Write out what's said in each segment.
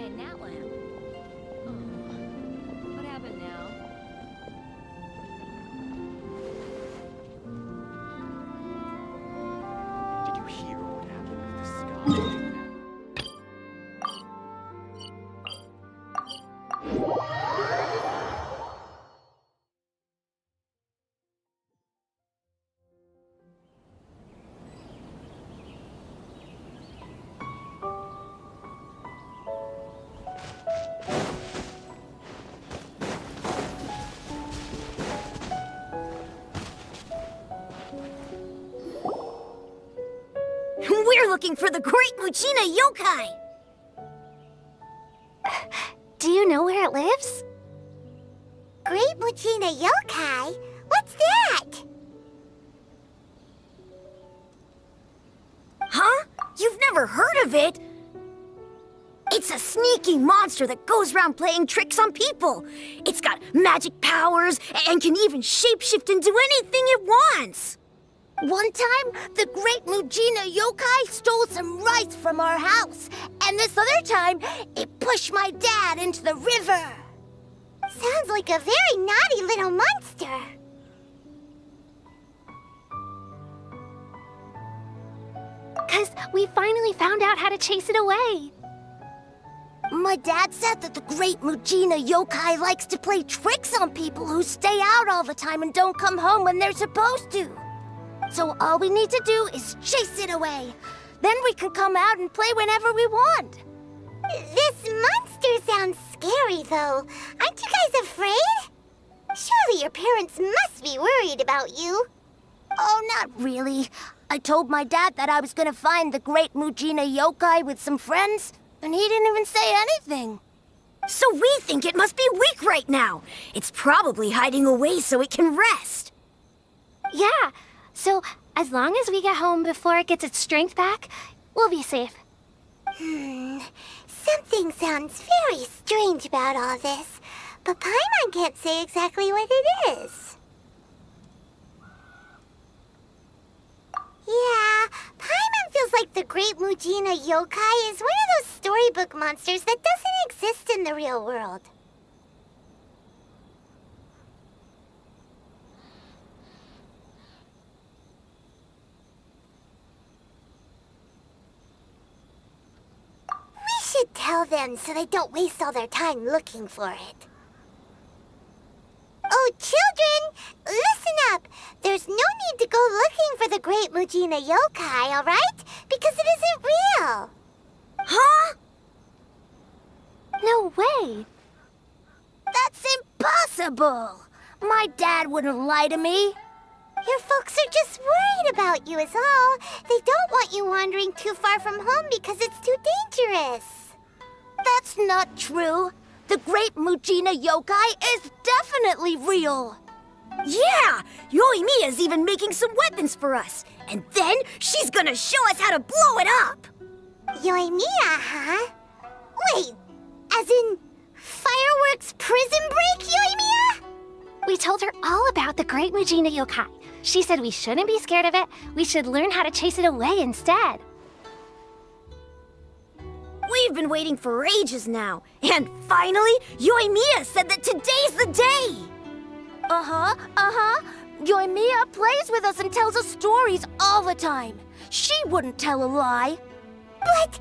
giant nat lamp. Oh, what happened now? Did you hear what happened with the sky? We're looking for the Great Muchina Yokai! Do you know where it lives? Great Muchina Yokai? What's that? Huh? You've never heard of it? It's a sneaky monster that goes around playing tricks on people. It's got magic powers and can even shapeshift into anything it wants. One time, the Great Muchina Yokai stole some rice from our house. And this other time, it pushed my dad into the river. Sounds like a very naughty little monster. Because we finally found out how to chase it away. My dad said that the Great Muchina Yokai likes to play tricks on people who stay out all the time and don't come home when they're supposed to. So all we need to do is chase it away. Then we can come out and play whenever we want. This monster sounds scary, though. Aren't you guys afraid? Surely your parents must be worried about you. Oh, not really. I told my dad that I was gonna find the Great Muchina Yokai with some friends, and he didn't even say anything. So we think it must be weak right now. It's probably hiding away so it can rest. Yeah, so as long as we get home before it gets its strength back, we'll be safe. Something sounds very strange about all this, but Paimon can't say exactly what it is. Yeah, Paimon feels like the Great Muchina Yokai is one of those storybook monsters that doesn't exist in the real world. We should tell them so they don't waste all their time looking for it. Oh, children, listen up. There's no need to go looking for the Great Muchina Yokai, all right? Because it isn't real. Huh? No way. That's impossible. My dad wouldn't lie to me. Your folks are just worried about you is all. They don't want you wandering too far from home because it's too dangerous. That's not true. The Great Muchina Yokai is definitely real. Yeah! Yoimiya's even making some weapons for us. And then she's gonna show us how to blow it up! Yoimiya, huh? Wait, as in fireworks prison break, Yoimiya? We told her all about the Great Muchina Yokai. She said we shouldn't be scared of it. We should learn how to chase it away instead. We've been waiting for ages now. And finally, Yoimiya said that today's the day! Yoimiya plays with us and tells us stories all the time. She wouldn't tell a lie. But...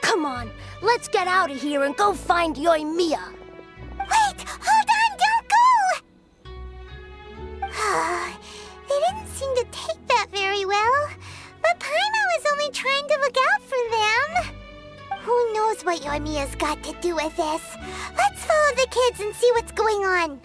Come on, let's get out of here and go find Yoimiya. Wait, hold on, don't go! They didn't seem to take that very well. But Paimon was only trying to look out for them. Who knows what Yoimiya's got to do with this? Let's follow the kids and see what's going on.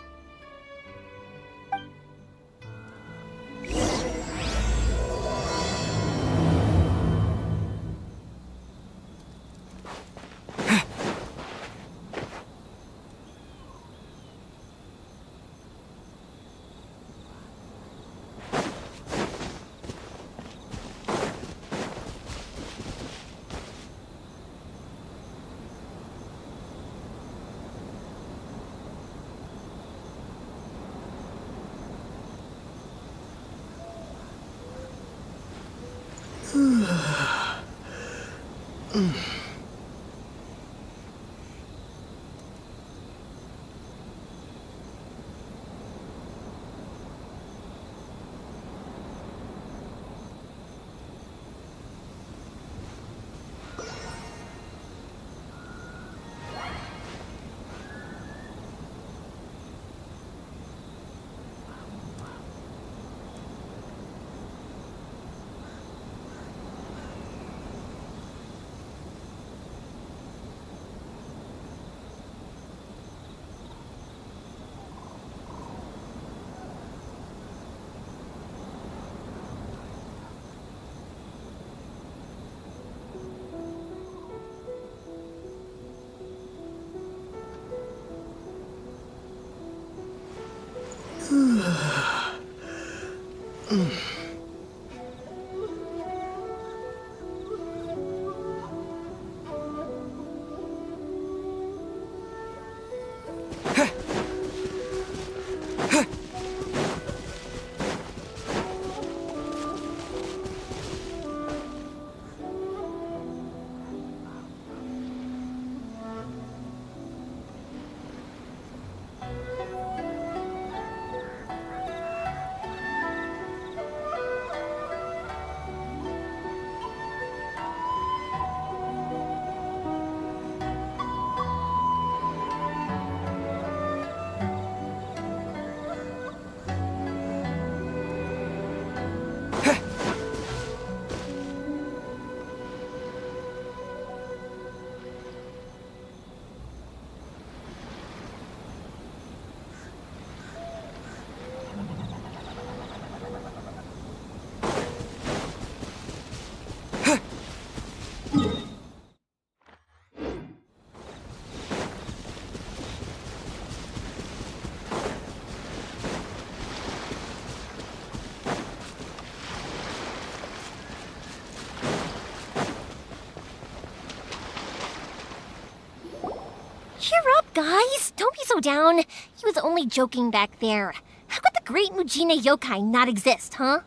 Cheer up, guys! Don't be so down. He was only joking back there. How could the Great Mujina Yokai not exist, huh?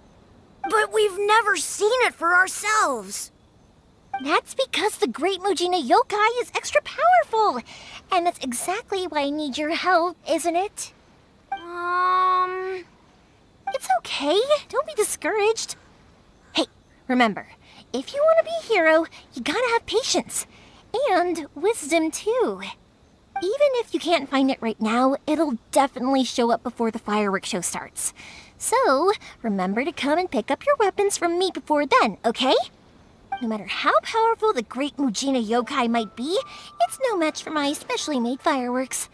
But we've never seen it for ourselves. That's because the Great Mujina Yokai is extra powerful. And that's exactly why I need your help, isn't it? It's okay. Don't be discouraged. Hey, remember, if you want to be a hero, you gotta have patience. And wisdom, too. Even if you can't find it right now, it'll definitely show up before the fireworks show starts. So, remember to come and pick up your weapons from me before then, okay? No matter how powerful the Great Mujina Yokai might be, it's no match for my specially made fireworks.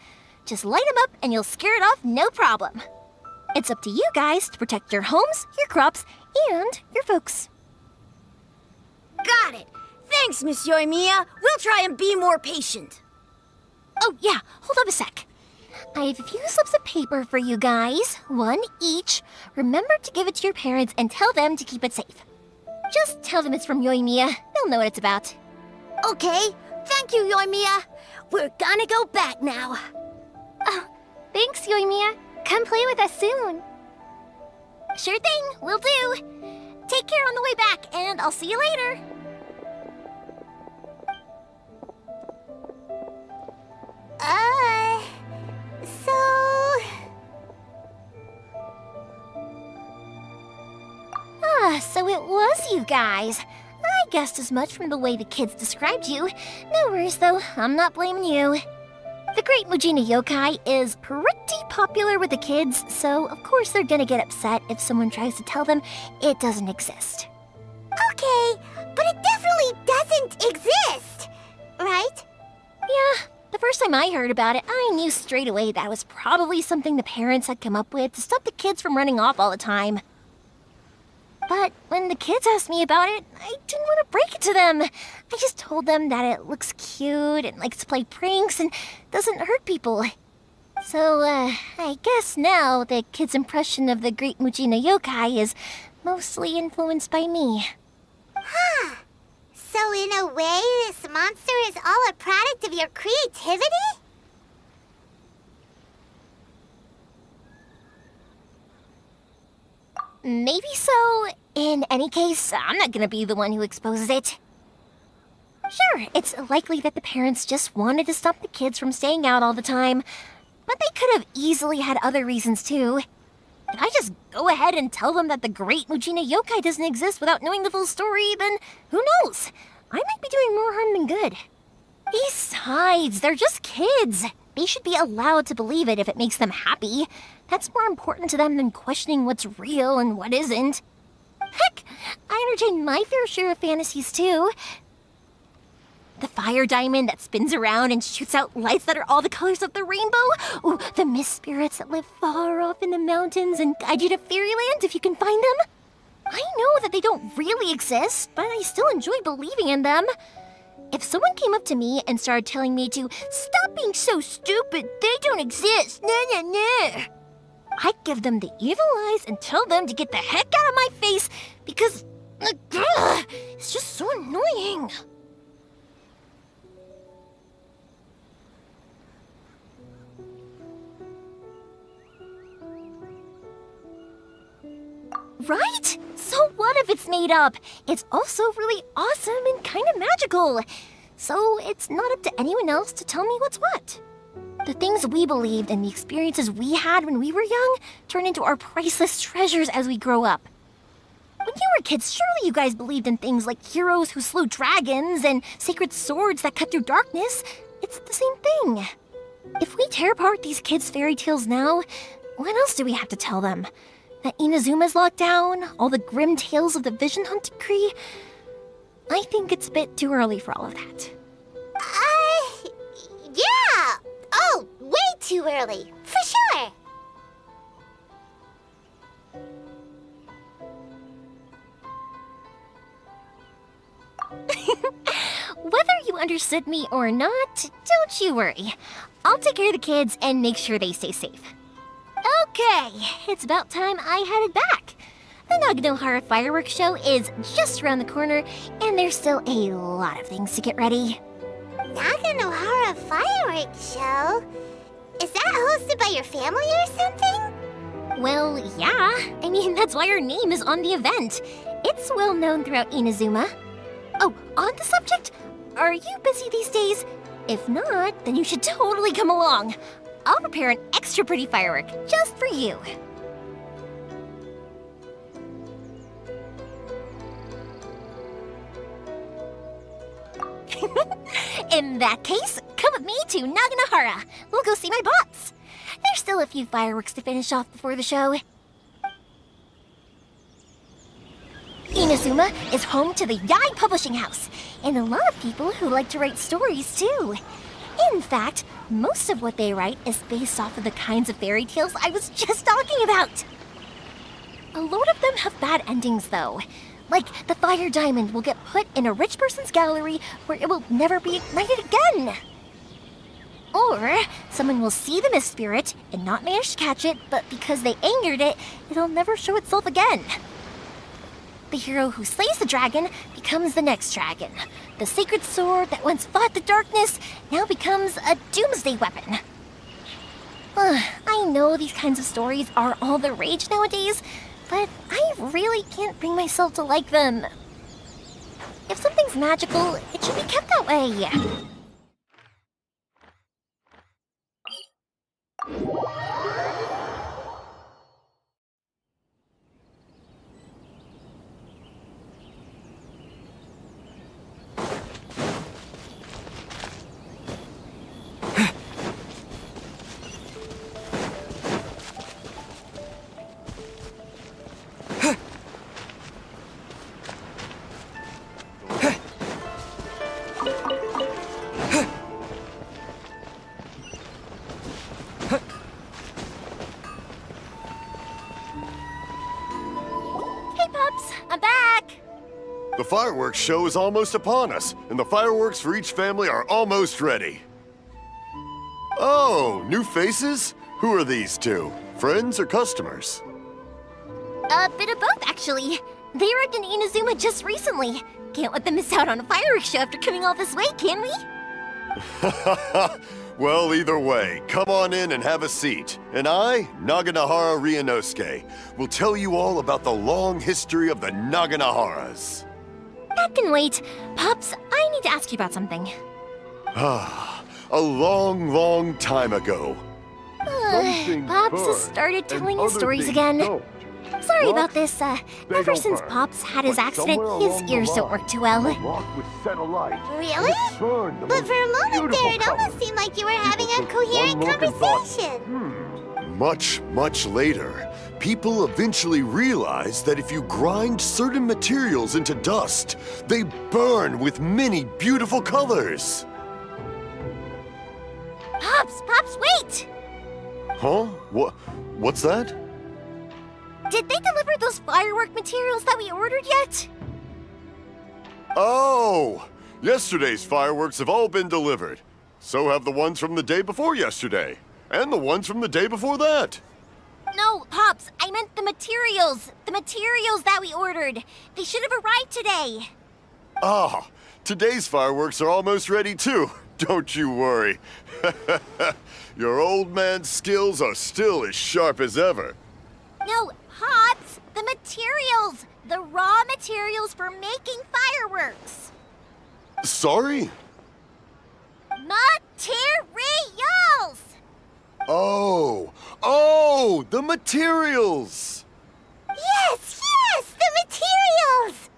Just light them up and you'll scare it off no problem. It's up to you guys to protect your homes, your crops, and your folks. Got it. Thanks, Miss Yoimiya. We'll try and be more patient. Oh, yeah, hold up a sec. I have a few slips of paper for you guys, one each. Remember to give it to your parents and tell them to keep it safe. Just tell them it's from Yoimiya. They'll know what it's about. Okay. Thank you, Yoimiya. We're gonna go back now. Oh, thanks, Yoimiya. Come play with us soon. Sure thing, will do. Take care on the way back, and I'll see you later. So it was you guys. I guessed as much from the way the kids described you. No worries, though. I'm not blaming you. The Great Mujina Yokai is pretty popular with the kids, so of course they're gonna get upset if someone tries to tell them it doesn't exist. Okay, but it definitely doesn't exist, right? Yeah, the first time I heard about it, I knew straight away that was probably something the parents had come up with to stop the kids from running off all the time. But when the kids asked me about it, I didn't want to break it to them. I just told them that it looks cute and likes to play pranks and doesn't hurt people. So, I guess now the kids' impression of the Great Mujina Yokai is mostly influenced by me. Huh. So in a way, this monster is all a product of your creativity? Maybe so. In any case, I'm not gonna be the one who exposes it. Sure, it's likely that the parents just wanted to stop the kids from staying out all the time, but they could have easily had other reasons too. If I just go ahead and tell them that the Great Mujina Yokai doesn't exist without knowing the full story, then who knows? I might be doing more harm than good. Besides, they're just kids. They should be allowed to believe it if it makes them happy. That's more important to them than questioning what's real and what isn't. Heck, I entertain my fair share of fantasies too. The fire diamond that spins around and shoots out lights that are all the colors of the rainbow. Ooh, the mist spirits that live far off in the mountains and guide you to fairyland if you can find them. I know that they don't really exist, but I still enjoy believing in them. If someone came up to me and started telling me to stop being so stupid, they don't exist, nah. I'd give them the evil eyes and tell them to get the heck out of my face because it's just so annoying. Right? So what if it's made up? It's also really awesome and kind of magical. So it's not up to anyone else to tell me what's what. The things we believed and the experiences we had when we were young turn into our priceless treasures as we grow up. When you were kids, surely you guys believed in things like heroes who slew dragons and sacred swords that cut through darkness. It's the same thing. If we tear apart these kids' fairy tales now, what else do we have to tell them? That Inazuma's locked down, all the grim tales of the Vision Hunt decree? I think it's a bit too early for all of that. Yeah! Oh, way too early, for sure! Whether you understood me or not, don't you worry. I'll take care of the kids and make sure they stay safe. Okay, it's about time I headed back. The Naganohara fireworks show is just around the corner, and there's still a lot of things to get ready. Naganohara fireworks show? Is that hosted by your family or something? Well, yeah. I mean, that's why our name is on the event. It's well known throughout Inazuma. Oh, on the subject, are you busy these days? If not, then you should totally come along. I'll prepare an extra pretty firework just for you. In that case, come with me to Naganohara. We'll go see my bots. There's still a few fireworks to finish off before the show. Inazuma is home to the Yai Publishing House, and a lot of people who like to write stories too. In fact, most of what they write is based off of the kinds of fairy tales I was just talking about. A lot of them have bad endings though. Like, the fire diamond will get put in a rich person's gallery where it will never be ignited again. Or, someone will see the mist spirit and not manage to catch it, but because they angered it, it'll never show itself again. The hero who slays the dragon becomes the next dragon. The sacred sword that once fought the darkness now becomes a doomsday weapon. I know these kinds of stories are all the rage nowadays, but I really can't bring myself to like them. If something's magical, it should be kept that way. I'm back! The fireworks show is almost upon us, and the fireworks for each family are almost ready. Oh, new faces? Who are these two? Friends or customers? A bit of both, actually. They arrived in Inazuma just recently. Can't let them miss out on a fireworks show after coming all this way, can we? Well, either way, come on in and have a seat. And I, Naganohara Ryunosuke, will tell you all about the long history of the Naganoharas. That can wait. Pops, I need to ask you about something. A long, long time ago. Pops has started telling his stories again. Sorry about this. Ever since Pops had his accident, his ears don't work too well. Really? But for a moment there, it almost seemed like you were having a coherent conversation. Much, much later, people eventually realized that if you grind certain materials into dust, they burn with many beautiful colors. Pops, wait! Huh? What's that? Did they deliver those firework materials that we ordered yet? Oh! Yesterday's fireworks have all been delivered. So have the ones from the day before yesterday. And the ones from the day before that. No, Pops, I meant the materials. The materials that we ordered. They should have arrived today. Ah, today's fireworks are almost ready too. Don't you worry. Your old man's skills are still as sharp as ever. No, Pops, the materials. The raw materials for making fireworks. Sorry? Materials! Oh, the materials! Yes, the materials!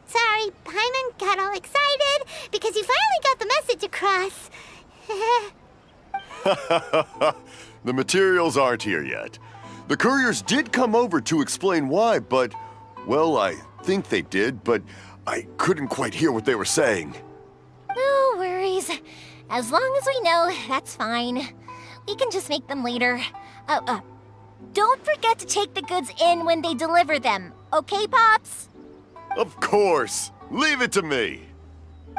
Sorry, Paimon got all excited because he finally got the message across. The materials aren't here yet. The couriers did come over to explain why, but, well, I think they did, but I couldn't quite hear what they were saying. No worries. As long as we know, that's fine. We can just make them later. Don't forget to take the goods in when they deliver them, okay, Pops? Of course. Leave it to me.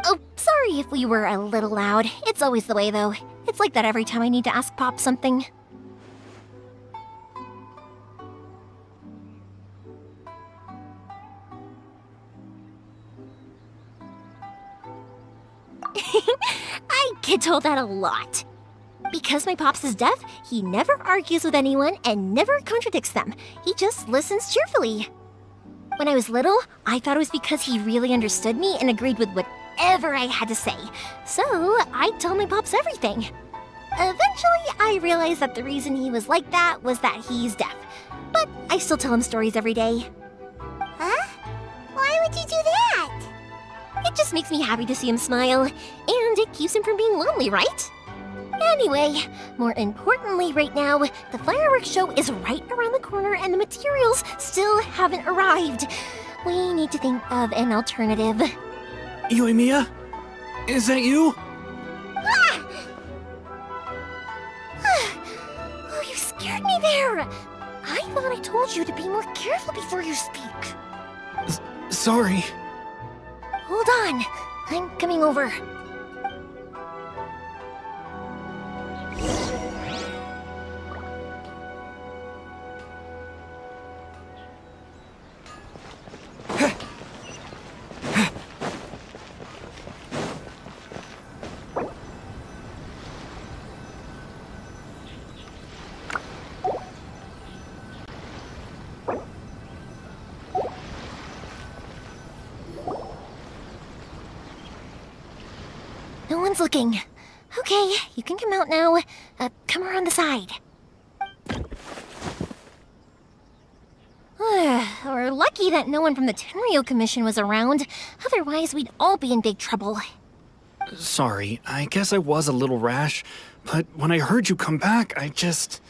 Oh, sorry if we were a little loud. It's always the way, though. It's like that every time I need to ask Pop something. I get told that a lot. Because my Pops is deaf, he never argues with anyone and never contradicts them. He just listens cheerfully. When I was little, I thought it was because he really understood me and agreed with whatever I had to say. So I'd tell my Pops everything. Eventually, I realized that the reason he was like that was that he's deaf. But I still tell him stories every day. Huh? Why would you do that? It just makes me happy to see him smile, and it keeps him from being lonely, right? Anyway, more importantly right now, the fireworks show is right around the corner and the materials still haven't arrived. We need to think of an alternative. Yoimiya? Is that you? Oh, you scared me there! I thought I told you to be more careful before you speak. Sorry. Hold on, I'm coming over. No one's looking. Okay, you can come out now. Come around the side. We're lucky that no one from the Tenryo Commission was around. Otherwise, we'd all be in big trouble. Sorry, I guess I was a little rash, but when I heard you come back, I just...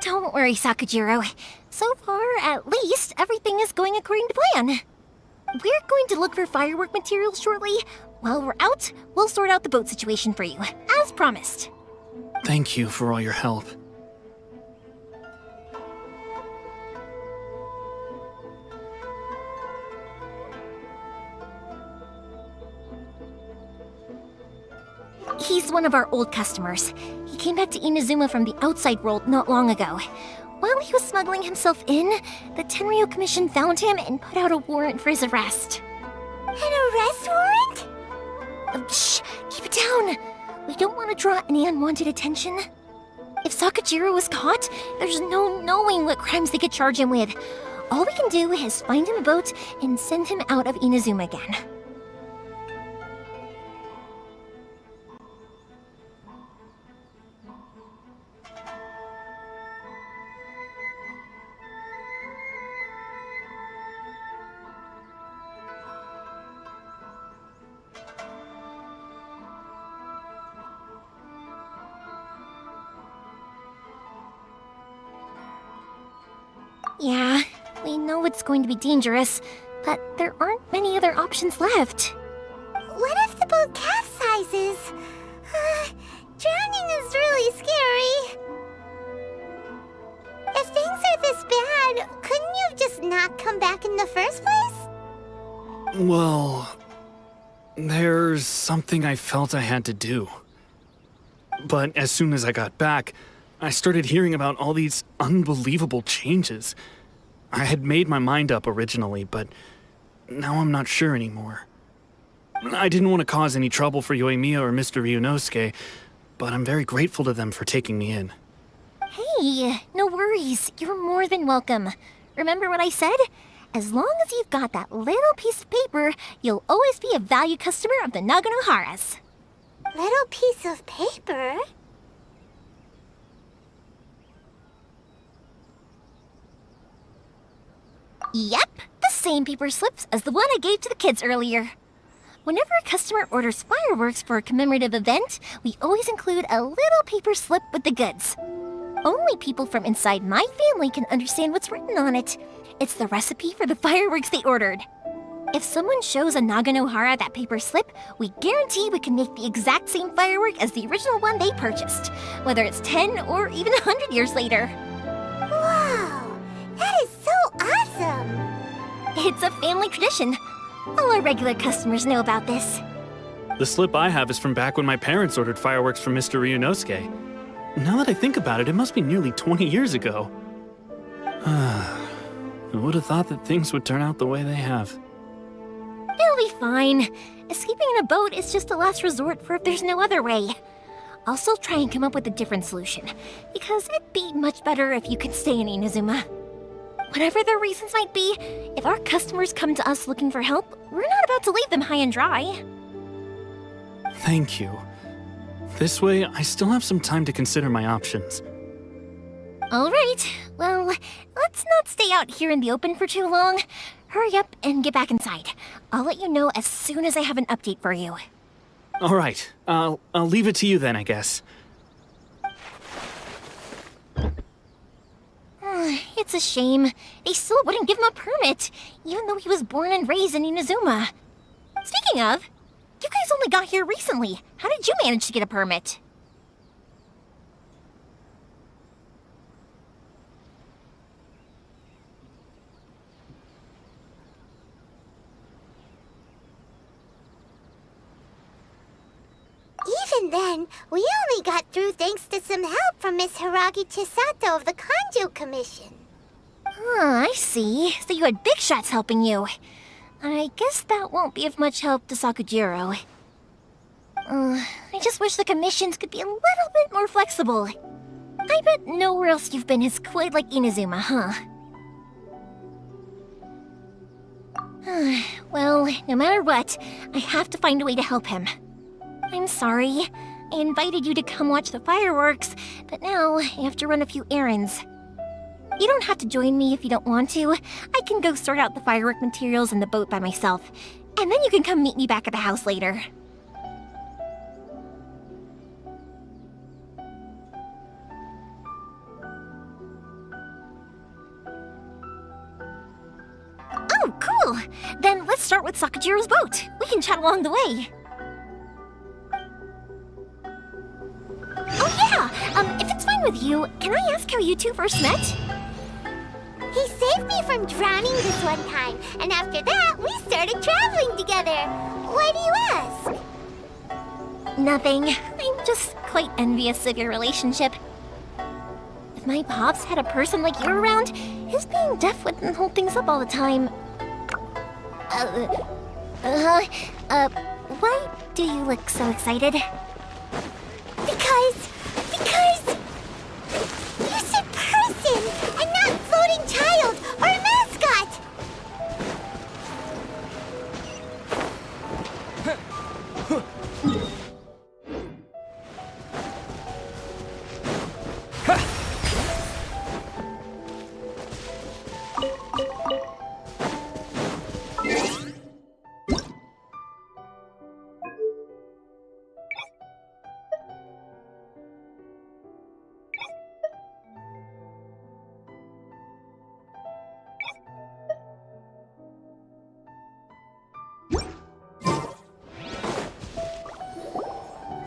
Don't worry, Sakujiro. So far, at least, everything is going according to plan. We're going to look for firework materials shortly. While we're out, we'll sort out the boat situation for you, as promised. Thank you for all your help. He's one of our old customers. He came back to Inazuma from the outside world not long ago. While he was smuggling himself in, the Tenryo Commission found him and put out a warrant for his arrest. An arrest warrant? Shh! Keep it down! We don't want to draw any unwanted attention. If Sakujiro was caught, there's no knowing what crimes they could charge him with. All we can do is find him a boat and send him out of Inazuma again. Yeah, we know it's going to be dangerous, but there aren't many other options left. What if the boat capsizes? Drowning is really scary. If things are this bad, couldn't you have just not come back in the first place? Well, there's something I felt I had to do. But as soon as I got back, I started hearing about all these unbelievable changes. I had made my mind up originally, but now I'm not sure anymore. I didn't want to cause any trouble for Yoimiya or Mr. Ryunosuke, but I'm very grateful to them for taking me in. Hey, no worries. You're more than welcome. Remember what I said? As long as you've got that little piece of paper, you'll always be a valued customer of the Naganoharas. Little piece of paper? Yep, the same paper slips as the one I gave to the kids earlier. Whenever a customer orders fireworks for a commemorative event, we always include a little paper slip with the goods. Only people from inside my family can understand what's written on it. It's the recipe for the fireworks they ordered. If someone shows a Naganohara that paper slip, we guarantee we can make the exact same firework as the original one they purchased, whether it's 10 or even 100 years later. Wow, that is so awesome! It's a family tradition. All our regular customers know about this. The slip I have is from back when my parents ordered fireworks from Mr. Ryunosuke. Now that I think about it, it must be nearly 20 years ago. I would have thought that things would turn out the way they have. It'll be fine. Escaping in a boat is just a last resort for if there's no other way. I'll still try and come up with a different solution, because it'd be much better if you could stay in Inazuma. Whatever their reasons might be, if our customers come to us looking for help, we're not about to leave them high and dry. Thank you. This way, I still have some time to consider my options. All right, well, let's not stay out here in the open for too long. Hurry up and get back inside. I'll let you know as soon as I have an update for you. All right, I'll leave it to you then, I guess. It's a shame. They still wouldn't give him a permit, even though he was born and raised in Inazuma. Speaking of, you guys only got here recently. How did you manage to get a permit? Even then, we only got through thanks to some help from Miss Hiragi Chisato of the Kanjo Commission. I see. So you had big shots helping you. I guess that won't be of much help to Sakujiro. I just wish the commissions could be a little bit more flexible. I bet nowhere else you've been is quite like Inazuma, huh? Well, no matter what, I have to find a way to help him. I'm sorry. I invited you to come watch the fireworks, but now I have to run a few errands. You don't have to join me if you don't want to. I can go sort out the firework materials in the boat by myself, and then you can come meet me back at the house later. Oh, cool! Then let's start with Sakujiro's boat. We can chat along the way. Oh yeah! If it's fine with you, can I ask how you two first met? He saved me from drowning this one time, and after that, we started traveling together. Why do you ask? Nothing. I'm just quite envious of your relationship. If my pops had a person like you around, his being deaf wouldn't hold things up all the time. Why do you look so excited? Because you said person and not floating child or mascot.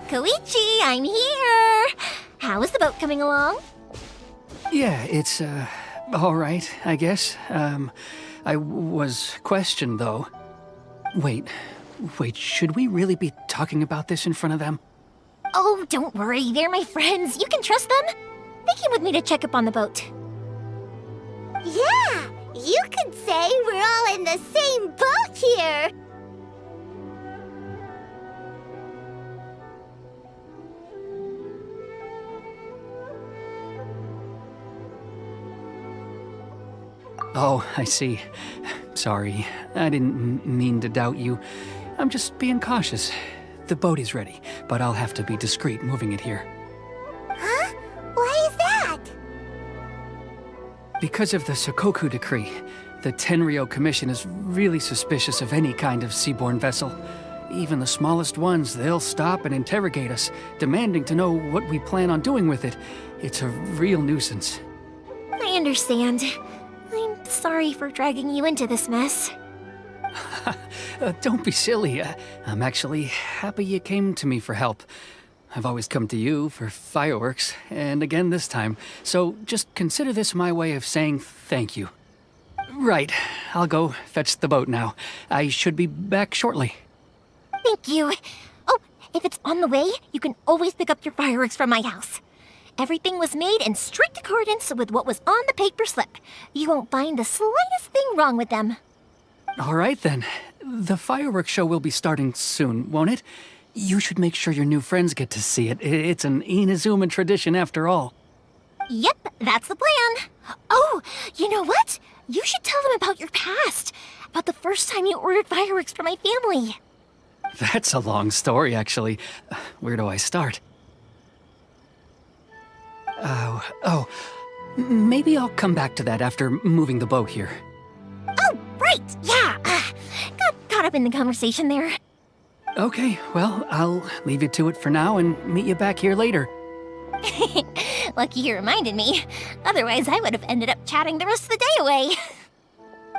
Koichi, I'm here! How is the boat coming along? Yeah, it's, all right, I guess. I was questioned, though. Wait, should we really be talking about this in front of them? Oh, don't worry, they're my friends. You can trust them. they came with me to check up on the boat. Yeah, you could say we're all in the same boat here. Oh, I see. Sorry, I didn't mean to doubt you. I'm just being cautious. The boat is ready, but I'll have to be discreet moving it here. Huh? Why is that? Because of the Sokoku Decree, the Tenryou Commission is really suspicious of any kind of seaborne vessel. Even the smallest ones, they'll stop and interrogate us, demanding to know what we plan on doing with it. It's a real nuisance. I understand. I'm sorry for dragging you into this mess. Don't be silly. I'm actually happy you came to me for help. I've always come to you for fireworks, and again this time. So just consider this my way of saying thank you. Right, I'll go fetch the boat now. I should be back shortly. Thank you. Oh, if it's on the way, you can always pick up your fireworks from my house. Everything was made in strict accordance with what was on the paper slip. You won't find the slightest thing wrong with them. All right then. The fireworks show will be starting soon, won't it? You should make sure your new friends get to see it. It's an Inazuma tradition after all. Yep, that's the plan. Oh, you know what? You should tell them about your past. About the first time you ordered fireworks for my family. That's a long story, actually. Where do I start? Maybe I'll come back to that after moving the boat here. Oh, right, yeah. Got caught up in the conversation there. Okay, well, I'll leave you to it for now and meet you back here later. Lucky you reminded me. Otherwise, I would have ended up chatting the rest of the day away.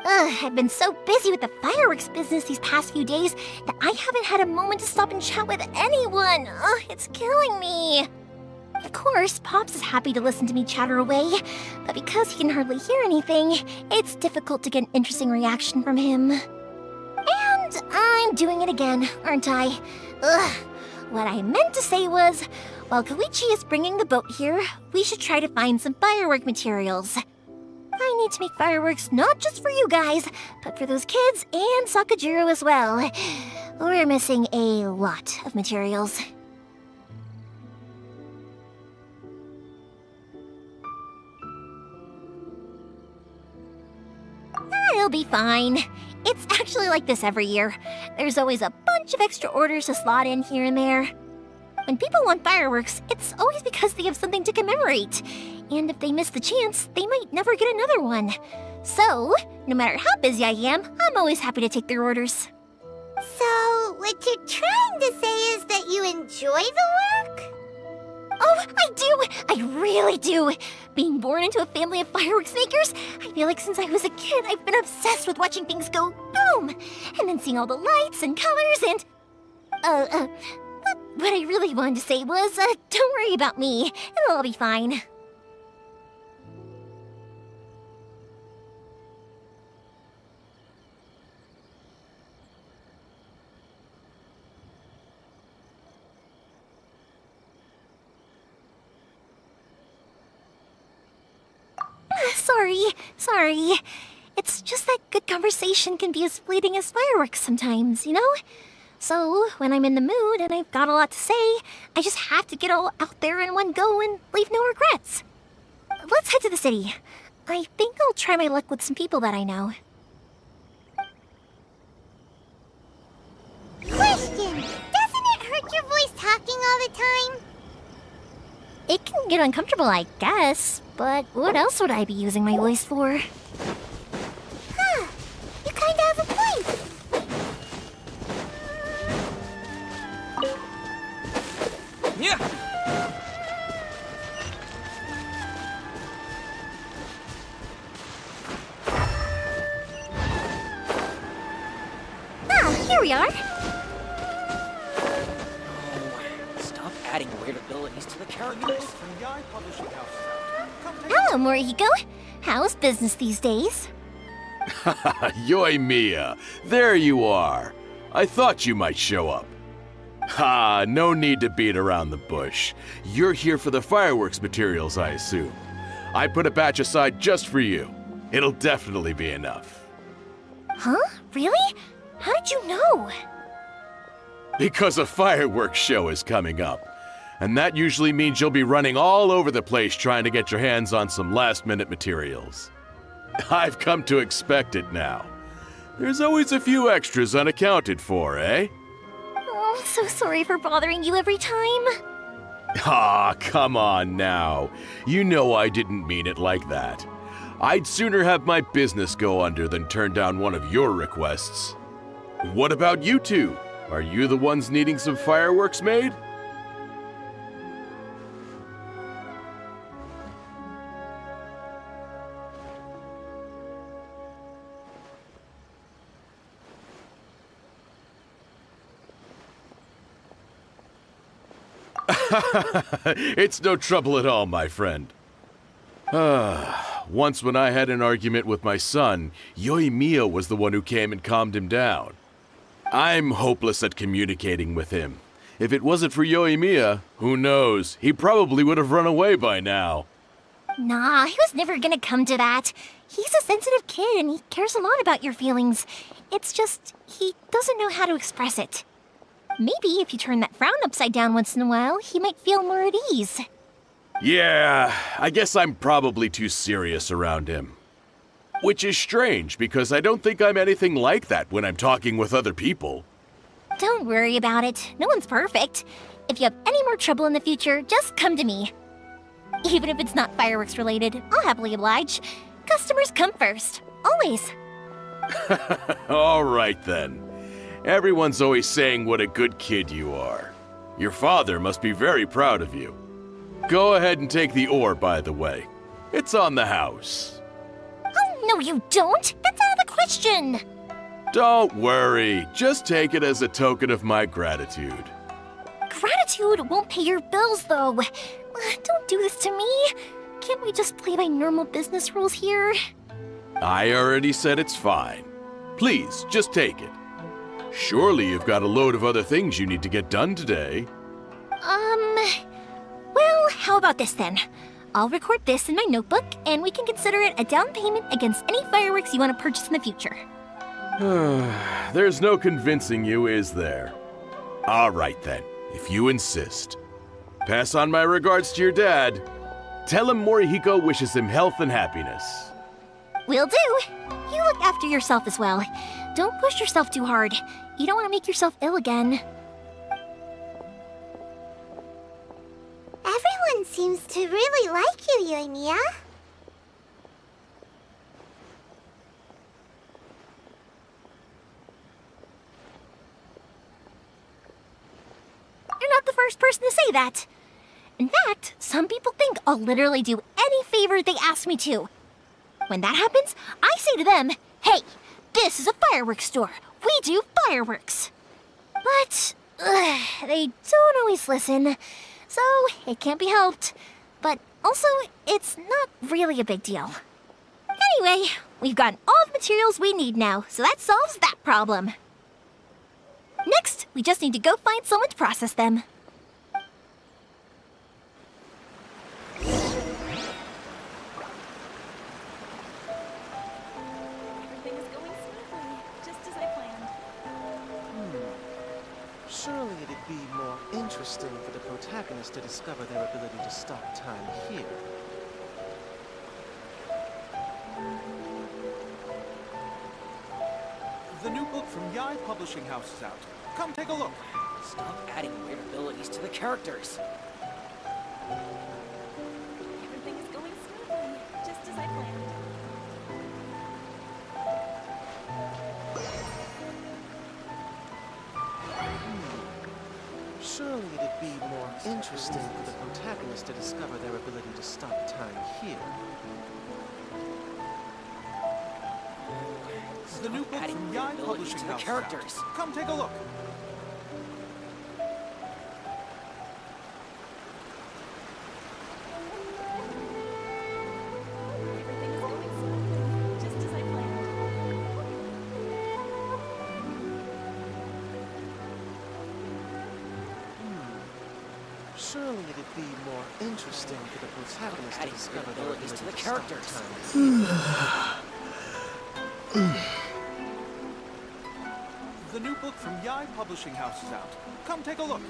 I've been so busy with the fireworks business these past few days that I haven't had a moment to stop and chat with anyone. It's killing me. Of course, Pops is happy to listen to me chatter away, but because he can hardly hear anything, it's difficult to get an interesting reaction from him. And I'm doing it again, aren't I? What I meant to say was, while Koichi is bringing the boat here, we should try to find some firework materials. I need to make fireworks not just for you guys, but for those kids and Sakajiro as well. We're missing a lot of materials. It'll be fine. It's actually like this every year. There's always a bunch of extra orders to slot in here and there. When people want fireworks, it's always because they have something to commemorate. And if they miss the chance, they might never get another one. So, no matter how busy I am, I'm always happy to take their orders. So, what you're trying to say is that you enjoy the work? Oh, I do! I really do! Being born into a family of fireworks makers, I feel like since I was a kid, I've been obsessed with watching things go boom! And then seeing all the lights and colors and... What I really wanted to say was, don't worry about me. It'll all be fine. Sorry. It's just that good conversation can be as fleeting as fireworks sometimes, you know? So, when I'm in the mood and I've got a lot to say, I just have to get all out there in one go and leave no regrets. Let's head to the city. I think I'll try my luck with some people that I know. Question! Doesn't it hurt your voice talking all the time? It can get uncomfortable, I guess, but what else would I be using my voice for? Huh. You kinda have a point. Yeah. Here we are. Stop adding weird abilities to the characters. Hello, Morihiko. How's business these days? Yoi Mia, there you are. I thought you might show up. Ha, no need to beat around the bush. You're here for the fireworks materials, I assume. I put a batch aside just for you. It'll definitely be enough. Huh? Really? How did you know? Because a fireworks show is coming up. And that usually means you'll be running all over the place trying to get your hands on some last-minute materials. I've come to expect it now. There's always a few extras unaccounted for, eh? Oh, I'm so sorry for bothering you every time. Ah, come on now. You know I didn't mean it like that. I'd sooner have my business go under than turn down one of your requests. What about you two? Are you the ones needing some fireworks made? It's no trouble at all, my friend. Once when I had an argument with my son, Yoimiya was the one who came and calmed him down. I'm hopeless at communicating with him. If it wasn't for Yoimiya, who knows, he probably would have run away by now. Nah, he was never gonna come to that. He's a sensitive kid and he cares a lot about your feelings. It's just, he doesn't know how to express it. Maybe if you turn that frown upside down once in a while, he might feel more at ease. Yeah, I guess I'm probably too serious around him. Which is strange, because I don't think I'm anything like that when I'm talking with other people. Don't worry about it. No one's perfect. If you have any more trouble in the future, just come to me. Even if it's not fireworks related, I'll happily oblige. Customers come first. Always. All right then. Everyone's always saying what a good kid you are. Your father must be very proud of you. Go ahead and take the ore, by the way. It's on the house. Oh, no you don't! That's out of the question! Don't worry. Just take it as a token of my gratitude. Gratitude won't pay your bills, though. Don't do this to me. Can't we just play by normal business rules here? I already said it's fine. Please, just take it. Surely you've got a load of other things you need to get done today. Well, how about this then? I'll record this in my notebook, and we can consider it a down payment against any fireworks you want to purchase in the future. There's no convincing you, is there? All right then, if you insist. Pass on my regards to your dad. Tell him Morihiko wishes him health and happiness. Will do. You look after yourself as well. Don't push yourself too hard. You don't want to make yourself ill again. Everyone seems to really like you, Yoimiya. You're not the first person to say that. In fact, some people think I'll literally do any favor they ask me to. When that happens, I say to them, hey, this is a fireworks store. We do fireworks. But they don't always listen, so it can't be helped. But also, it's not really a big deal. Anyway, we've gotten all the materials we need now, so that solves that problem. Next, we just need to go find someone to process them. Everything is going smoothly, just as I planned. Surely it'd be more interesting for the protagonist to discover their ability to stop time here. The new book from Yai Publishing House is out. Come take a look. Stop adding weird abilities to the characters. Everything is going smoothly, just as I planned. Surely it'd be more interesting for the protagonist to discover their ability to stop time here. The new book adding from weird Yai abilities Publishing to the House is characters. out. Come take a look. Everything is going smoothly, just as I planned. Surely it'd be more interesting for the protagonist to Adding discover their abilities ability to the to stop characters. time. The new book from Yai Publishing House is out. Come take a look.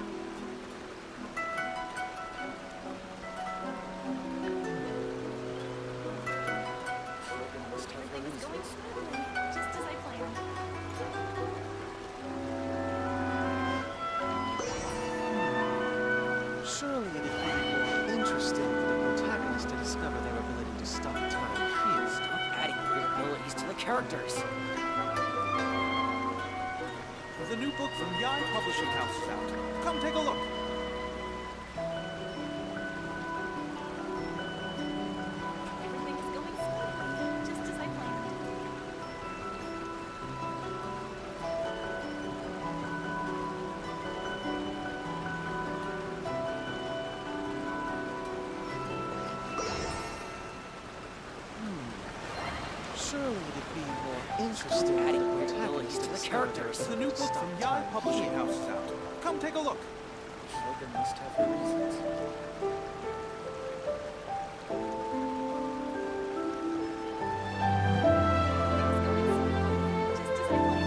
Everything is going smoothly, just as I planned. Surely it'd be more interesting for the protagonist to discover their ability to stop time here. Stop adding weird abilities to the characters. The new book from Yai Publishing House is out. Come take a look. Everything is going smoothly, just as I planned. Surely it'd be more interesting for Adding the weird protagonist abilities to to the discover their characters. The new ability to book stop from Yai time Publishing here. House is out. Come take a look. Shogun must have her reasons. Just as I planned.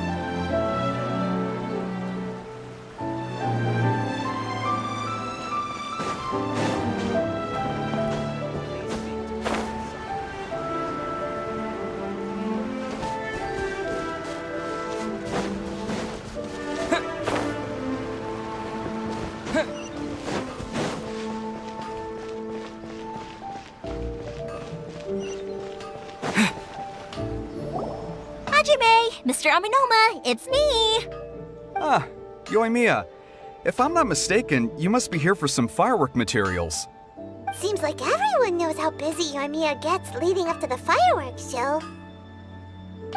Hajime! Mr. Aminoma, it's me! Ah, Yoimiya. If I'm not mistaken, you must be here for some firework materials. Seems like everyone knows how busy Yoimiya gets leading up to the fireworks show.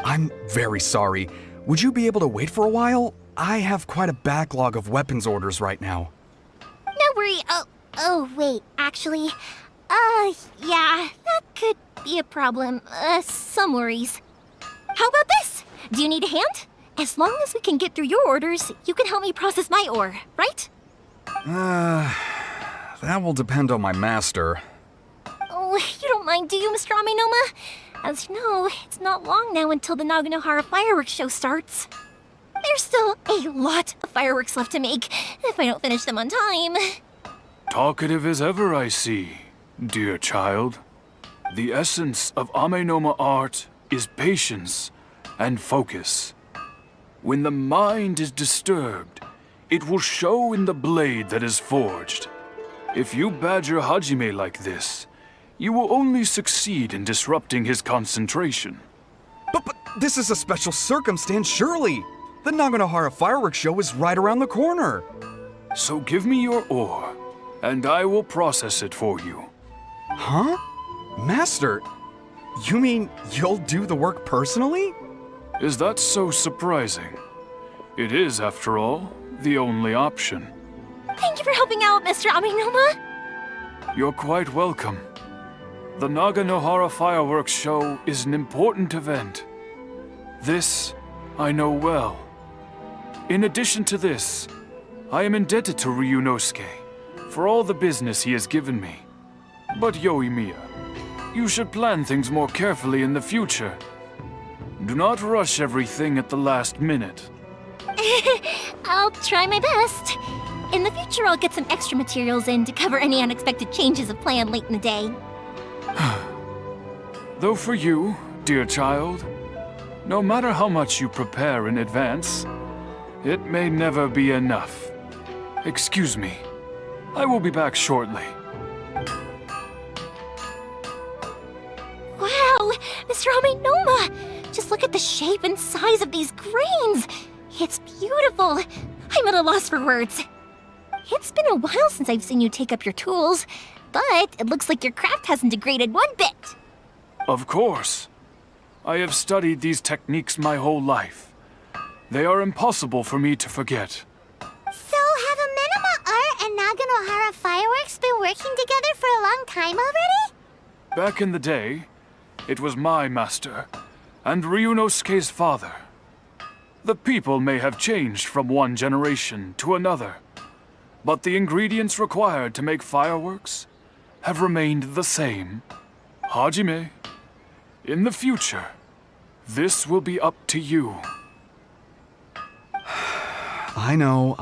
I'm very sorry. Would you be able to wait for a while? I have quite a backlog of weapons orders right now. No worry. Oh, wait, actually. Yeah, that could be a problem. Some worries. How about this? Do you need a hand? As long as we can get through your orders, you can help me process my ore, right? That will depend on my master. Oh, you don't mind, do you, Mr. Aminoma? As you know, it's not long now until the Naganohara fireworks show starts. There's still a lot of fireworks left to make if I don't finish them on time. Talkative as ever, I see, dear child. The essence of Amenoma art is patience and focus. When the mind is disturbed, it will show in the blade that is forged. If you badger Hajime like this, you will only succeed in disrupting his concentration. But this is a special circumstance, surely. The Naganohara fireworks show is right around the corner. So give me your ore, and I will process it for you. Huh? Master, you mean you'll do the work personally? Is that so surprising? It is, after all, the only option. Thank you for helping out, Mr. Aminoma. You're quite welcome. The Naganohara fireworks show is an important event. This I know well. In addition to this, I am indebted to Ryunosuke for all the business he has given me. But Yoimiya, you should plan things more carefully in the future. Do not rush everything at the last minute. I'll try my best. In the future, I'll get some extra materials in to cover any unexpected changes of plan late in the day. Though for you, dear child, no matter how much you prepare in advance, it may never be enough. Excuse me. I will be back shortly. Wow, Mr. Aminoma! Just look at the shape and size of these grains! It's beautiful! I'm at a loss for words. It's been a while since I've seen you take up your tools, but it looks like your craft hasn't degraded one bit. Of course. I have studied these techniques my whole life. They are impossible for me to forget. So, have Amenoma Art and Naganohara Fireworks been working together for a long time already? Back in the day, it was my master, and Ryunosuke's father. The people may have changed from one generation to another, but the ingredients required to make fireworks have remained the same. Hajime, in the future, this will be up to you. I know.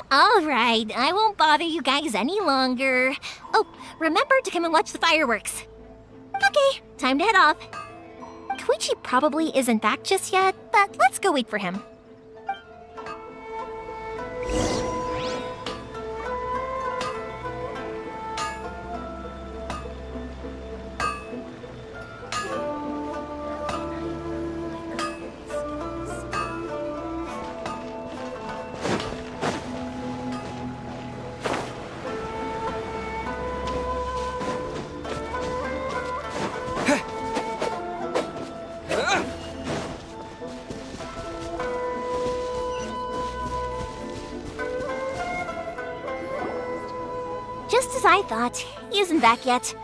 All right, I won't bother you guys any longer. Oh, remember to come and watch the fireworks. Okay, time to head off. Koichi probably isn't back just yet, but let's go wait for him. Just as I thought, he isn't back yet.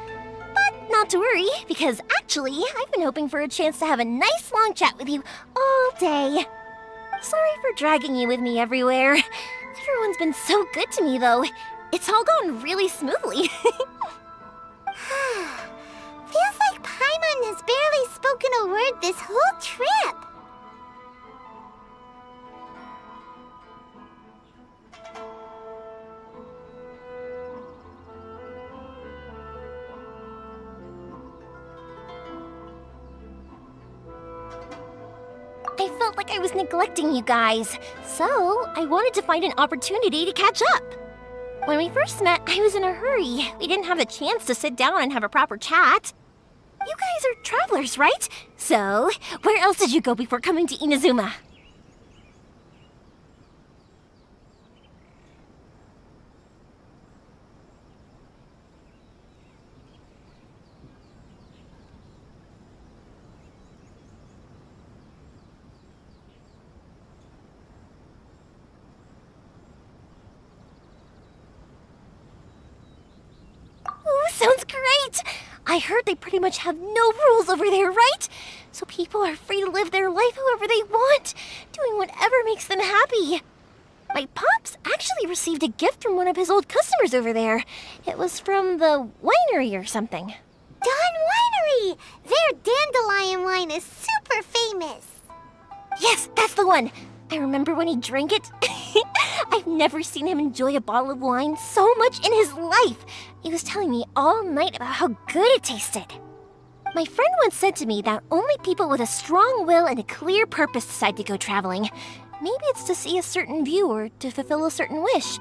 But not to worry, because actually, I've been hoping for a chance to have a nice long chat with you all day. Sorry for dragging you with me everywhere. Everyone's been so good to me, though. It's all gone really smoothly. Feels like Paimon has barely spoken a word this whole trip. I felt like I was neglecting you guys, so I wanted to find an opportunity to catch up. When we first met, I was in a hurry. We didn't have the chance to sit down and have a proper chat. You guys are travelers, right? So, where else did you go before coming to Inazuma? Sounds great! I heard they pretty much have no rules over there, right? So people are free to live their life however they want, doing whatever makes them happy. My pops actually received a gift from one of his old customers over there. It was from the winery or something. Dawn Winery! Their dandelion wine is super famous. Yes, that's the one! I remember when he drank it. I've never seen him enjoy a bottle of wine so much in his life. He was telling me all night about how good it tasted. My friend once said to me that only people with a strong will and a clear purpose decide to go traveling. Maybe it's to see a certain view or to fulfill a certain wish.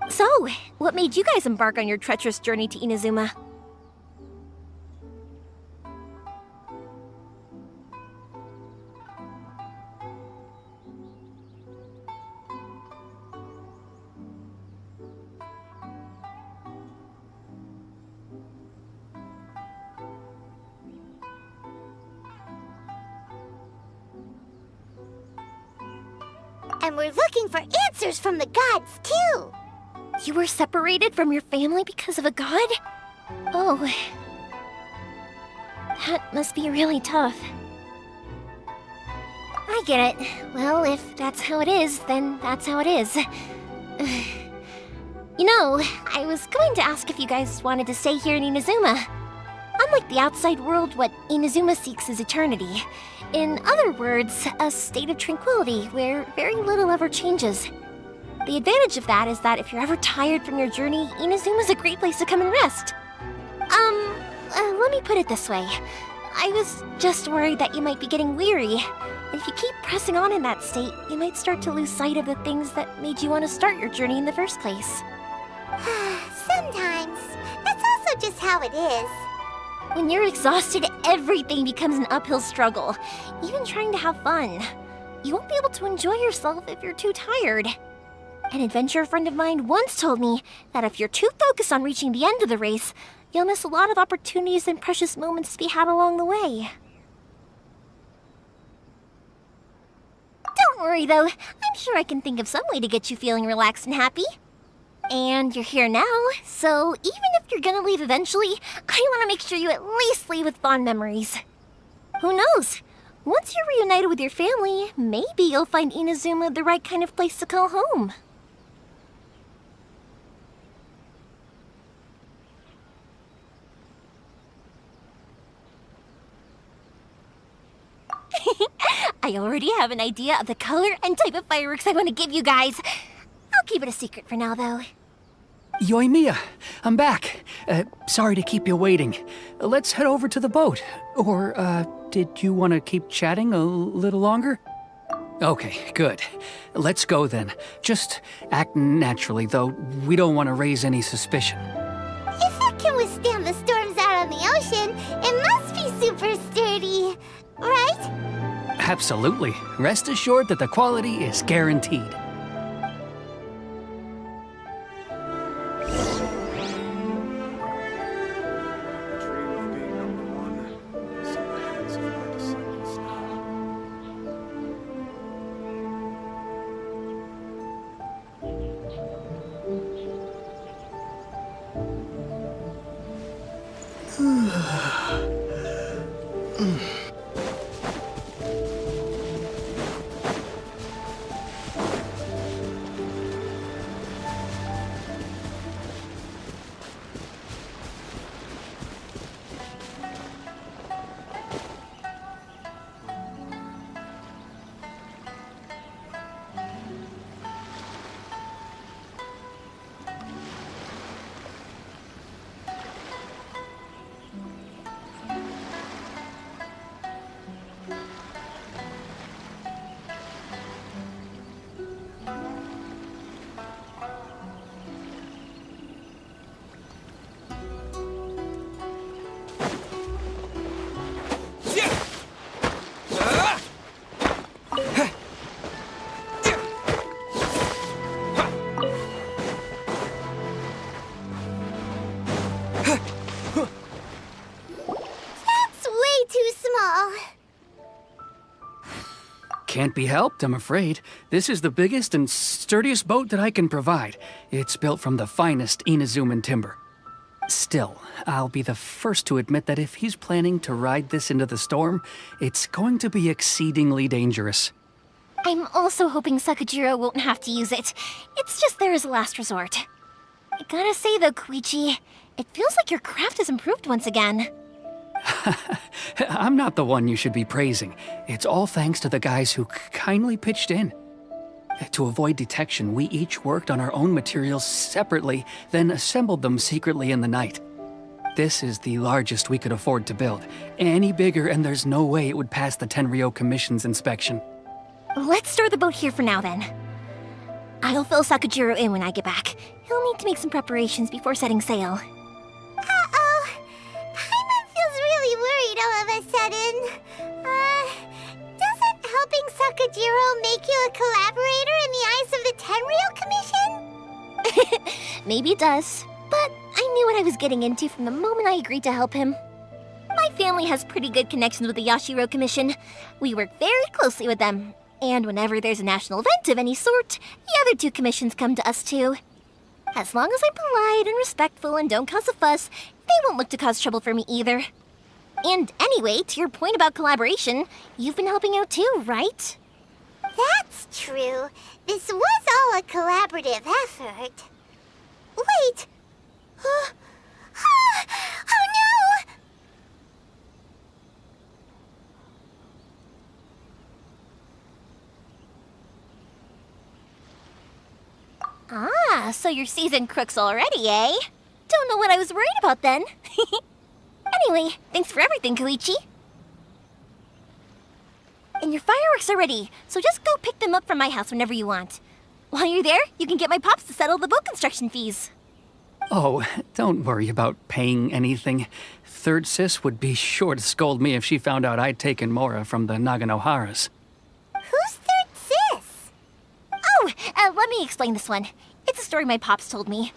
So, what made you guys embark on your treacherous journey to Inazuma? And we're looking for answers from the gods, too. You were separated from your family because of a god? Oh. That must be really tough. I get it. Well, if that's how it is, then that's how it is. You know, I was going to ask if you guys wanted to stay here in Inazuma. Unlike the outside world, what Inazuma seeks is eternity. In other words, a state of tranquility where very little ever changes. The advantage of that is that if you're ever tired from your journey, Inazuma's a great place to come and rest. Let me put it this way. I was just worried that you might be getting weary. If you keep pressing on in that state, you might start to lose sight of the things that made you want to start your journey in the first place. Sometimes. That's also just how it is. When you're exhausted, everything becomes an uphill struggle, even trying to have fun. You won't be able to enjoy yourself if you're too tired. An adventurer friend of mine once told me that if you're too focused on reaching the end of the race, you'll miss a lot of opportunities and precious moments to be had along the way. Don't worry though, I'm sure I can think of some way to get you feeling relaxed and happy. And you're here now, so even if you're gonna leave eventually, I want to make sure you at least leave with fond memories. Who knows? Once you're reunited with your family, maybe you'll find Inazuma the right kind of place to call home. I already have an idea of the color and type of fireworks I want to give you guys. I'll keep it a secret for now, though. Yoimiya, I'm back. Sorry to keep you waiting. Let's head over to the boat. Or, did you want to keep chatting a little longer? Okay, good. Let's go then. Just act naturally, though we don't want to raise any suspicion. If it can withstand the storms out on the ocean, it must be super sturdy, right? Absolutely. Rest assured that the quality is guaranteed. Dream of being #1 is in the hands of my descendants now. Can't be helped, I'm afraid. This is the biggest and sturdiest boat that I can provide. It's built from the finest Inazuman timber. Still, I'll be the first to admit that if he's planning to ride this into the storm, it's going to be exceedingly dangerous. I'm also hoping Sakajiro won't have to use it. It's just there as a last resort. I gotta say though, Koichi, it feels like your craft has improved once again. I'm not the one you should be praising. It's all thanks to the guys who kindly pitched in. To avoid detection, we each worked on our own materials separately, then assembled them secretly in the night. This is the largest we could afford to build. Any bigger and there's no way it would pass the Tenryou Commission's inspection. Let's store the boat here for now then. I'll fill Sakajiro in when I get back. He'll need to make some preparations before setting sail. Uh-oh. Paimon feels really worried all of a sudden. Doesn't helping Sakajiro make you a collaborator in the eyes of the Tenryou Commission? Maybe it does, but I knew what I was getting into from the moment I agreed to help him. My family has pretty good connections with the Yashiro Commission. We work very closely with them, and whenever there's a national event of any sort, the other two commissions come to us too. As long as I'm polite and respectful and don't cause a fuss, they won't look to cause trouble for me either. And anyway, to your point about collaboration, you've been helping out too, right? That's true. This was all a collaborative effort. Wait! Oh no! Ah, so you're seasoned crooks already, eh? Don't know what I was worried about then. Anyway, thanks for everything, Koichi. And your fireworks are ready, so just go pick them up from my house whenever you want. While you're there, you can get my pops to settle the boat construction fees. Oh, don't worry about paying anything. Third Sis would be sure to scold me if she found out I'd taken Mora from the Naganoharas. Who's Third Sis? Oh, let me explain this one. It's a story my pops told me.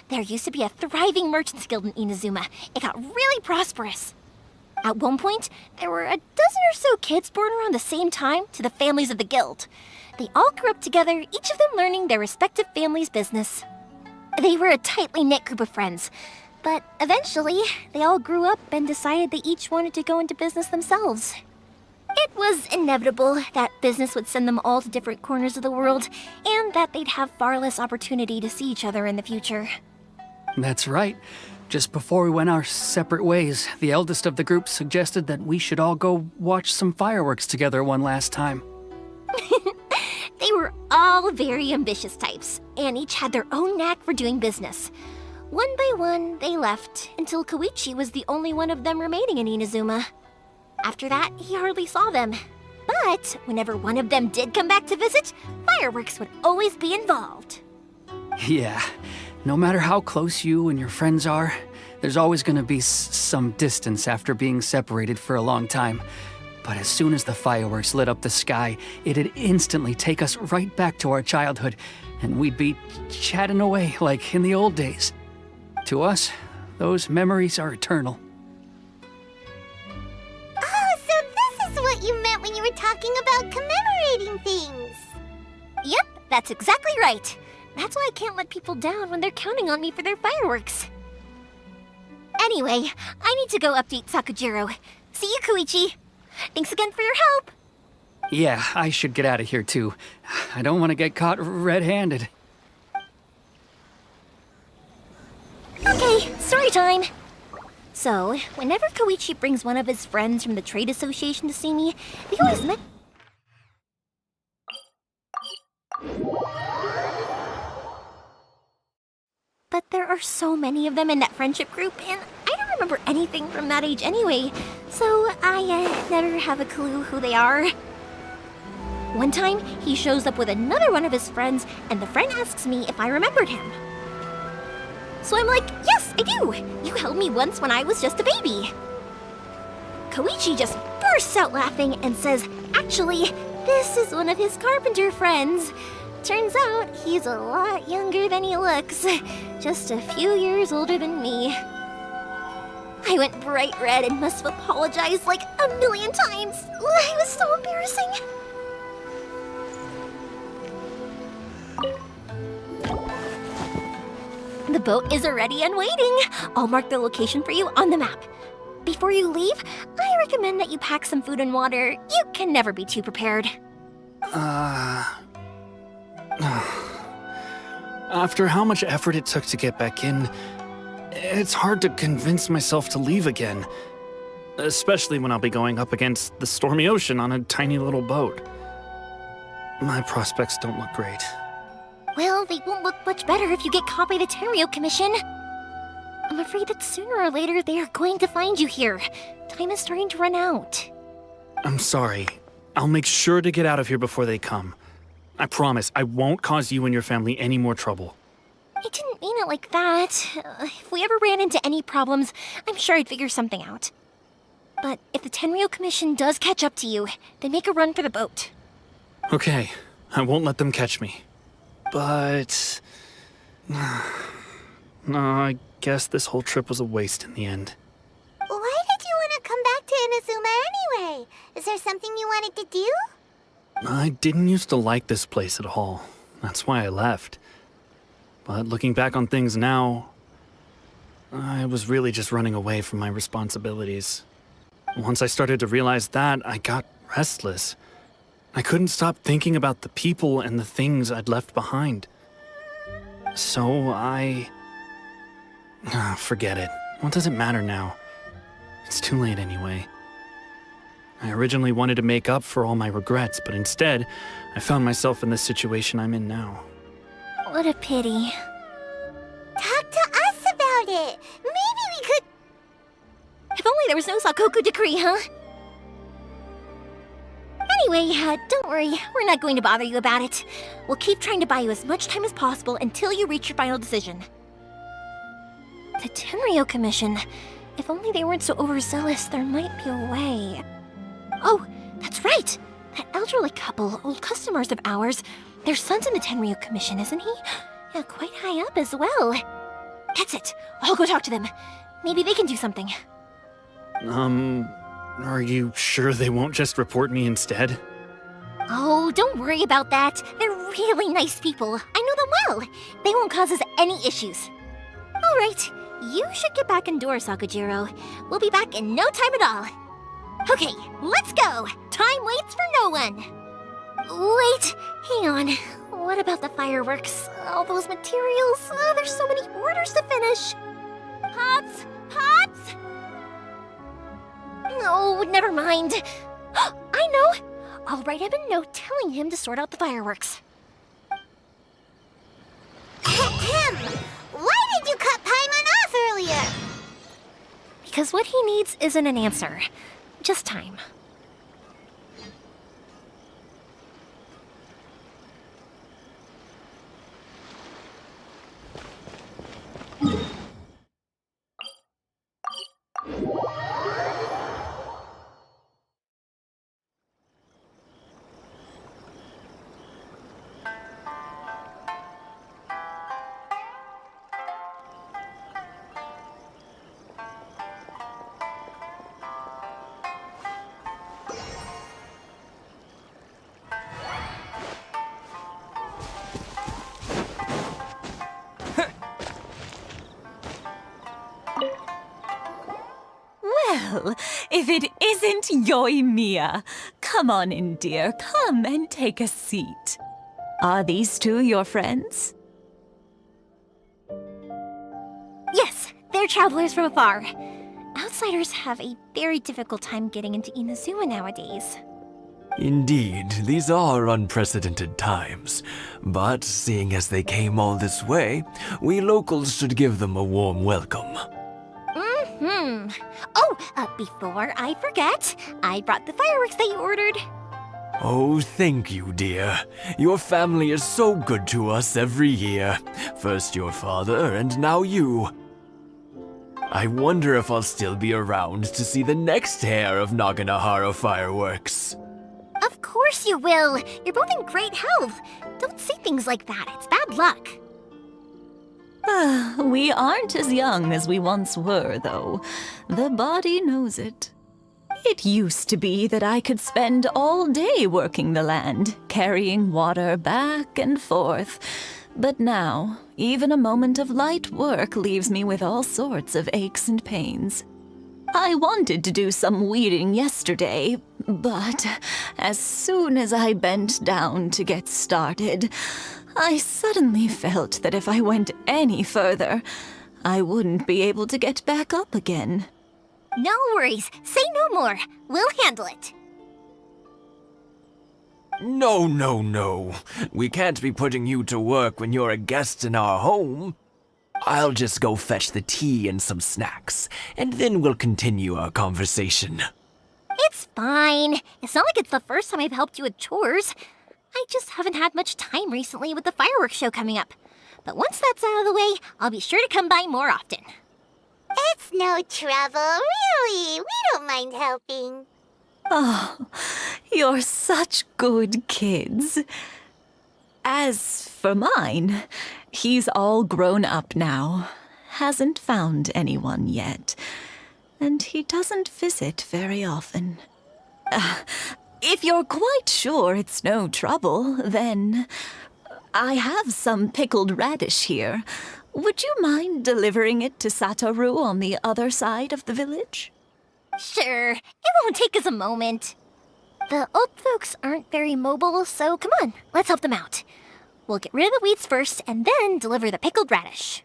There used to be a thriving merchants guild in Inazuma. It got really prosperous. At one point, there were a dozen or so kids born around the same time to the families of the guild. They all grew up together, each of them learning their respective family's business. They were a tightly knit group of friends, but eventually, they all grew up and decided they each wanted to go into business themselves. It was inevitable that business would send them all to different corners of the world, and that they'd have far less opportunity to see each other in the future. That's right. Just before we went our separate ways, the eldest of the group suggested that we should all go watch some fireworks together one last time. They were all very ambitious types, and each had their own knack for doing business. One by one, they left, until Koichi was the only one of them remaining in Inazuma. After that, he hardly saw them. But whenever one of them did come back to visit, fireworks would always be involved. Yeah, no matter how close you and your friends are, there's always gonna be some distance after being separated for a long time. But as soon as the fireworks lit up the sky, it'd instantly take us right back to our childhood, and we'd be chatting away like in the old days. To us, those memories are eternal. Oh, so this is what you meant when you were talking about commemorating things. Yep, that's exactly right. That's why I can't let people down when they're counting on me for their fireworks. Anyway, I need to go update Sakujiro. See you, Koichi. Thanks again for your help. Yeah, I should get out of here too. I don't want to get caught red-handed. Okay, story time. So, whenever Koichi brings one of his friends from the trade association to see me, they always met. But there are so many of them in that friendship group, and I don't remember anything from that age anyway, so I never have a clue who they are. One time, he shows up with another one of his friends, and the friend asks me if I remembered him. So I'm like, yes, I do! You held me once when I was just a baby. Koichi just bursts out laughing and says, actually, this is one of his carpenter friends. Turns out he's a lot younger than he looks, just a few years older than me. I went bright red and must have apologized like a million times. It was so embarrassing. The boat is ready and waiting. I'll mark the location for you on the map. Before you leave, I recommend that you pack some food and water. You can never be too prepared. After how much effort it took to get back in, it's hard to convince myself to leave again. Especially when I'll be going up against the stormy ocean on a tiny little boat. My prospects don't look great. Well, they won't look much better if you get caught by the Tenryou Commission. I'm afraid that sooner or later they are going to find you here. Time is starting to run out. I'm sorry. I'll make sure to get out of here before they come. I promise I won't cause you and your family any more trouble. I didn't mean it like that. If we ever ran into any problems, I'm sure I'd figure something out. But if the Tenryou Commission does catch up to you, then make a run for the boat. Okay, I won't let them catch me. But... no, I guess this whole trip was a waste in the end. Why did you want to come back to Inazuma anyway? Is there something you wanted to do? I didn't used to like this place at all. That's why I left. But looking back on things now, I was really just running away from my responsibilities. Once I started to realize that, I got restless. I couldn't stop thinking about the people and the things I'd left behind. So forget it. What does it matter now? It's too late anyway. I originally wanted to make up for all my regrets, but instead, I found myself in the situation I'm in now. What a pity. Talk to us about it. Maybe we could... If only there was no Sakoku decree, huh? Anyway, don't worry. We're not going to bother you about it. We'll keep trying to buy you as much time as possible until you reach your final decision. The Tenryou Commission. If only they weren't so overzealous, there might be a way. Oh, that's right! That elderly couple, old customers of ours, their son's in the Tenryou Commission, isn't he? Yeah, quite high up as well. That's it. I'll go talk to them. Maybe they can do something. Are you sure they won't just report me instead? Oh, don't worry about that. They're really nice people. I know them well. They won't cause us any issues. All right, you should get back indoors, Sakujiro. We'll be back in no time at all. Okay, let's go. Time waits for no one. Wait, hang on. What about the fireworks? All those materials? There's so many orders to finish. Pops! Pops! No, never mind. I know! I'll write him a note telling him to sort out the fireworks. Ahem! Why did you cut Paimon off earlier? Because what he needs isn't an answer, just time. Well, if it isn't Yoimiya, come on in, dear. Come and take a seat. Are these two your friends? Yes, they're travelers from afar. Outsiders have a very difficult time getting into Inazuma nowadays. Indeed, these are unprecedented times. But seeing as they came all this way, we locals should give them a warm welcome. Oh, before I forget, I brought the fireworks that you ordered. Oh, thank you, dear. Your family is so good to us every year. First your father, and now you. I wonder if I'll still be around to see the next hair of Naganohara fireworks. Of course you will. You're both in great health. Don't say things like that. It's bad luck. We aren't as young as we once were, though. The body knows it. It used to be that I could spend all day working the land, carrying water back and forth. But now, even a moment of light work leaves me with all sorts of aches and pains. I wanted to do some weeding yesterday, but as soon as I bent down to get started, I suddenly felt that if I went any further, I wouldn't be able to get back up again. No worries. Say no more. We'll handle it. No. We can't be putting you to work when you're a guest in our home. I'll just go fetch the tea and some snacks, and then we'll continue our conversation. It's fine. It's not like it's the first time I've helped you with chores. I just haven't had much time recently with the fireworks show coming up. But once that's out of the way, I'll be sure to come by more often. It's no trouble, really. We don't mind helping. Oh, you're such good kids. As for mine, he's all grown up now. Hasn't found anyone yet. And he doesn't visit very often. If you're quite sure it's no trouble, then I have some pickled radish here. Would you mind delivering it to Satoru on the other side of the village? Sure. It won't take us a moment. The old folks aren't very mobile, so come on, let's help them out. We'll get rid of the weeds first, and then deliver the pickled radish.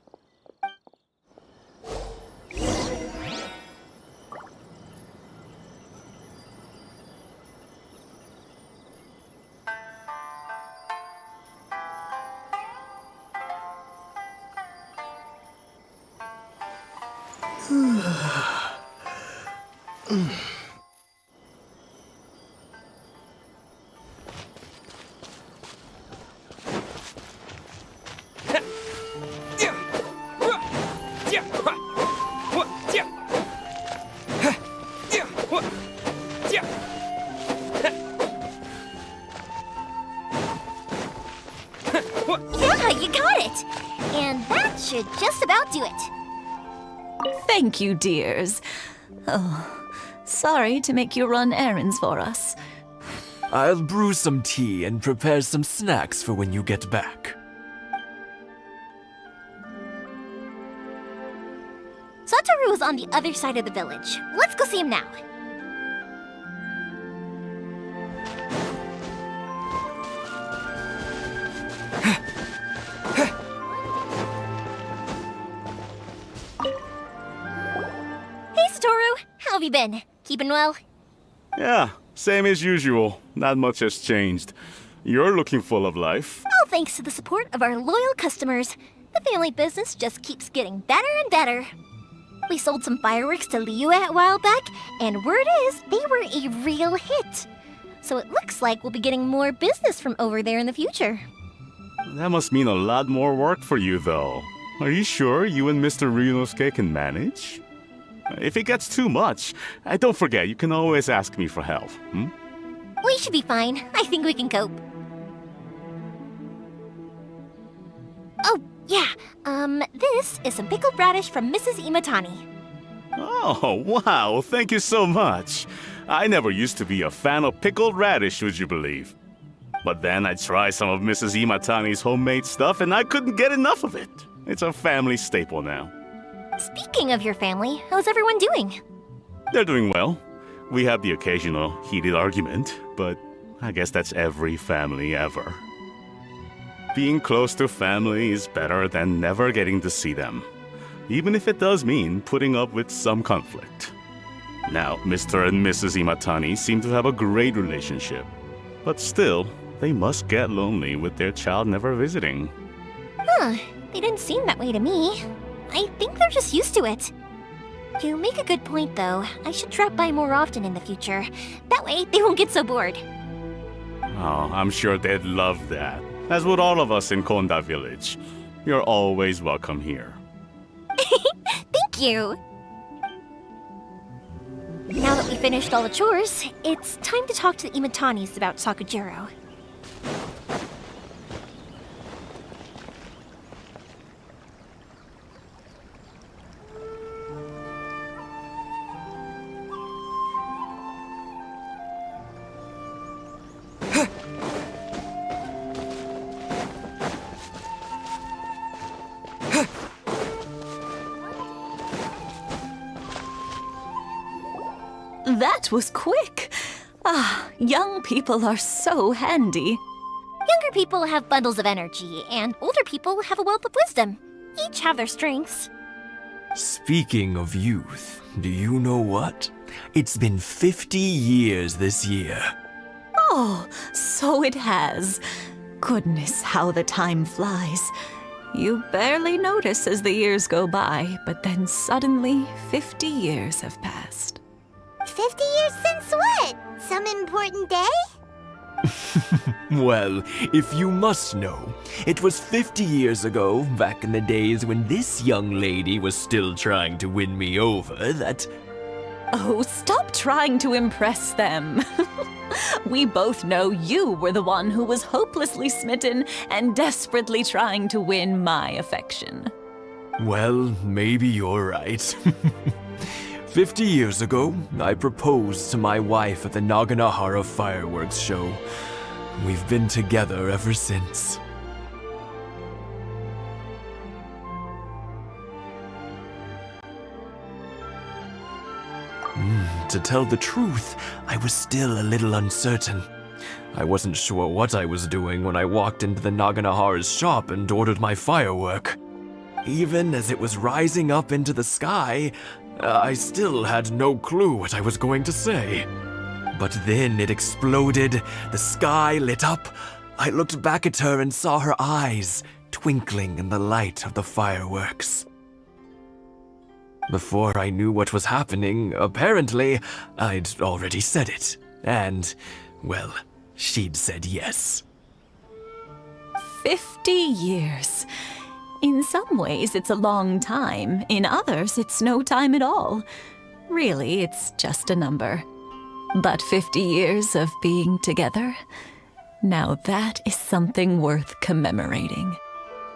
Yeah, you got it! And that should just about do it. Thank you, dears. Oh, sorry to make you run errands for us. I'll brew some tea and prepare some snacks for when you get back. Satoru is on the other side of the village. Let's go see him now. have you been? Keeping well? Yeah, same as usual. Not much has changed. You're looking full of life. All thanks to the support of our loyal customers. The family business just keeps getting better and better. We sold some fireworks to Liu a while back, and word is they were a real hit. So it looks like we'll be getting more business from over there in the future. That must mean a lot more work for you, though. Are you sure you and Mr. Ryunosuke can manage? If it gets too much, don't forget, you can always ask me for help, hmm? We should be fine. I think we can cope. Oh, yeah. This is some pickled radish from Mrs. Imatani. Oh, wow, thank you so much. I never used to be a fan of pickled radish, would you believe? But then I tried some of Mrs. Imatani's homemade stuff and I couldn't get enough of it. It's a family staple now. Speaking of your family, how's everyone doing? They're doing well. We have the occasional heated argument, but I guess that's every family ever. Being close to family is better than never getting to see them, even if it does mean putting up with some conflict. Now, Mr. and Mrs. Imatani seem to have a great relationship, but still, they must get lonely with their child never visiting. Huh, they didn't seem that way to me. I think they're just used to it. You make a good point, though. I should drop by more often in the future. That way, they won't get so bored. Oh, I'm sure they'd love that, as would all of us in Konda Village. You're always welcome here. Thank you! Now that we finished all the chores, it's time to talk to the Imatanis about Sakujiro. That was quick. Ah, young people are so handy. Younger people have bundles of energy, and older people have a wealth of wisdom. Each have their strengths. Speaking of youth, do you know what? It's been 50 years this year. Oh, so it has. Goodness, how the time flies. You barely notice as the years go by, but then suddenly 50 years have passed. 50 years since what? Some important day? Well, if you must know, it was 50 years ago, back in the days when this young lady was still trying to win me over, that... Oh, stop trying to impress them. We both know you were the one who was hopelessly smitten and desperately trying to win my affection. Well, maybe you're right. 50 years ago, I proposed to my wife at the Naganahara fireworks show. We've been together ever since. To tell the truth, I was still a little uncertain. I wasn't sure what I was doing when I walked into the Naganahara's shop and ordered my firework. Even as it was rising up into the sky, I still had no clue what I was going to say. But then it exploded, the sky lit up. I looked back at her and saw her eyes twinkling in the light of the fireworks. Before I knew what was happening, apparently, I'd already said it. And, well, she'd said yes. 50 years. In some ways, it's a long time. In others, it's no time at all. Really, it's just a number. But 50 years of being together? Now that is something worth commemorating.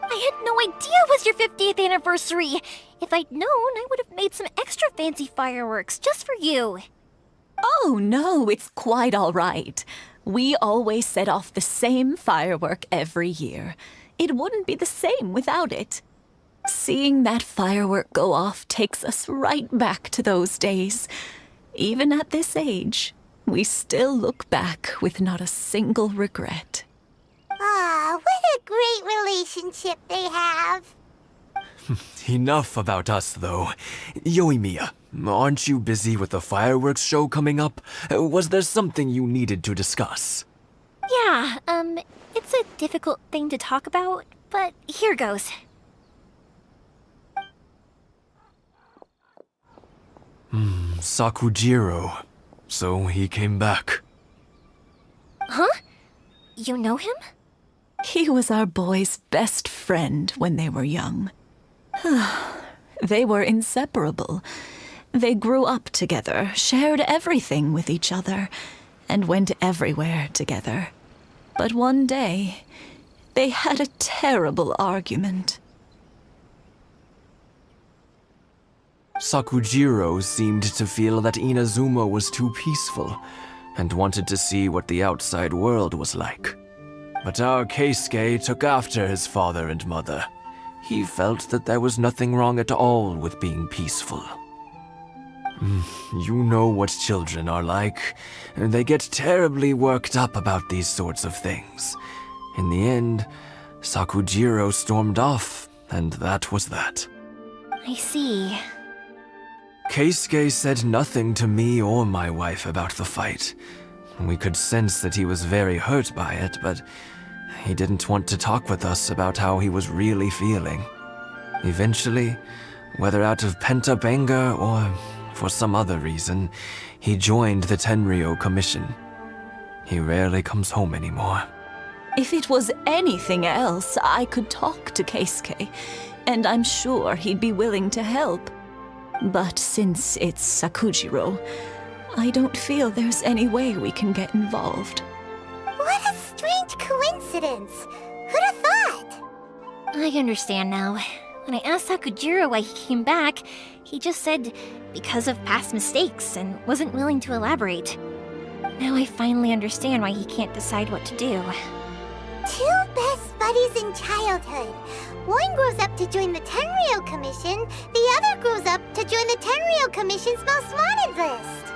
I had no idea it was your 50th anniversary! If I'd known, I would have made some extra fancy fireworks just for you. Oh, no, it's quite all right. We always set off the same firework every year. It wouldn't be the same without it. Seeing that firework go off takes us right back to those days. Even at this age, we still look back with not a single regret. Ah, what a great relationship they have. Enough about us, though. Yoimiya, Aren't you busy with the fireworks show coming up? Was there something you needed to discuss? Yeah, it's a difficult thing to talk about, but here goes. Sakujiro. So he came back. Huh? You know him? He was our boys' best friend when they were young. They were inseparable. They grew up together, shared everything with each other, and went everywhere together. But one day, they had a terrible argument. Sakujiro seemed to feel that Inazuma was too peaceful, and wanted to see what the outside world was like. But our Keisuke took after his father and mother. He felt that there was nothing wrong at all with being peaceful. You know what children are like. They get terribly worked up about these sorts of things. In the end, Sakujiro stormed off, and that was that. I see. Keisuke said nothing to me or my wife about the fight. We could sense that he was very hurt by it, but he didn't want to talk with us about how he was really feeling. Eventually, whether out of pent-up anger or for some other reason, he joined the Tenryou Commission. He rarely comes home anymore. If it was anything else, I could talk to Keisuke, and I'm sure he'd be willing to help. But since it's Sakujiro, I don't feel there's any way we can get involved. What a strange coincidence! Who'd have thought? I understand now. When I asked Sakujiro why he came back, he just said because of past mistakes and wasn't willing to elaborate. Now I finally understand why he can't decide what to do. Two best buddies in childhood. One grows up to join the Tenryou Commission, the other grows up to join the Tenryou Commission's most wanted list.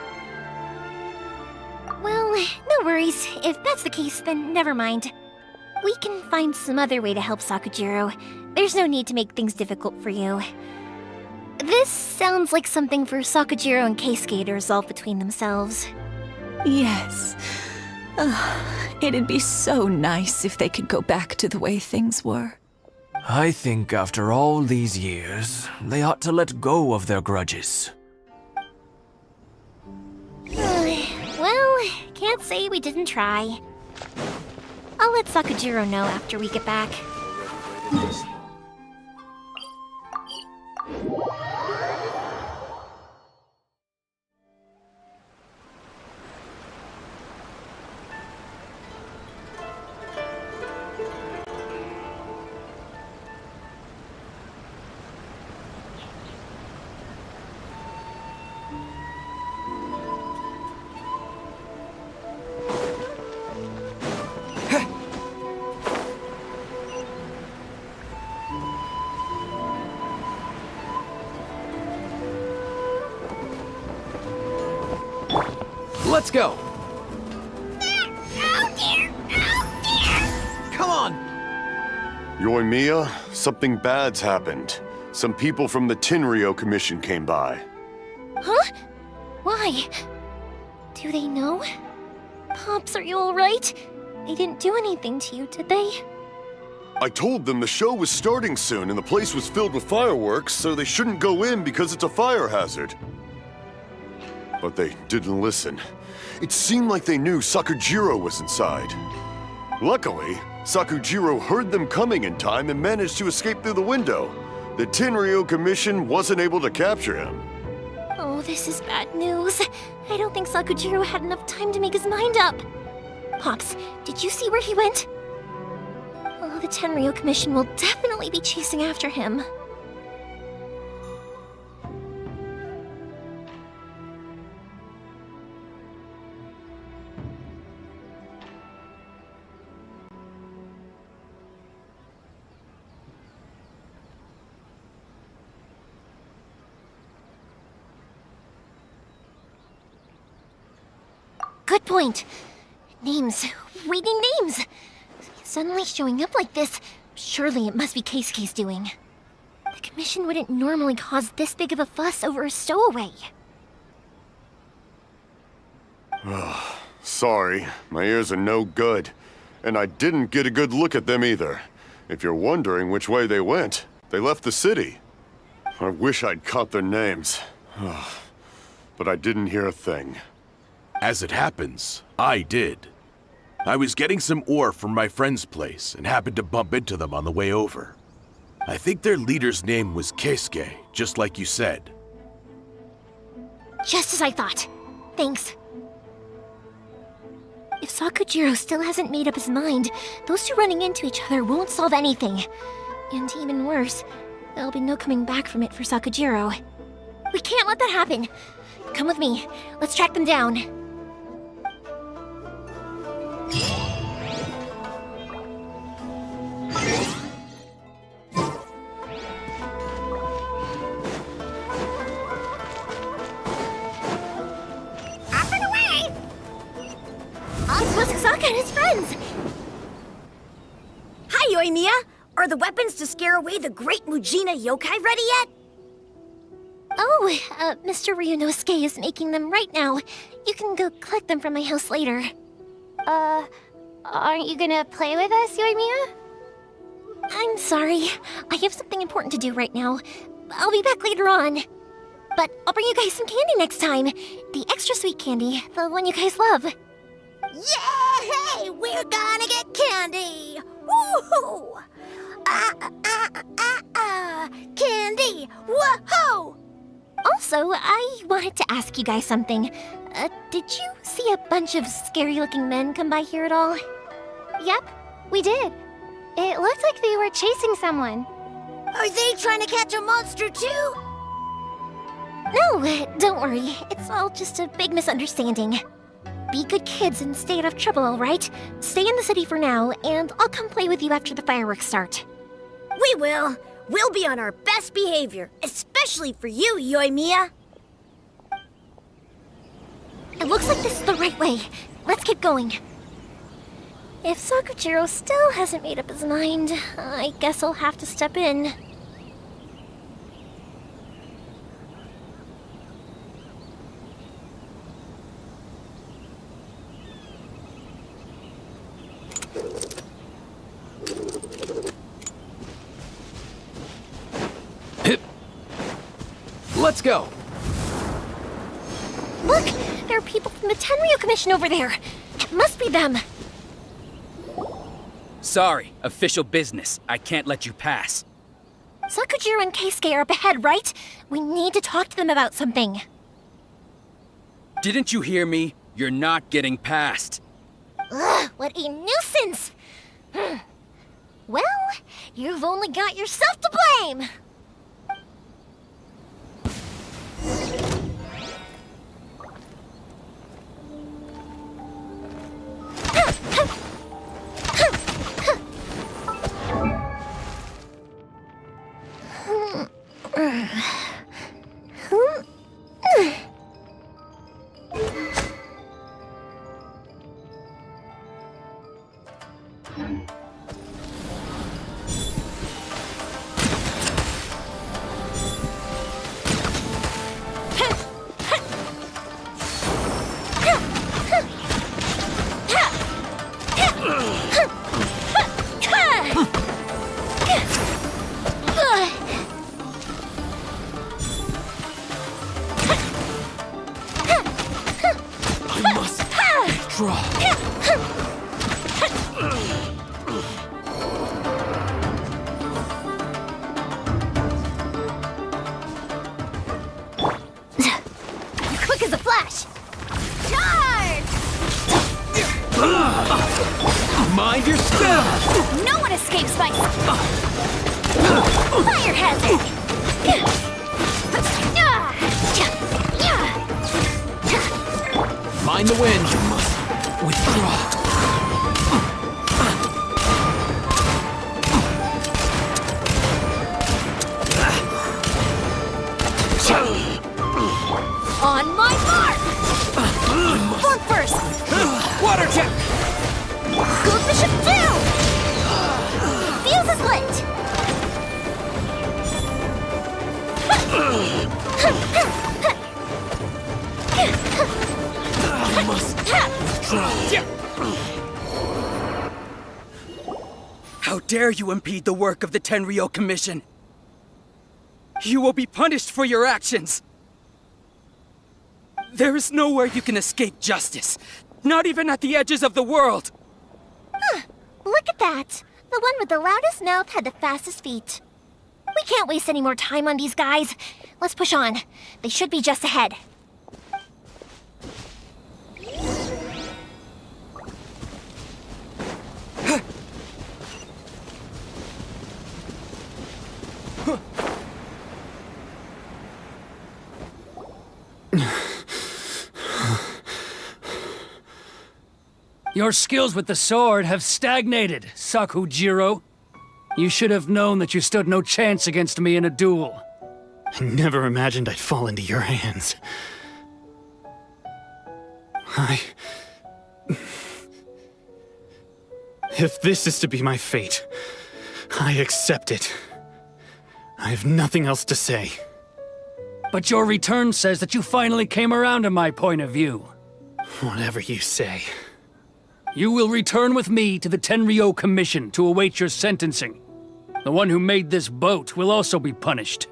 Well, no worries. If that's the case, then never mind. We can find some other way to help Sakujiro. There's no need to make things difficult for you. This sounds like something for Sakujiro and Keisuke to resolve between themselves. Yes. It'd be so nice if they could go back to the way things were. I think after all these years, they ought to let go of their grudges. Well, can't say we didn't try. I'll let Sakujiro know after we get back. Let's go! Oh dear! Oh dear! Come on! Yoimiya, something bad's happened. Some people from the Tenryou Commission came by. Huh? Why? Do they know? Pops, are you alright? They didn't do anything to you, did they? I told them the show was starting soon and the place was filled with fireworks, so they shouldn't go in because it's a fire hazard. But they didn't listen. It seemed like they knew Sakujiro was inside. Luckily, Sakujiro heard them coming in time and managed to escape through the window. The Tenryou Commission wasn't able to capture him. Oh, this is bad news. I don't think Sakujiro had enough time to make his mind up. Pops, did you see where he went? Oh, the Tenryou Commission will definitely be chasing after him. Good point. Names. Reading names. Suddenly showing up like this. Surely it must be Keisuke's doing. The The commission wouldn't normally cause this big of a fuss over a stowaway. Sorry, my ears are no good. And I didn't get a good look at them either. If you're wondering which way they went, they left the city. I wish I'd caught their names. But I didn't hear a thing. As it happens, I did. I was getting some ore from my friend's place and happened to bump into them on the way over. I think their leader's name was Keisuke, just like you said. Just as I thought. Thanks. If Sakujiro still hasn't made up his mind, those two running into each other won't solve anything. And even worse, there'll be no coming back from it for Sakujiro. We can't let that happen. Come with me. Let's track them down. Off and away! It's Masasaka and his friends! Hi, Yoimiya! Are the weapons to scare away the great Mujina yokai ready yet? Oh, Mr. Ryunosuke is making them right now. You can go collect them from my house later. Aren't you gonna play with us, Yoimiya? I'm sorry. I have something important to do right now. I'll be back later on. But I'll bring you guys some candy next time. The extra sweet candy, the one you guys love. Yay! We're gonna get candy! Woohoo! Candy! Woohoo! Also, I wanted to ask you guys something. Did you see a bunch of scary-looking men come by here at all? Yep, we did. It looked like they were chasing someone. Are they trying to catch a monster too? No, don't worry. It's all just a big misunderstanding. Be good kids and stay out of trouble, all right? Stay in the city for now, and I'll come play with you after the fireworks start. We will. We'll be on our best behavior, especially for you, Yoimiya. It looks like this is the right way. Let's keep going. If Sakujiro still hasn't made up his mind, I guess I'll have to step in. Let's go! Look! There are people from the Tenryu Commission over there! It must be them! Sorry, official business. I can't let you pass. Sakujiro and Keisuke are up ahead, right? We need to talk to them about something. Didn't you hear me? You're not getting past. Ugh, what a nuisance! Well, you've only got yourself to blame! Quick as a flash! Charge! Mind your step! No one escapes my fire hazard! Mind the wind. You must withdraw. On my mark! Form first! Water check! Go Bishop 2! Fuse is lit! How dare you impede the work of the Tenryou Commission? You will be punished for your actions! There is nowhere you can escape justice, not even at the edges of the world! Huh, look at that! The one with the loudest mouth had the fastest feet. We can't waste any more time on these guys. Let's push on. They should be just ahead. Your skills with the sword have stagnated, Sakujiro. You should have known that you stood no chance against me in a duel. I never imagined I'd fall into your hands. If this is to be my fate, I accept it. I have nothing else to say. But your return says that you finally came around to my point of view. Whatever you say. You will return with me to the Tenryou Commission to await your sentencing. The one who made this boat will also be punished.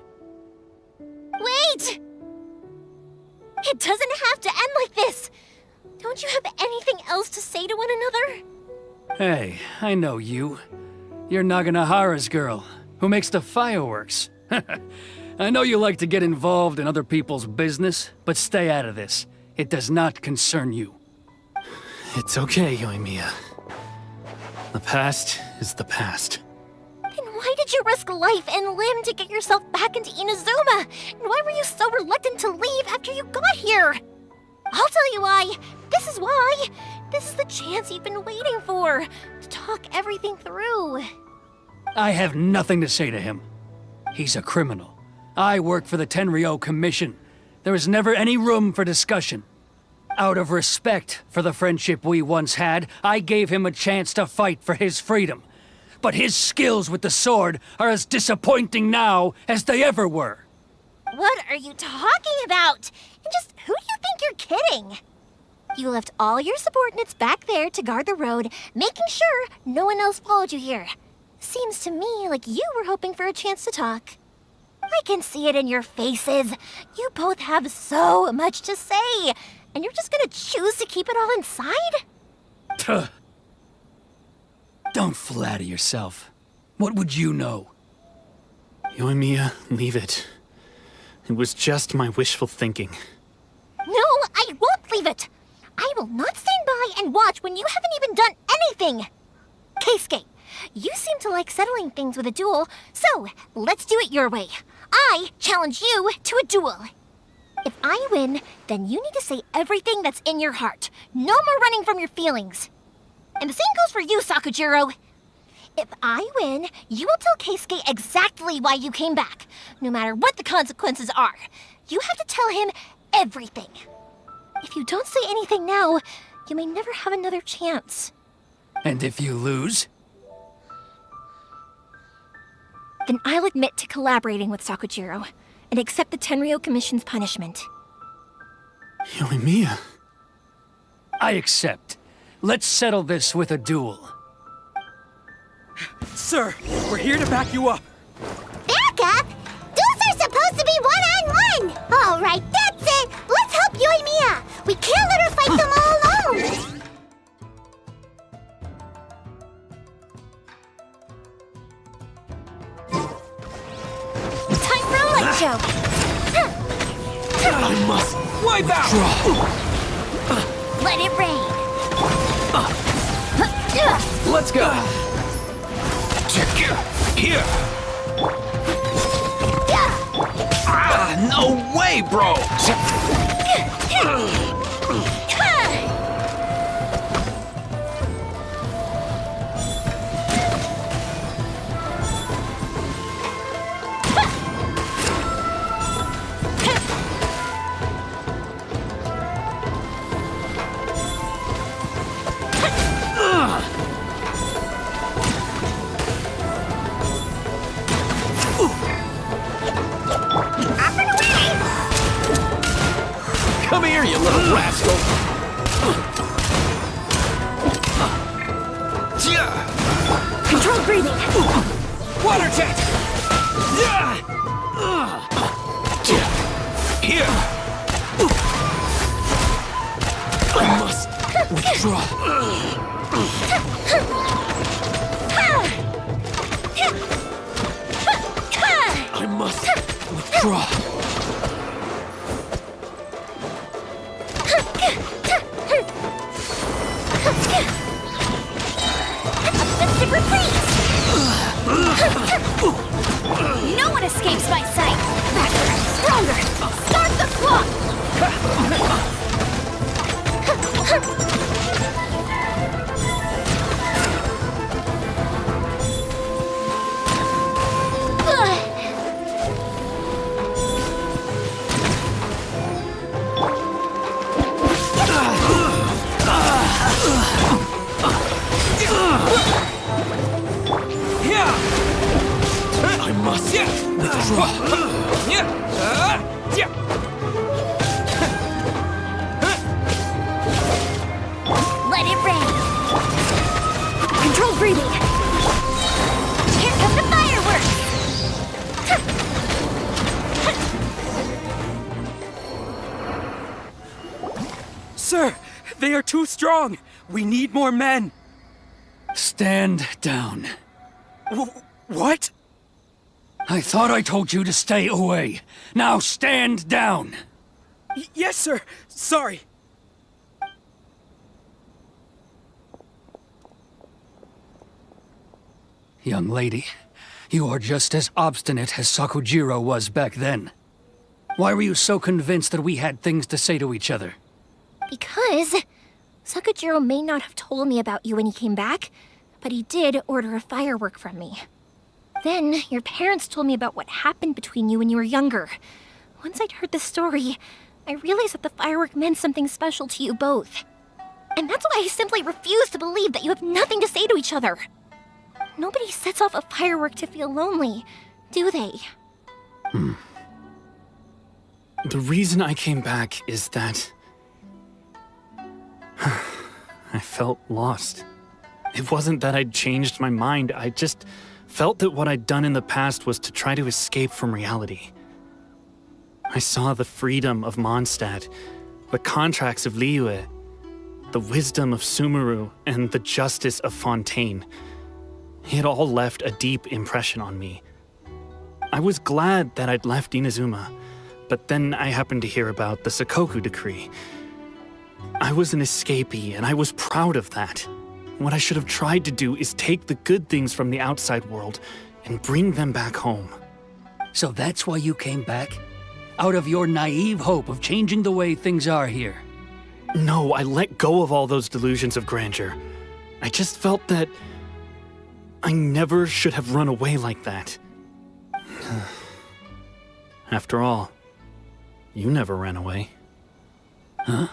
Wait! It doesn't have to end like this! Don't you have anything else to say to one another? Hey, I know you. You're Naganohara's girl, who makes the fireworks. I know you like to get involved in other people's business, but stay out of this. It does not concern you. It's okay, Yoimiya. The past is the past. Then why did you risk life and limb to get yourself back into Inazuma? And why were you so reluctant to leave after you got here? I'll tell you why. This is why. This is the chance you've been waiting for, to talk everything through. I have nothing to say to him. He's a criminal. I work for the Tenryou Commission. There is never any room for discussion. Out of respect for the friendship we once had, I gave him a chance to fight for his freedom. But his skills with the sword are as disappointing now as they ever were. What are you talking about? And just who do you think you're kidding? You left all your subordinates back there to guard the road, making sure no one else followed you here. Seems to me like you were hoping for a chance to talk. I can see it in your faces. You both have so much to say. And you're just gonna choose to keep it all inside? Tuh. Don't flatter yourself. What would you know? Yoimiya, leave it. It was just my wishful thinking. No, I won't leave it! I will not stand by and watch when you haven't even done anything! Keisuke, you seem to like settling things with a duel, so let's do it your way. I challenge you to a duel. If I win, then you need to say everything that's in your heart. No more running from your feelings. And the same goes for you, Sakujiro. If I win, you will tell Keisuke exactly why you came back, no matter what the consequences are. You have to tell him everything. If you don't say anything now, you may never have another chance. And if you lose? Then I'll admit to collaborating with Sakujiro and accept the Tenryou Commission's punishment. Yoimiya. I accept. Let's settle this with a duel. Sir, we're here to back you up. Back up? Duels are supposed to be one-on-one! All right, that's it! Let's help Yoimiya! We can't let her fight them all alone! Time for a light show! I must wipe out! Let it rain! Let's go! Here! Ah, no way, bro! Come here, you little rascal! breathing. Water jet! Here! I must withdraw. I must withdraw. Festive retreat! No one escapes my sight! Faster! Stronger! Start the clock! I must withdraw. Let it rain! Controlled breathing. Here come the fireworks! Sir, they are too strong. We need more men. Stand down. What? I thought I told you to stay away. Now stand down. Yes, sir. Sorry. Young lady, you are just as obstinate as Sakujiro was back then. Why were you so convinced that we had things to say to each other? Because Sakujiro may not have told me about you when he came back, but he did order a firework from me. Then, your parents told me about what happened between you when you were younger. Once I'd heard the story, I realized that the firework meant something special to you both. And that's why I simply refuse to believe that you have nothing to say to each other. Nobody sets off a firework to feel lonely, do they? The reason I came back is that I felt lost. It wasn't that I'd changed my mind, I just felt that what I'd done in the past was to try to escape from reality. I saw the freedom of Mondstadt, the contracts of Liyue, the wisdom of Sumeru, and the justice of Fontaine. It all left a deep impression on me. I was glad that I'd left Inazuma, but then I happened to hear about the Sakoku decree. I was an escapee, and I was proud of that. What I should have tried to do is take the good things from the outside world and bring them back home. So that's why you came back? Out of your naive hope of changing the way things are here? No, I let go of all those delusions of grandeur. I just felt that I never should have run away like that. After all, you never ran away. Huh?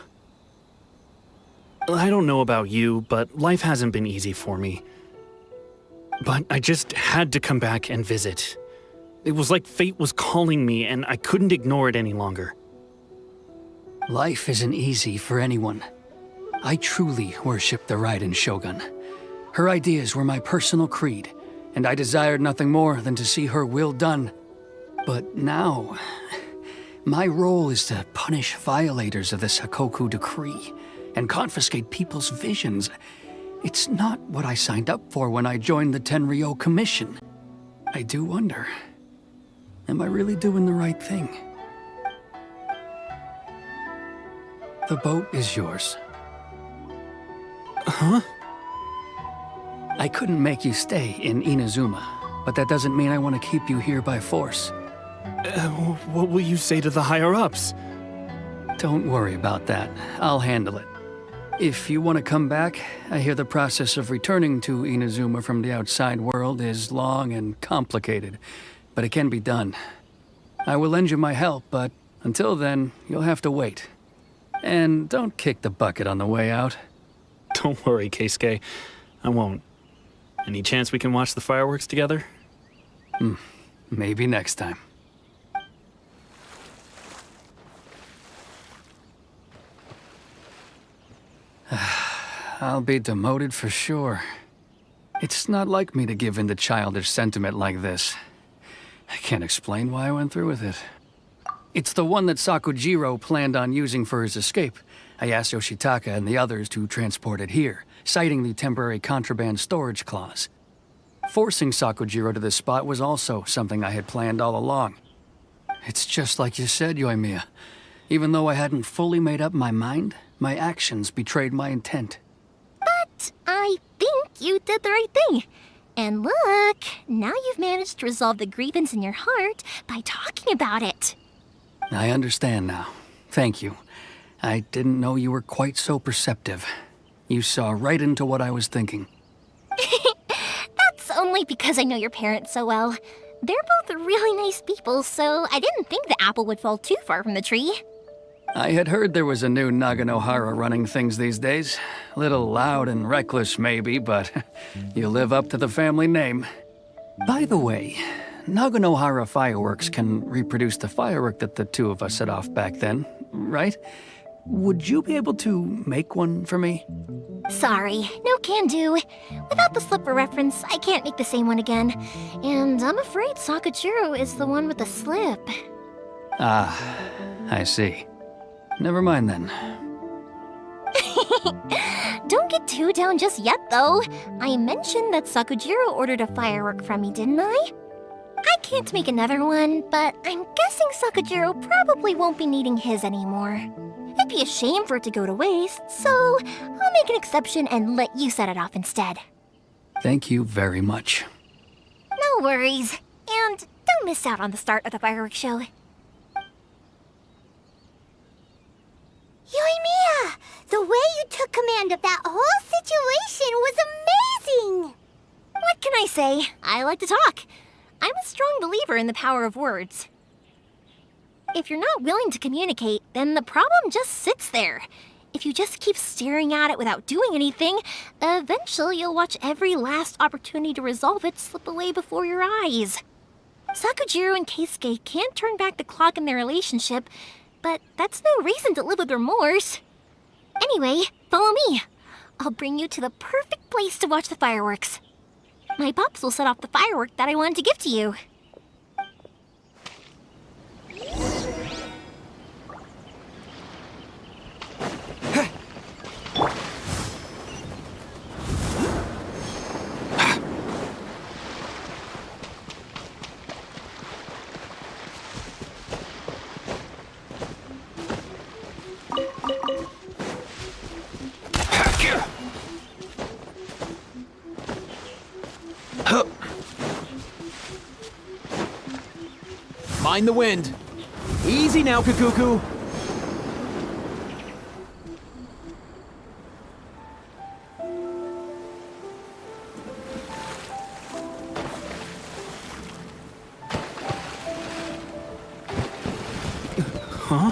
I don't know about you, but life hasn't been easy for me. But I just had to come back and visit. It was like fate was calling me, and I couldn't ignore it any longer. Life isn't easy for anyone. I truly worship the Raiden Shogun. Her ideas were my personal creed, and I desired nothing more than to see her will done. But now, my role is to punish violators of the Sakoku decree and confiscate people's visions. It's not what I signed up for when I joined the Tenryou Commission. I do wonder, am I really doing the right thing? The boat is yours. Huh? I couldn't make you stay in Inazuma, but that doesn't mean I want to keep you here by force. What will you say to the higher-ups? Don't worry about that. I'll handle it. If you want to come back, I hear the process of returning to Inazuma from the outside world is long and complicated, but it can be done. I will lend you my help, but until then, you'll have to wait. And don't kick the bucket on the way out. Don't worry, Keisuke. I won't. Any chance we can watch the fireworks together? Maybe next time. I'll be demoted for sure. It's not like me to give in to childish sentiment like this. I can't explain why I went through with it. It's the one that Sakujiro planned on using for his escape. I asked Yoshitaka and the others to transport it here, citing the temporary contraband storage clause. Forcing Sakujiro to this spot was also something I had planned all along. It's just like you said, Yoimiya. Even though I hadn't fully made up my mind, my actions betrayed my intent. But I think you did the right thing. And look, now you've managed to resolve the grievance in your heart by talking about it. I understand now. Thank you. I didn't know you were quite so perceptive. You saw right into what I was thinking. That's only because I know your parents so well. They're both really nice people, so I didn't think the apple would fall too far from the tree. I had heard there was a new Naganohara running things these days. Little loud and reckless, maybe, but you live up to the family name. By the way, Naganohara fireworks can reproduce the firework that the two of us set off back then, right? Would you be able to make one for me? Sorry, no can do. Without the slipper reference, I can't make the same one again. And I'm afraid Sakujiro is the one with the slip. Ah, I see. Never mind then. Don't get too down just yet, though. I mentioned that Sakujiro ordered a firework from me, didn't I? I can't make another one, but I'm guessing Sakujiro probably won't be needing his anymore. It'd be a shame for it to go to waste, so I'll make an exception and let you set it off instead. Thank you very much. No worries. And don't miss out on the start of the fireworks show. Yoimiya! The way you took command of that whole situation was amazing! What can I say? I like to talk. I'm a strong believer in the power of words. If you're not willing to communicate, then the problem just sits there. If you just keep staring at it without doing anything, eventually you'll watch every last opportunity to resolve it slip away before your eyes. Sakujiro and Keisuke can't turn back the clock in their relationship, but that's no reason to live with remorse. Anyway, follow me. I'll bring you to the perfect place to watch the fireworks. My pops will set off the firework that I wanted to give to you. Mind the wind. Easy now, Kakuku. Huh?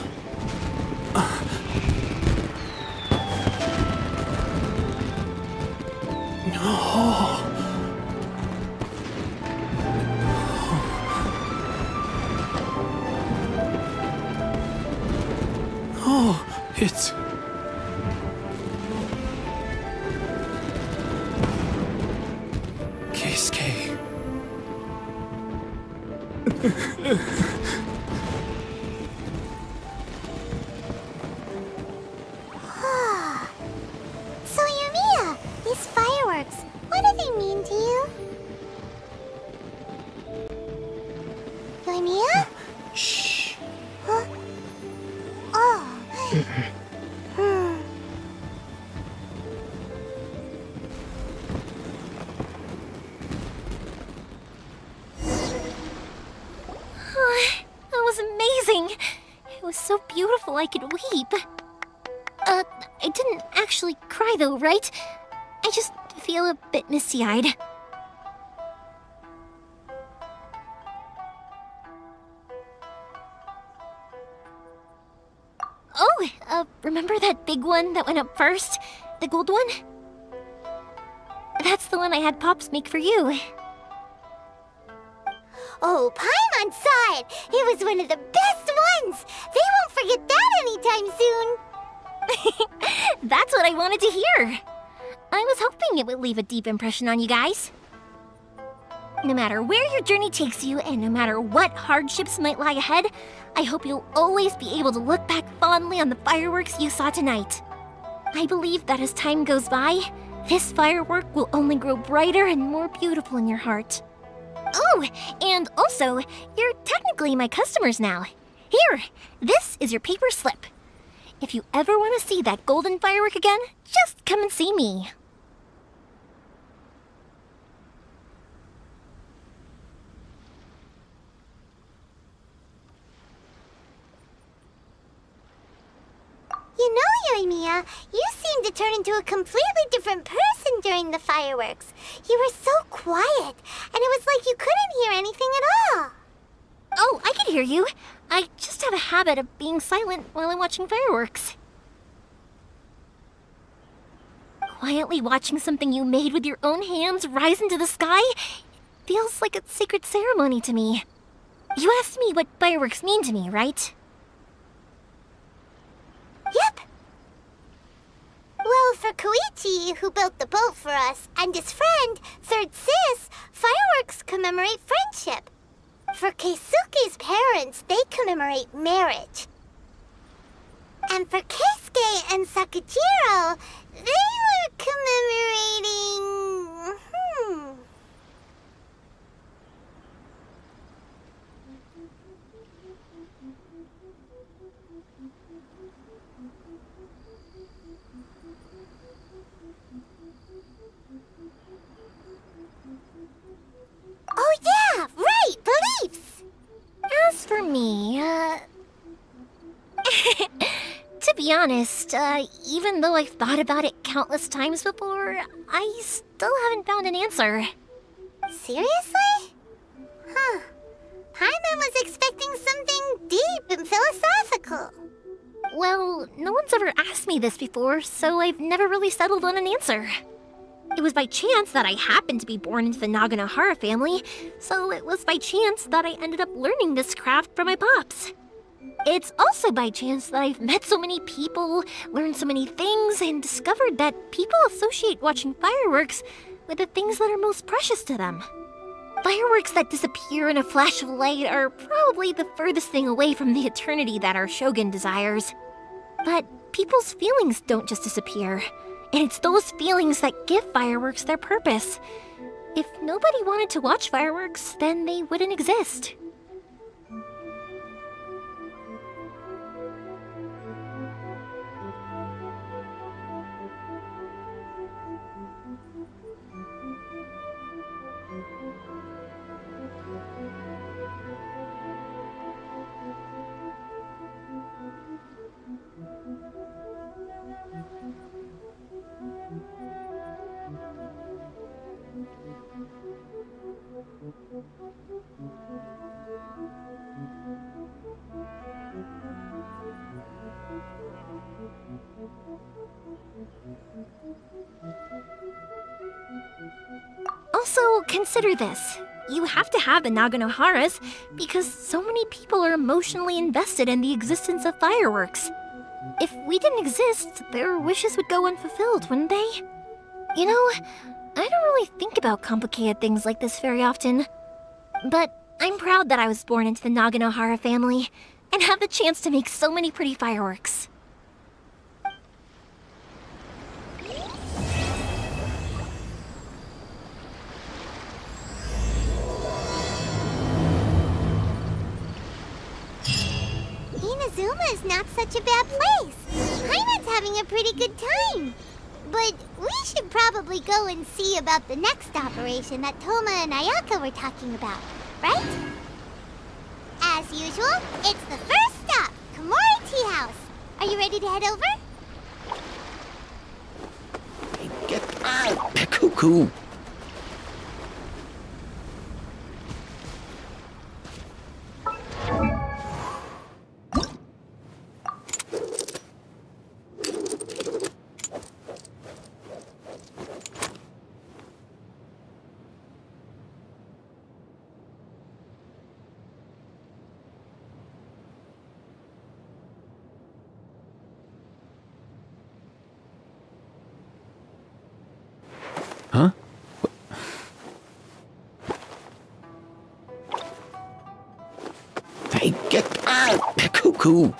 Oh, it's... Keisuke. So, Yoimiya, these fireworks, what do they mean to you? Yoimiya? Shh. Huh? Oh. That was amazing. It was so beautiful I could weep. I didn't actually cry though, right? I just feel a bit misty-eyed. Oh, remember that big one that went up first? The gold one? That's the one I had Pops make for you. Oh, Paimon saw it! It was one of the best ones! They won't forget that anytime soon! That's what I wanted to hear. I was hoping it would leave a deep impression on you guys. No matter where your journey takes you, and no matter what hardships might lie ahead, I hope you'll always be able to look back fondly on the fireworks you saw tonight. I believe that as time goes by, this firework will only grow brighter and more beautiful in your heart. Oh, and also, you're technically my customers now. Here, this is your paper slip. If you ever want to see that golden firework again, just come and see me. You know, Yoimiya, you seemed to turn into a completely different person during the fireworks. You were so quiet, and it was like you couldn't hear anything at all. Oh, I can hear you. I just have a habit of being silent while I'm watching fireworks. Quietly watching something you made with your own hands rise into the sky feels like a sacred ceremony to me. You asked me what fireworks mean to me, right? Yep. Well, for Koichi, who built the boat for us, and his friend, Third Sis, fireworks commemorate friendship. For Keisuke's parents, they commemorate marriage. And for Keisuke and Sakujiro, they were commemorating... Oh yeah, right, beliefs! As for me, to be honest, even though I've thought about it countless times before, I still haven't found an answer. Seriously? Huh. Paimon was expecting something deep and philosophical. Well, no one's ever asked me this before, so I've never really settled on an answer. It was by chance that I happened to be born into the Naganohara family, so it was by chance that I ended up learning this craft from my pops. It's also by chance that I've met so many people, learned so many things, and discovered that people associate watching fireworks with the things that are most precious to them. Fireworks that disappear in a flash of light are probably the furthest thing away from the eternity that our shogun desires. But people's feelings don't just disappear. And it's those feelings that give fireworks their purpose. If nobody wanted to watch fireworks, then they wouldn't exist. Also, consider this. You have to have the Naganoharas because so many people are emotionally invested in the existence of fireworks. If we didn't exist, their wishes would go unfulfilled, wouldn't they? You know, I don't really think about complicated things like this very often. But I'm proud that I was born into the Naganohara family and have the chance to make so many pretty fireworks. Inazuma is not such a bad place. Paimon's having a pretty good time. But we should probably go and see about the next operation that Toma and Ayaka were talking about, right? As usual, it's the first stop, Komori Tea House. Are you ready to head over? Get out, Pekuku! Huh? Hey, get out! Cuckoo!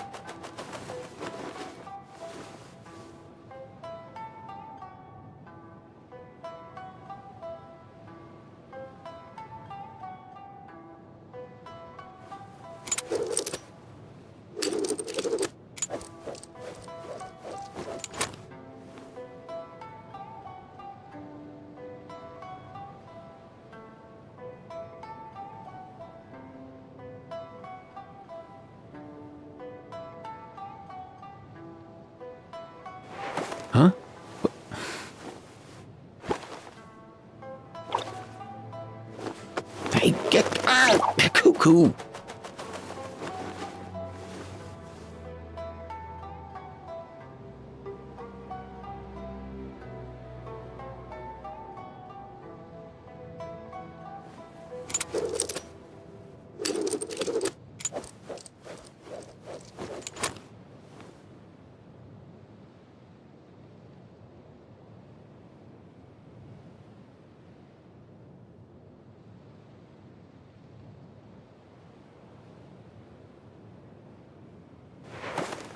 Huh? Hey, get out! Cuckoo!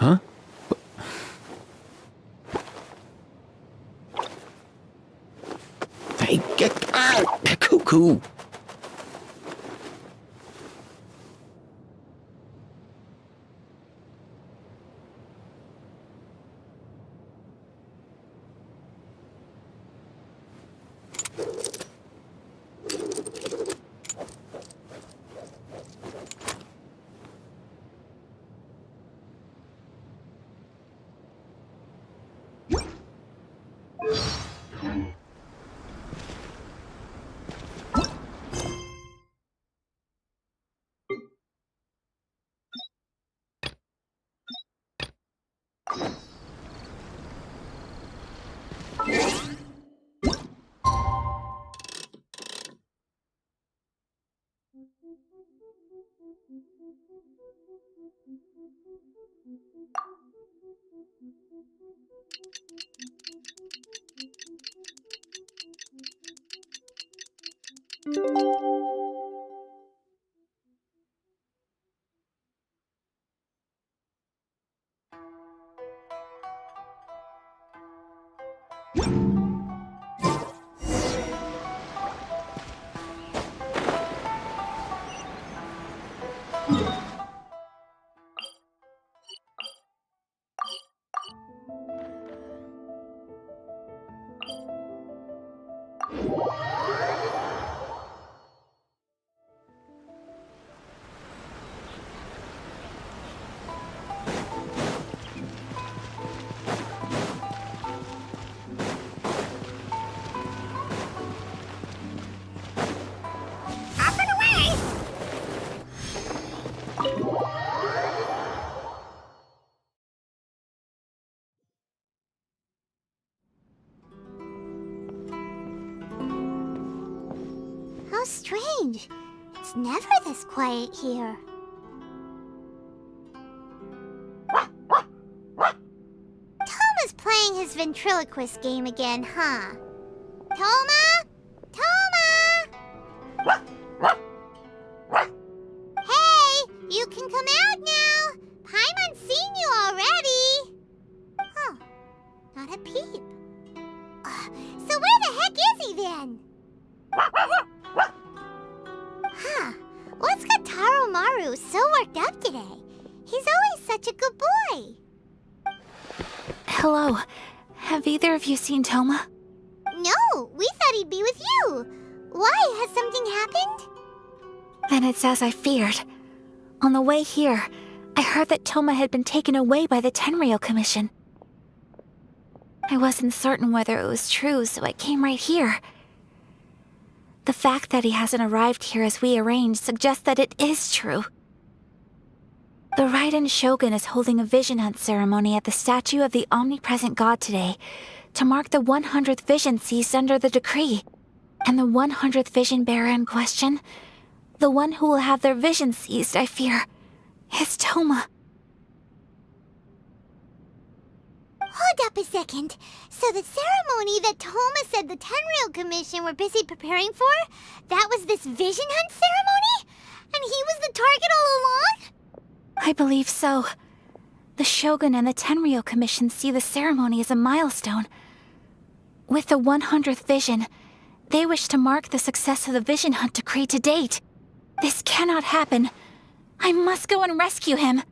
Huh? Hey, get out! Cuckoo! How strange. It's never this quiet here. Toma's playing his ventriloquist game again, huh? Toma? Toma! Hey, you can come out now. Paimon's seen you already. Huh, not a peep. So where the heck is he then? Huh, what's got Taro Maru so worked up today? He's always such a good boy. Hello. Have either of you seen Toma? No, we thought he'd be with you. Why? Has something happened? Then it's as I feared. On the way here, I heard that Toma had been taken away by the Tenryou Commission. I wasn't certain whether it was true, so I came right here. The fact that he hasn't arrived here as we arranged suggests that it is true. The Raiden Shogun is holding a vision hunt ceremony at the statue of the omnipresent god today to mark the 100th vision seized under the decree. And the 100th vision bearer in question, the one who will have their vision seized, I fear, is Toma. Hold up a second. So the ceremony that Toma said the Tenryou Commission were busy preparing for, that was this vision hunt ceremony? And he was the target all along? I believe so. The Shogun and the Tenryou Commission see the ceremony as a milestone. With the 100th vision, they wish to mark the success of the vision hunt decree to date. This cannot happen. I must go and rescue him.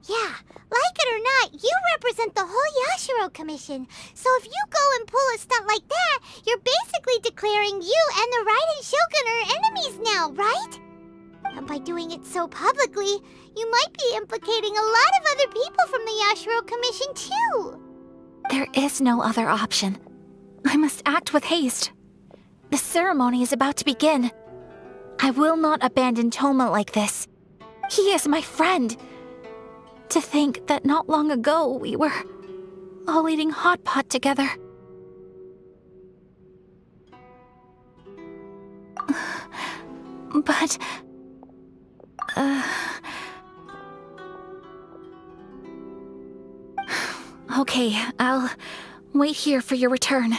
Yeah, like it or not, you represent the whole Yashiro Commission. So if you go and pull a stunt like that, you're basically declaring you and the Raiden Shogun are enemies now, right? And by doing it so publicly, you might be implicating a lot of other people from the Yashiro Commission too. There is no other option. I must act with haste. The ceremony is about to begin. I will not abandon Toma like this. He is my friend. To think that not long ago we were all eating hot pot together. But... Okay, I'll wait here for your return.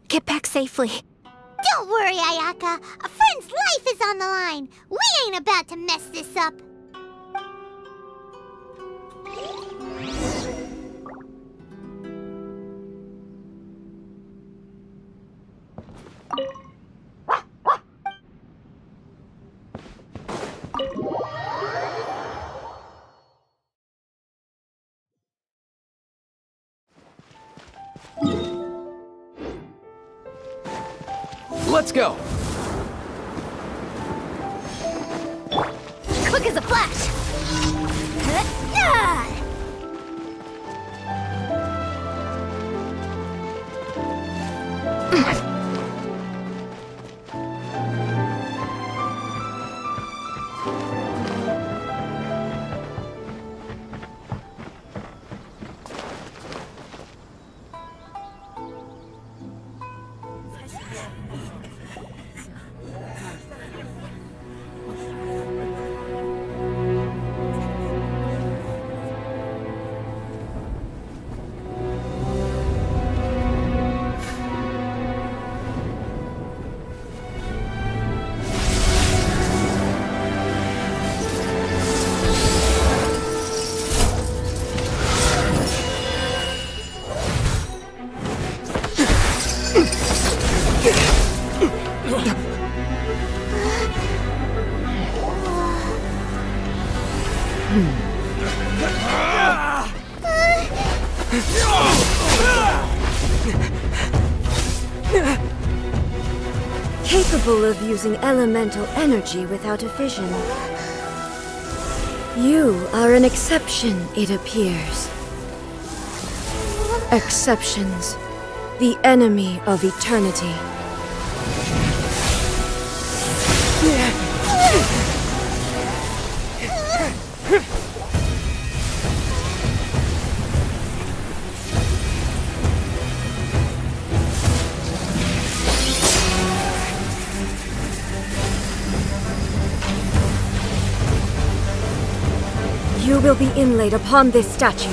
Get back safely. Don't worry, Ayaka. A friend's life is on the line. We ain't about to mess this up. Let's go! Quick as a flash! Capable of using elemental energy without a vision. You are an exception, it appears. Exceptions, the enemy of eternity. You will be inlaid upon this statue.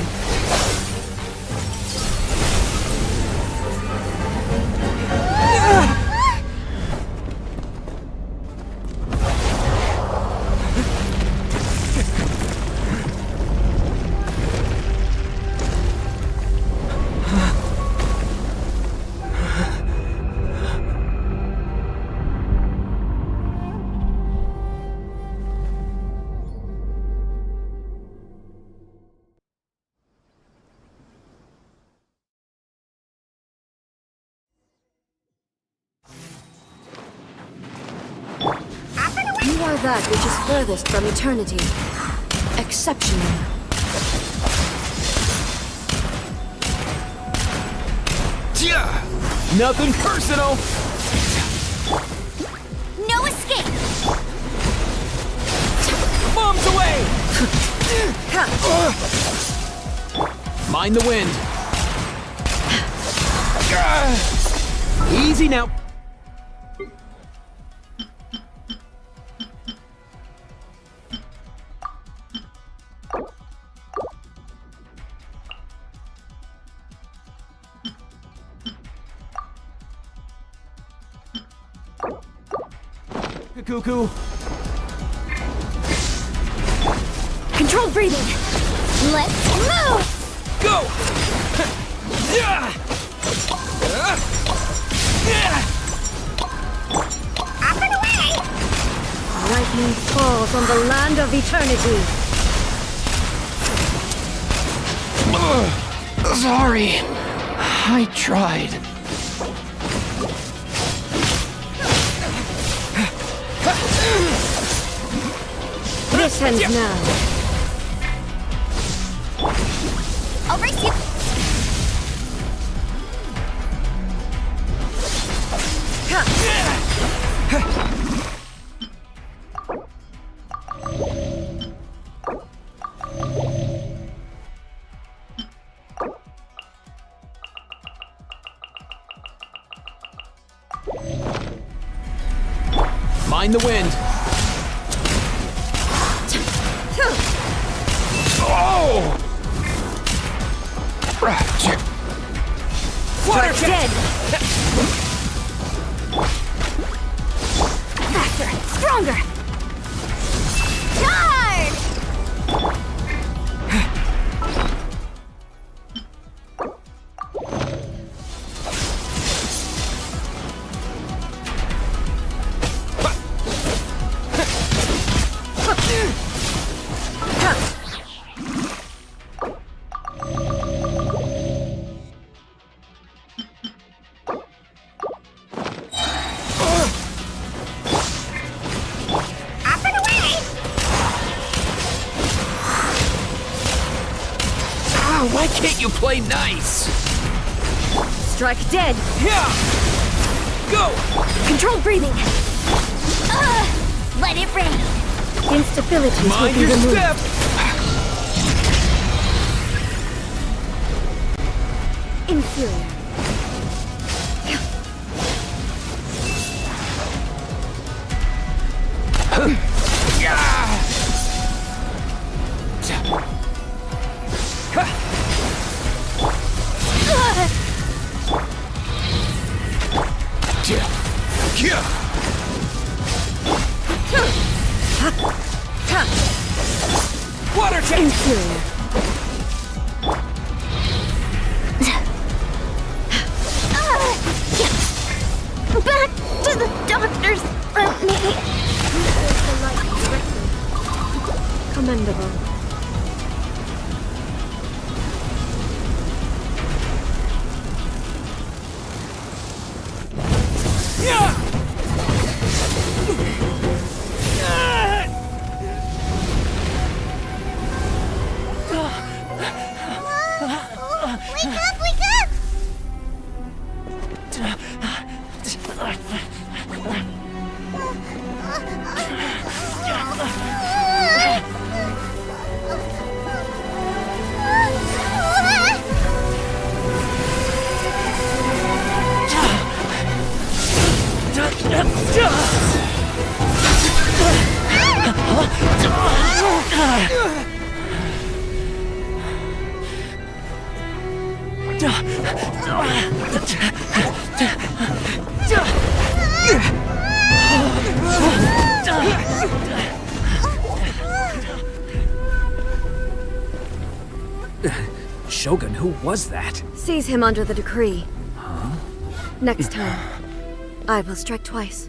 You are that which is furthest from eternity. Exceptional. Nothing personal! No escape! Bombs away! Mind the wind. Easy now. Cuckoo. Control breathing. Let's move! Go! Up and away! Lightning falls on the land of eternity. Sorry. I tried. This ends now. I'll race you. Mind the wind. Oh! Water dead! Faster! Stronger! Charge! Why can't you play nice? Strike dead! Yeah! Go! Control breathing! Let it rain. Instabilities will Mind be your removed. step! Inferior. Water check! Inferior. Back to the doctors for me. Commendable. Wake up, wake up! Shogun, who was that? Seize him under the decree. Next time, I will strike twice.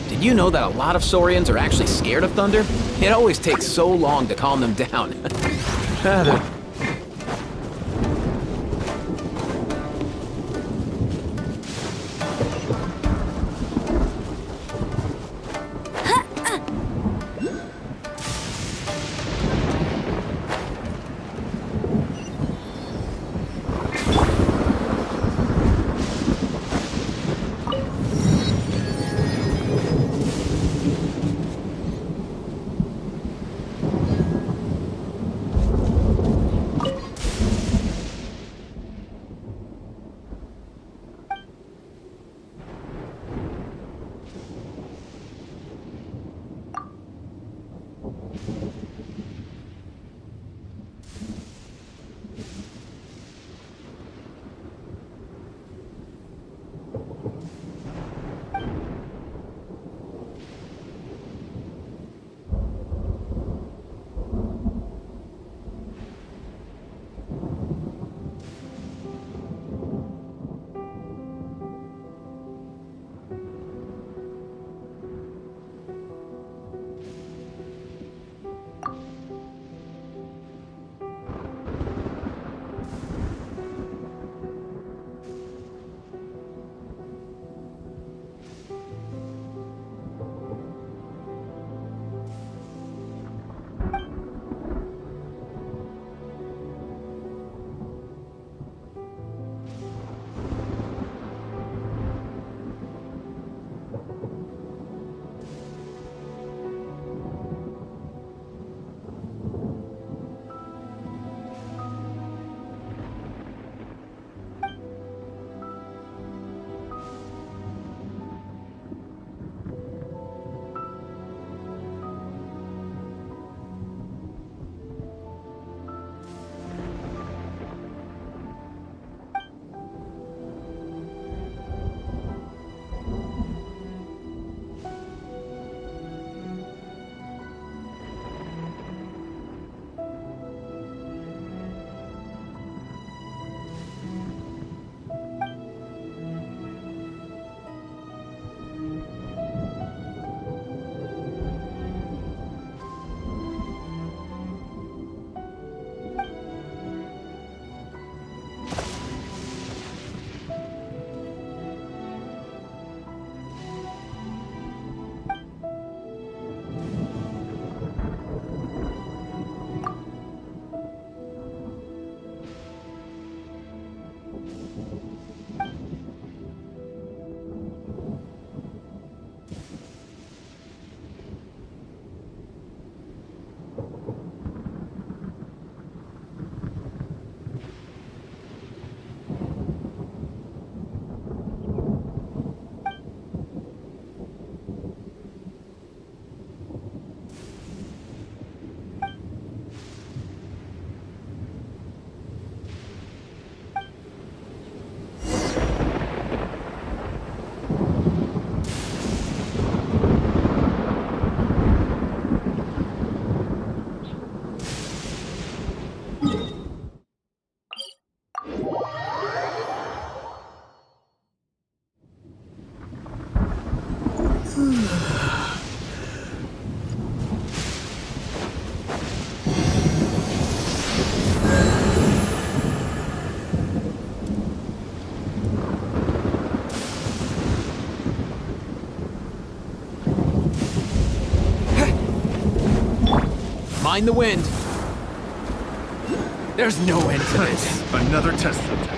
Did you know that a lot of Saurians are actually scared of thunder? It always takes so long to calm them down. Mind the wind. There's no end to this. Another test subject.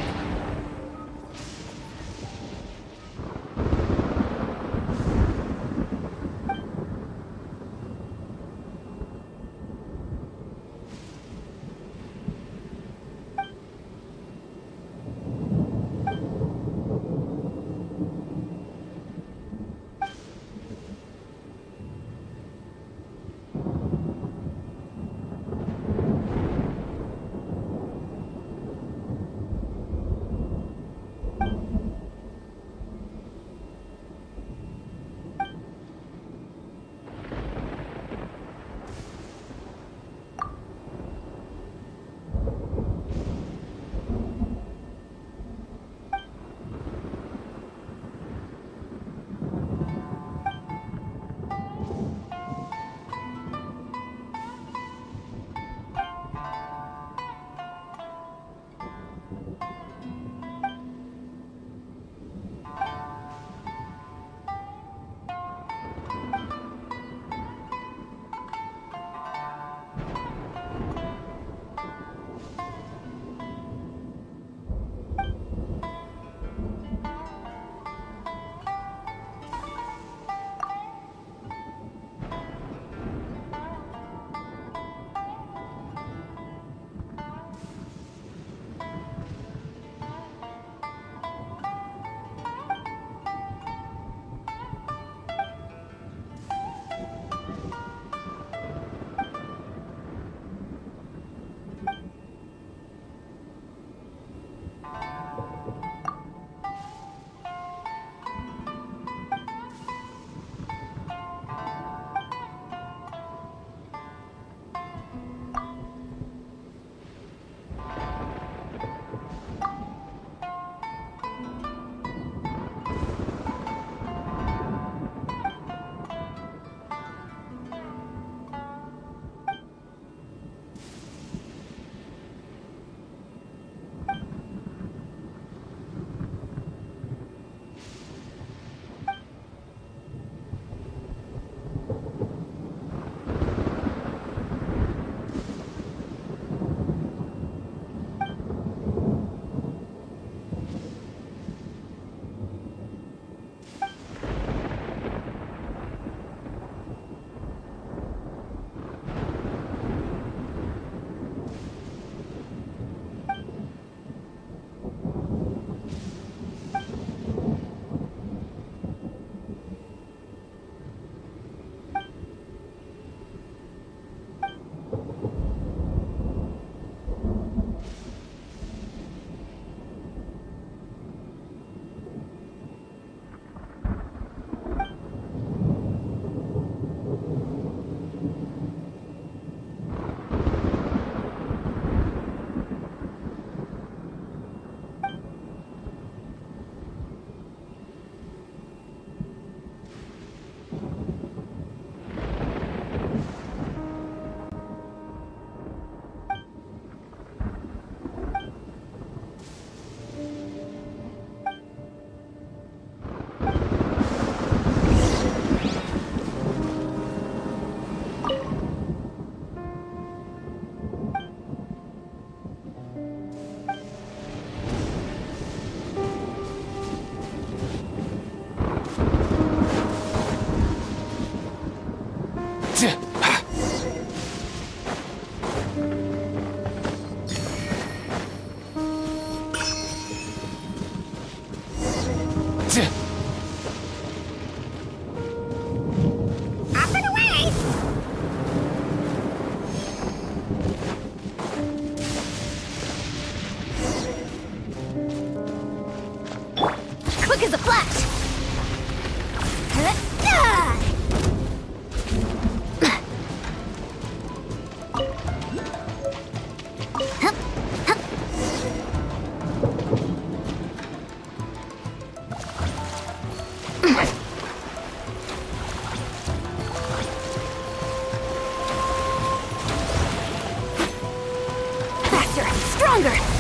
stronger!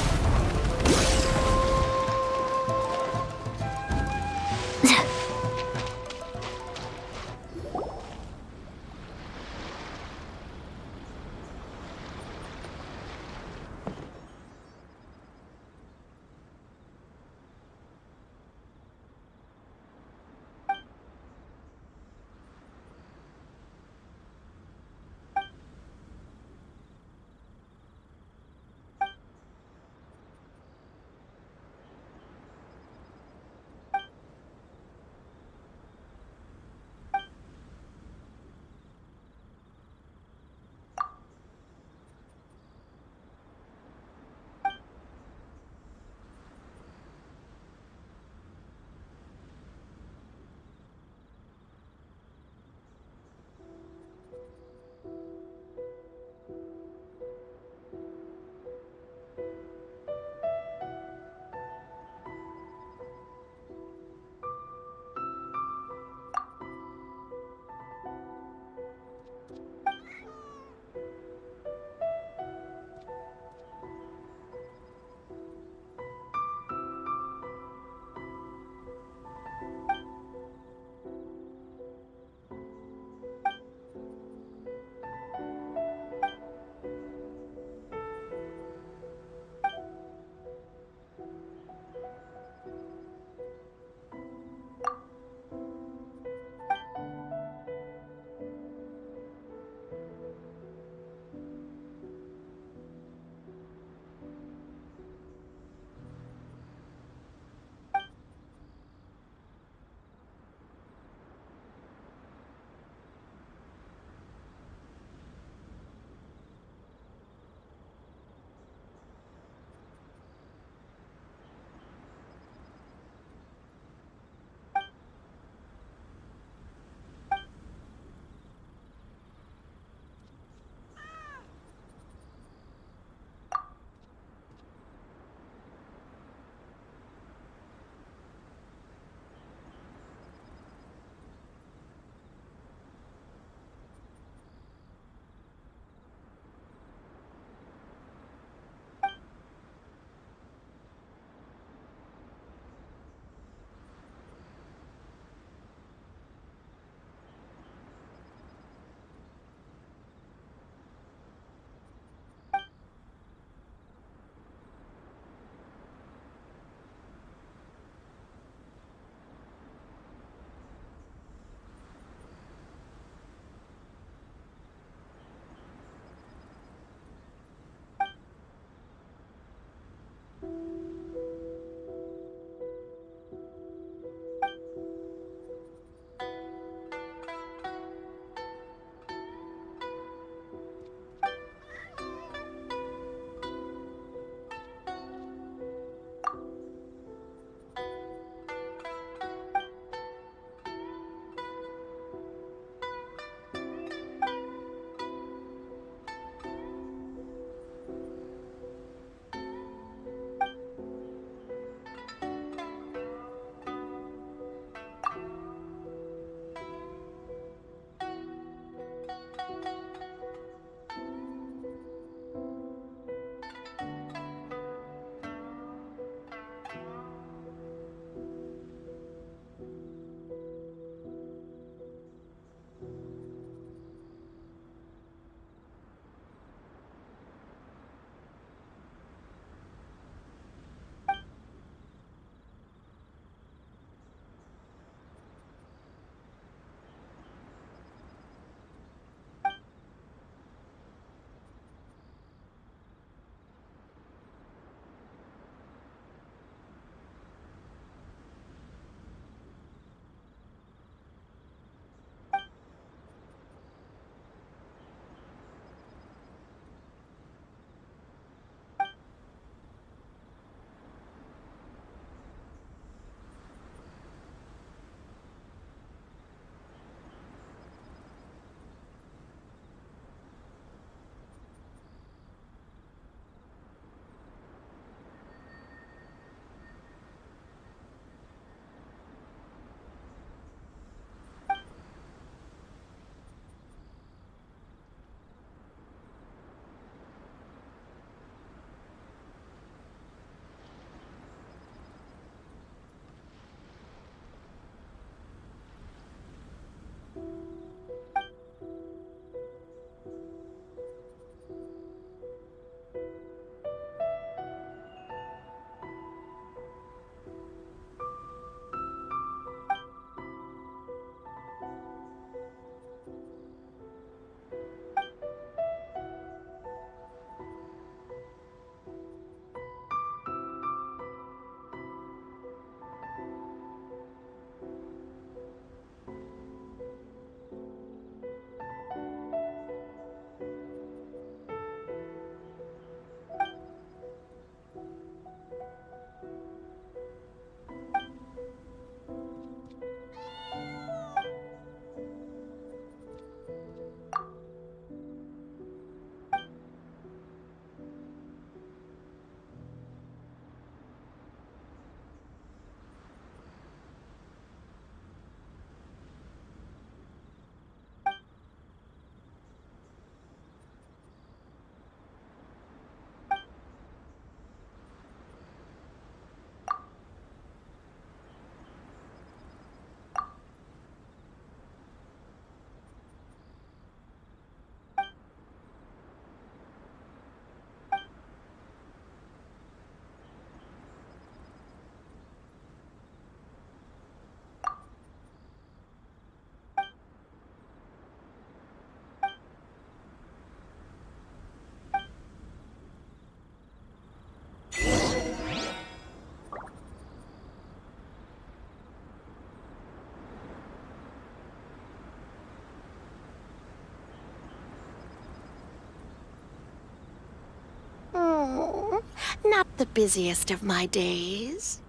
Not the busiest of my days.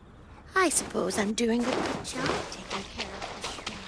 I suppose I'm doing a good job taking care of the shrine.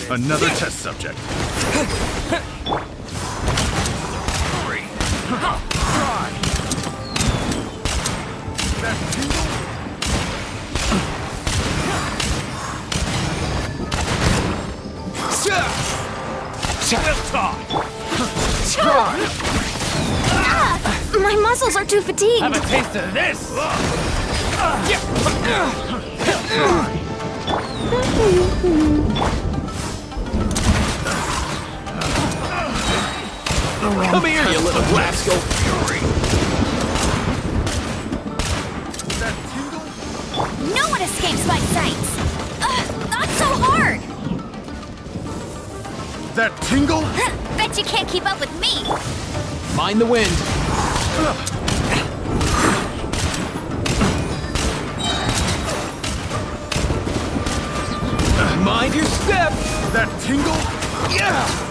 Another test subject. My muscles are too fatigued. Have a taste of this! Come here, you little rascal! No one escapes my sights. Not so hard. That tingle? Bet you can't keep up with me. Mind the wind. Mind your step! That tingle? Yeah!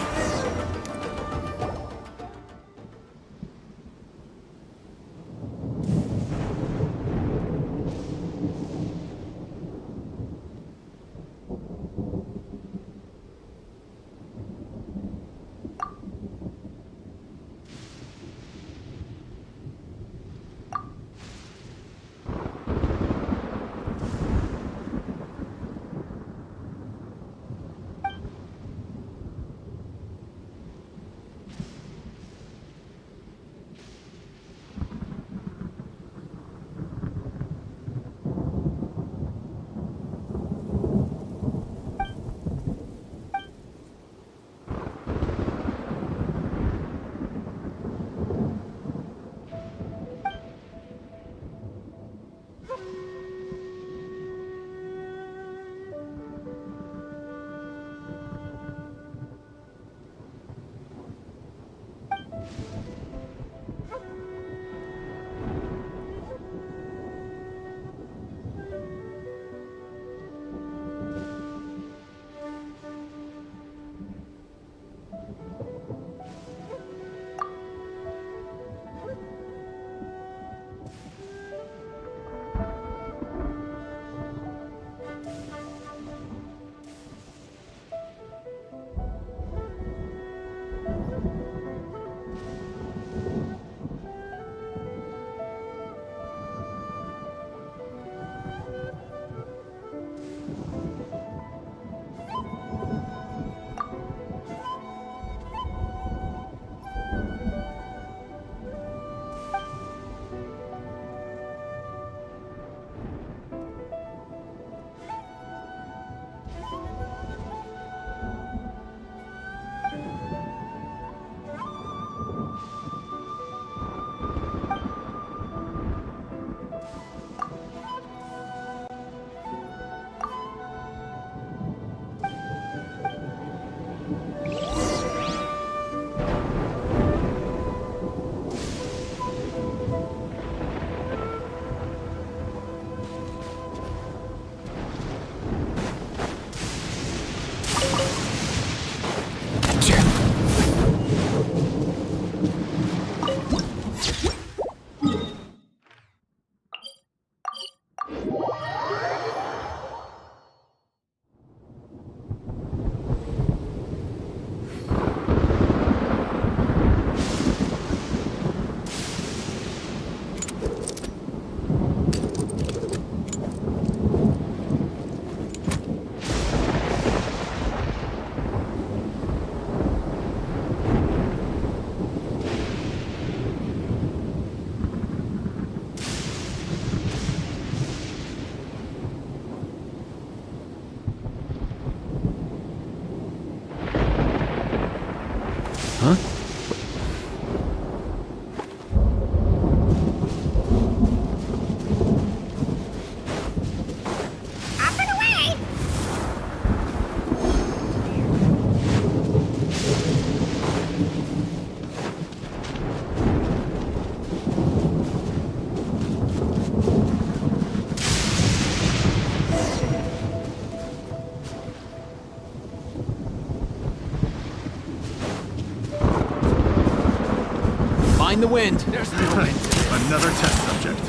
the wind. There's no wind. Another test subject.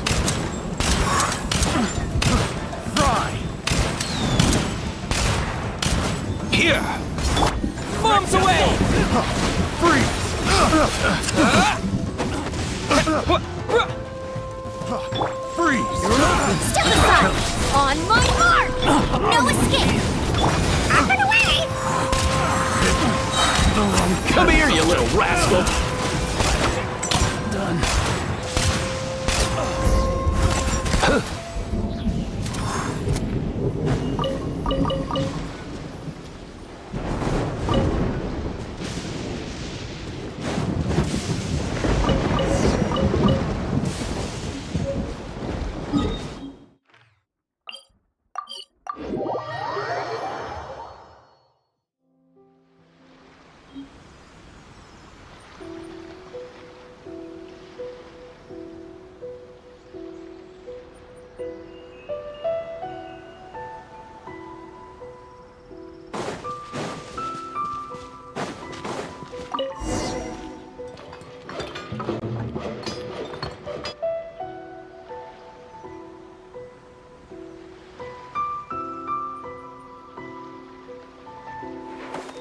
Fry! Here! Bombs away! Freeze! Freeze! Step aside! On my mark! No escape! Up and away! Come here, you little rascal! Done.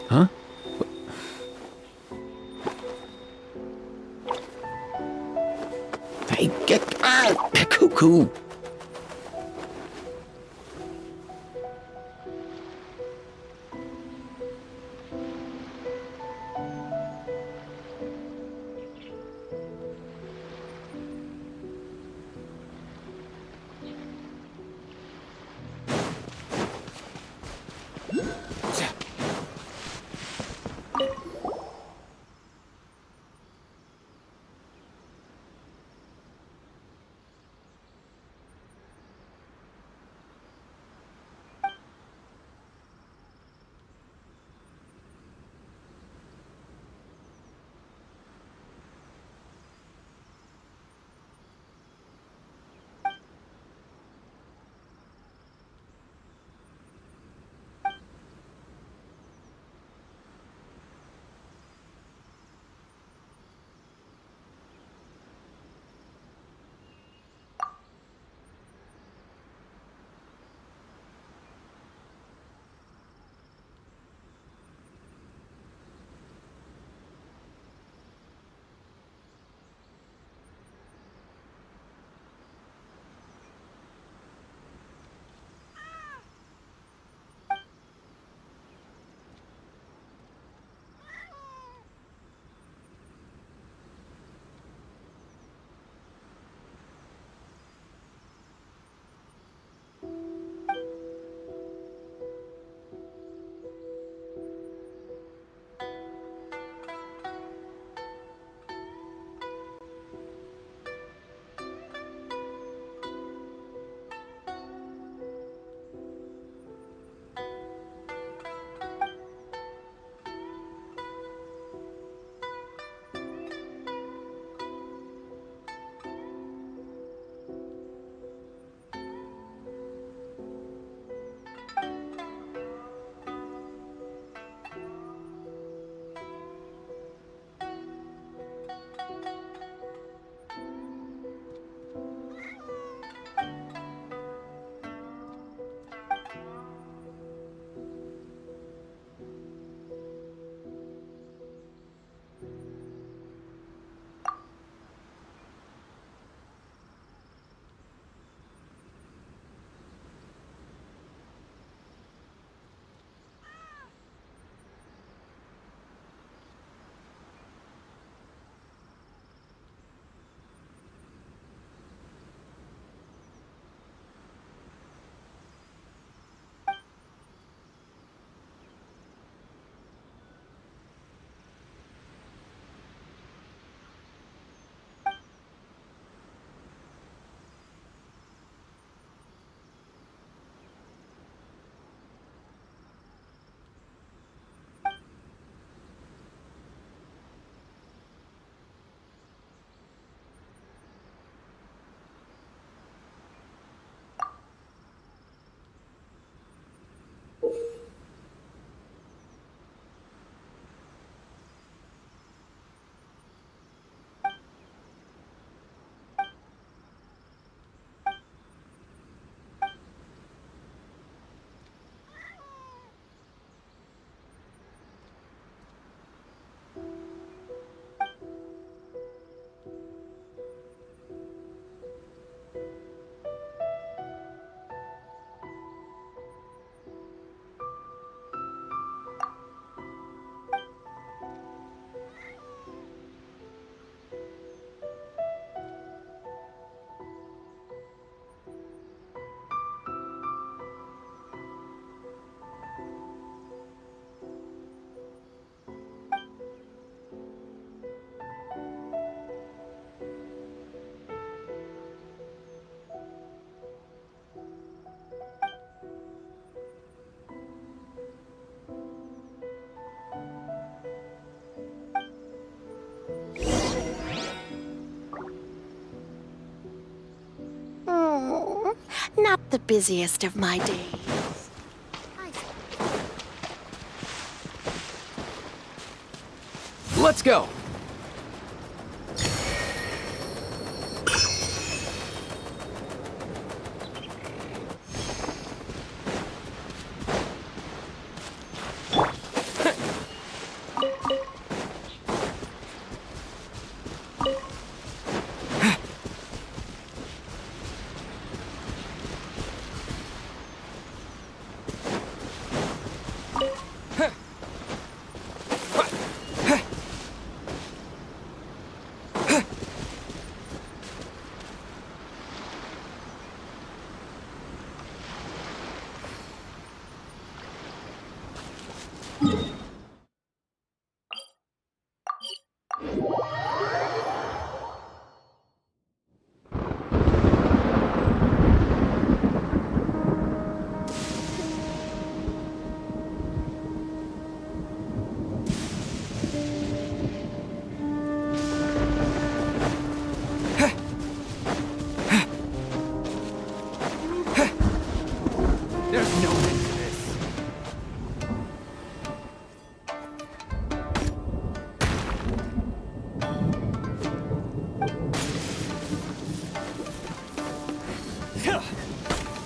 Huh? Hey, get out! Cuckoo! Not the busiest of my days. Let's go! There's no end to this.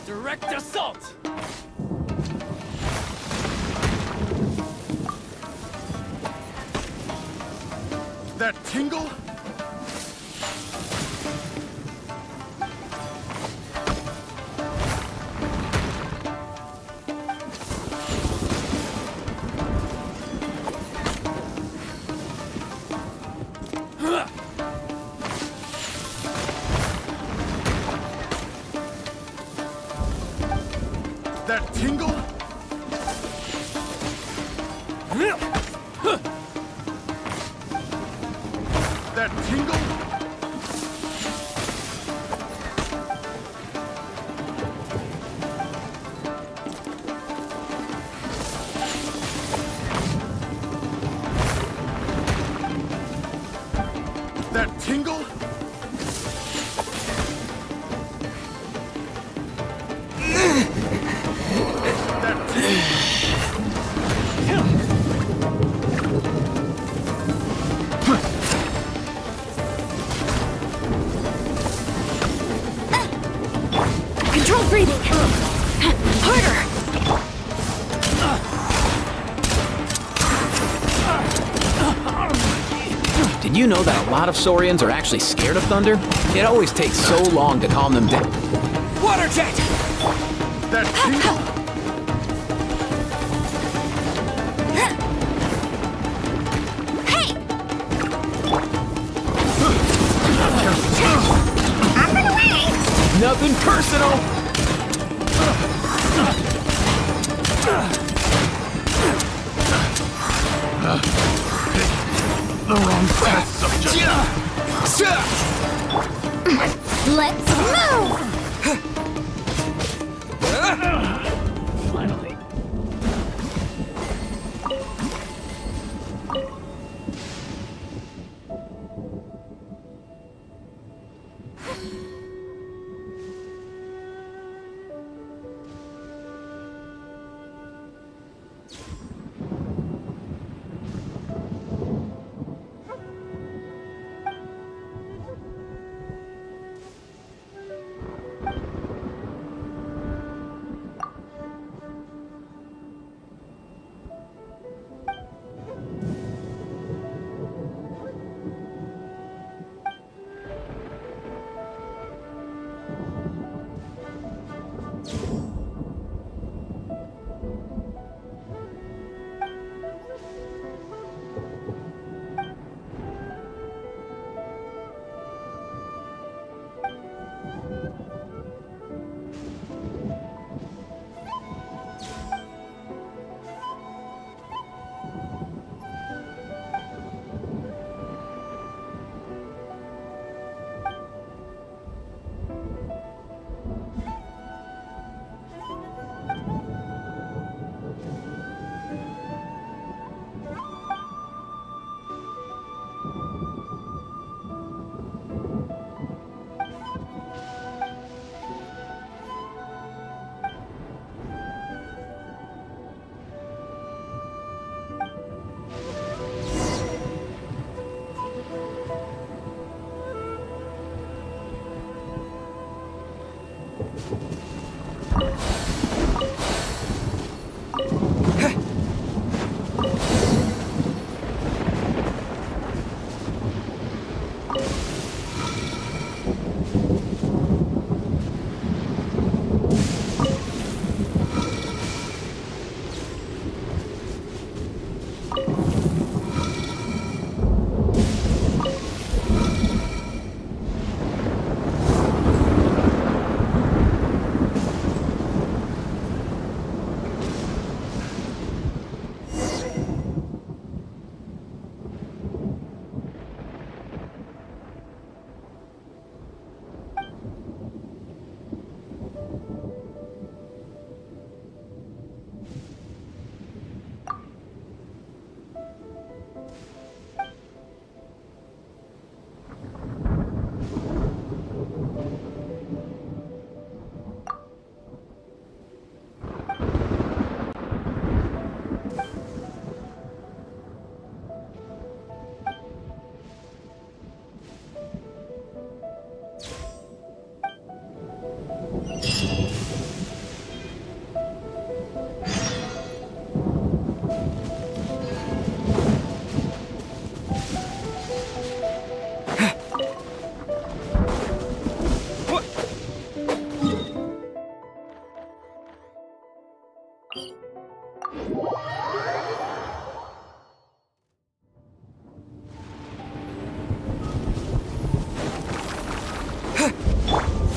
Direct assault! That tingle? That tingle? That tingle? That tingle? Control breathing! Harder! Did you know that a lot of Saurians are actually scared of thunder? It always takes so long to calm them down. Water jet! That tingle? Hey! Up and away! Nothing personal! The wrong test subject. Let's move! Finally.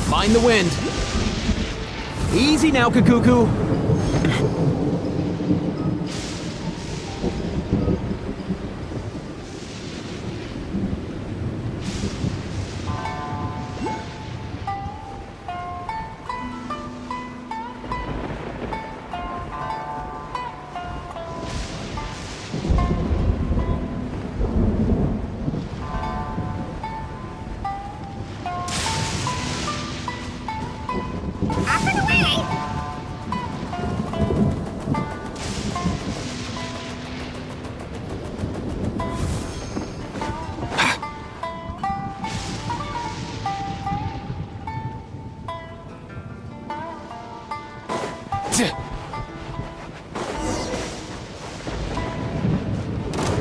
Mind the wind. Easy now, Kakuku.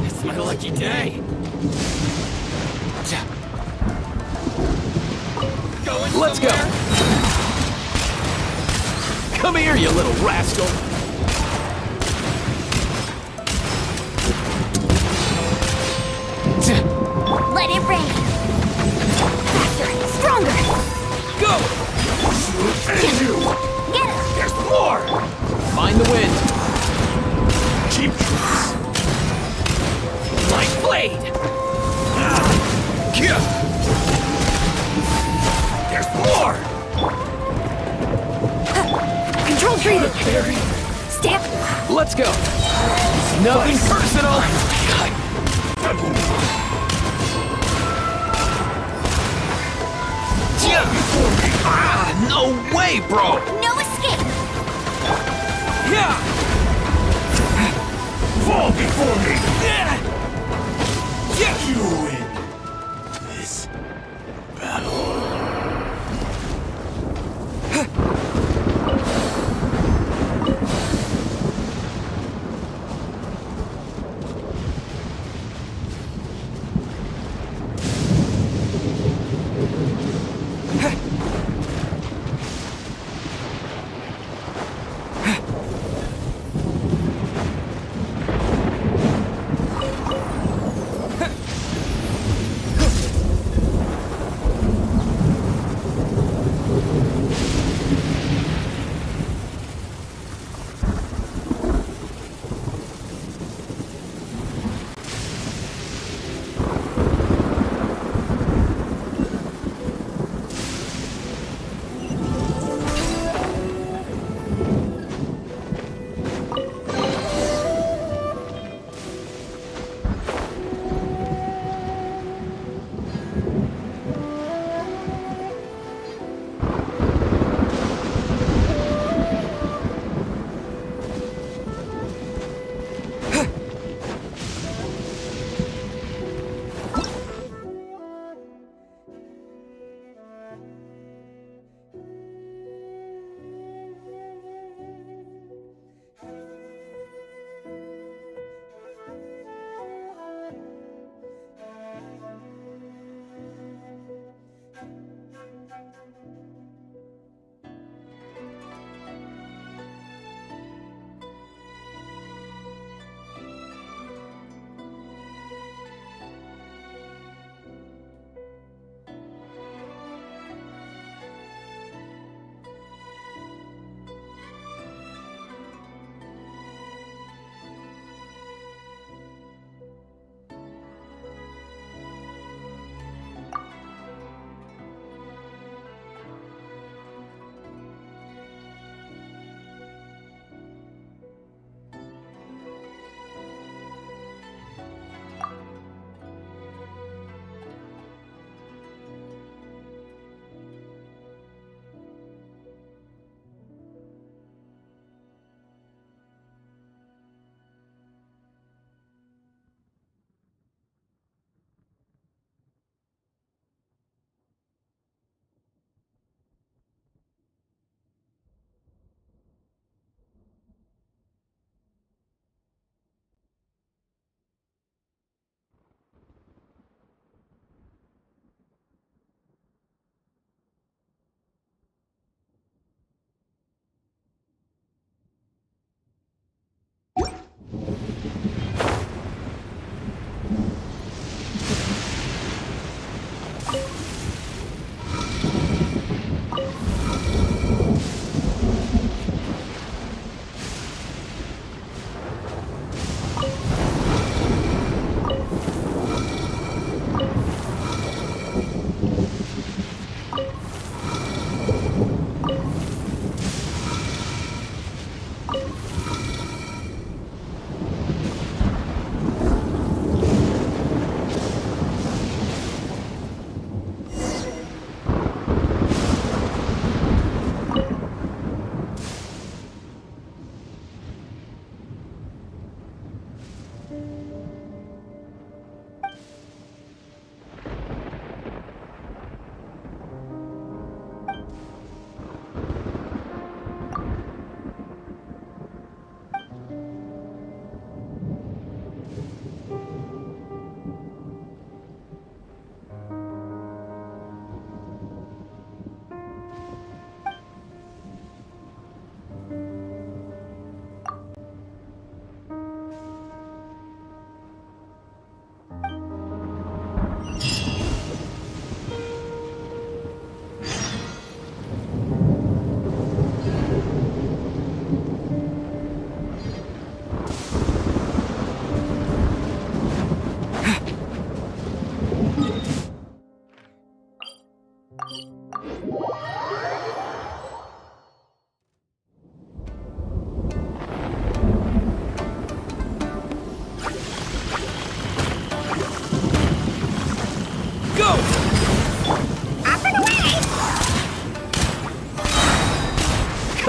It's my lucky day. Let's go. Come here, you little rascal. Let it rain. Faster, stronger. Go. Get it. There's more. Mind the wind. Keep light blade. There's more. Control breathing. Step. Let's go. Nothing personal. No way, bro. No escape. Fall before me! You win this battle.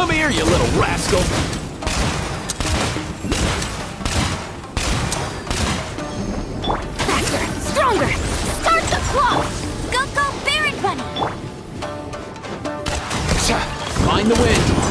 Come here, you little rascal! Faster! Stronger! Start the clock! Go, Baron Bunny! Mind the wind!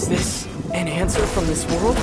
Is this an answer from this world?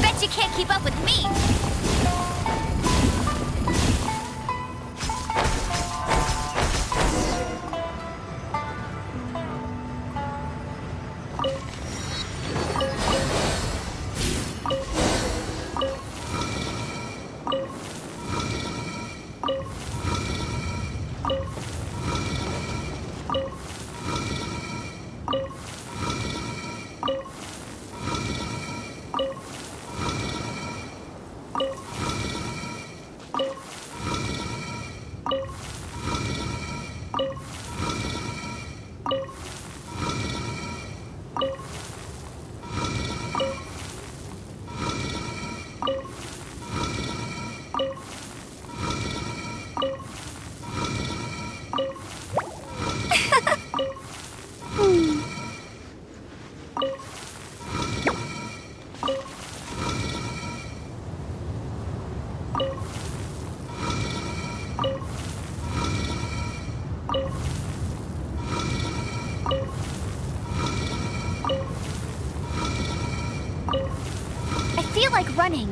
Bet you can't keep up with me! I feel like running.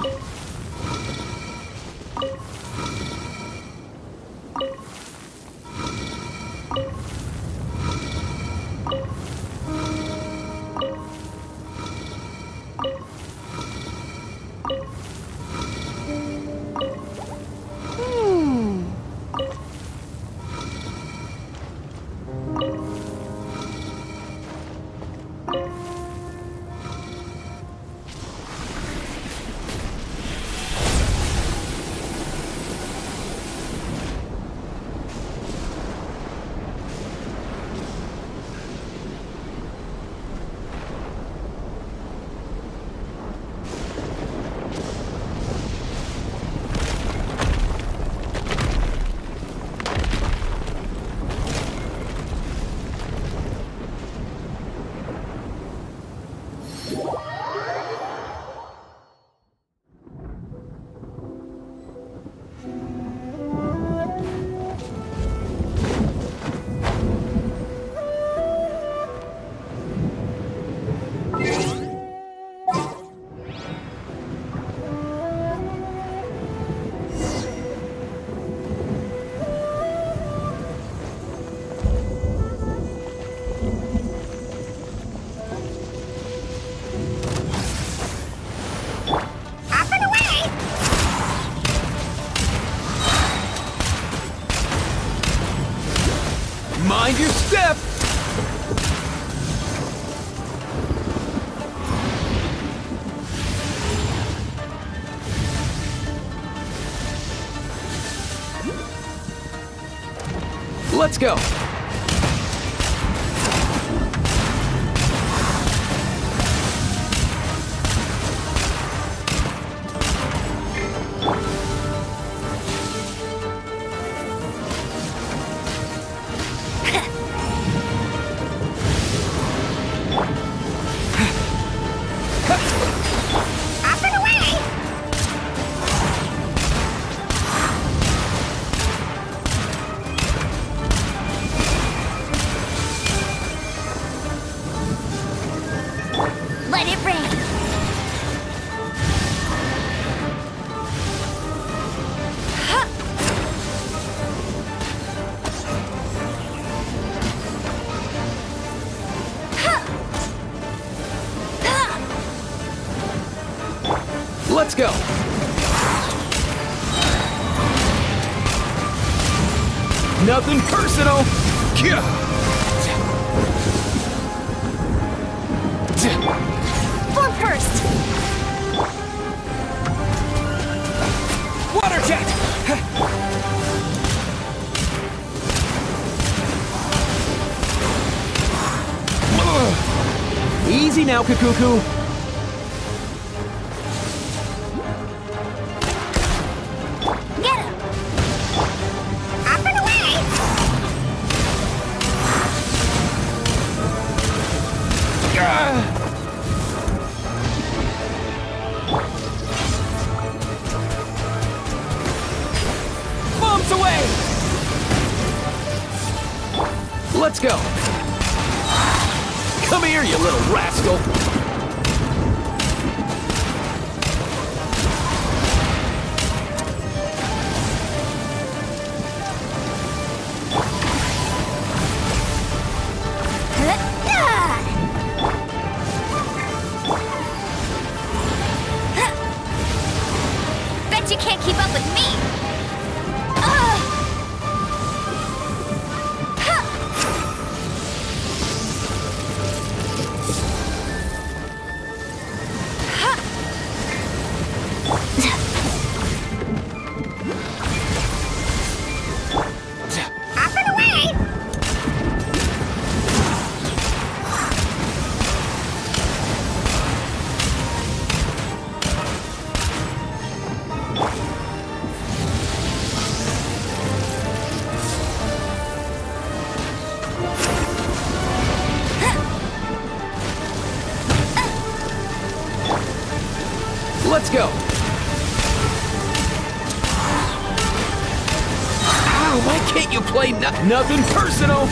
Mind your step! Let's go! Up and away! Let it rain. Let's go! Nothing personal! Form first. Water jet! Easy now, Kakuku. Get him. Up and away. Bombs away! Let's go! Come here, you little rascal! Bet you can't keep up with me. Up and away! Let's go! Ow, why can't you play nothing personal?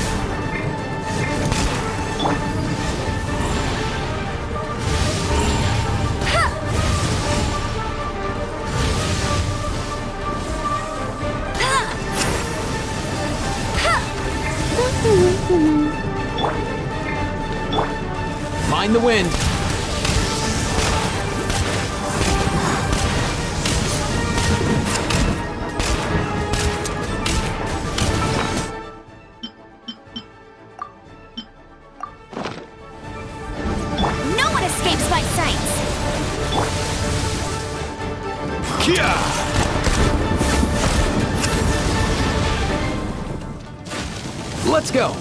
Mind the wind. No one escapes my sights. Let's go!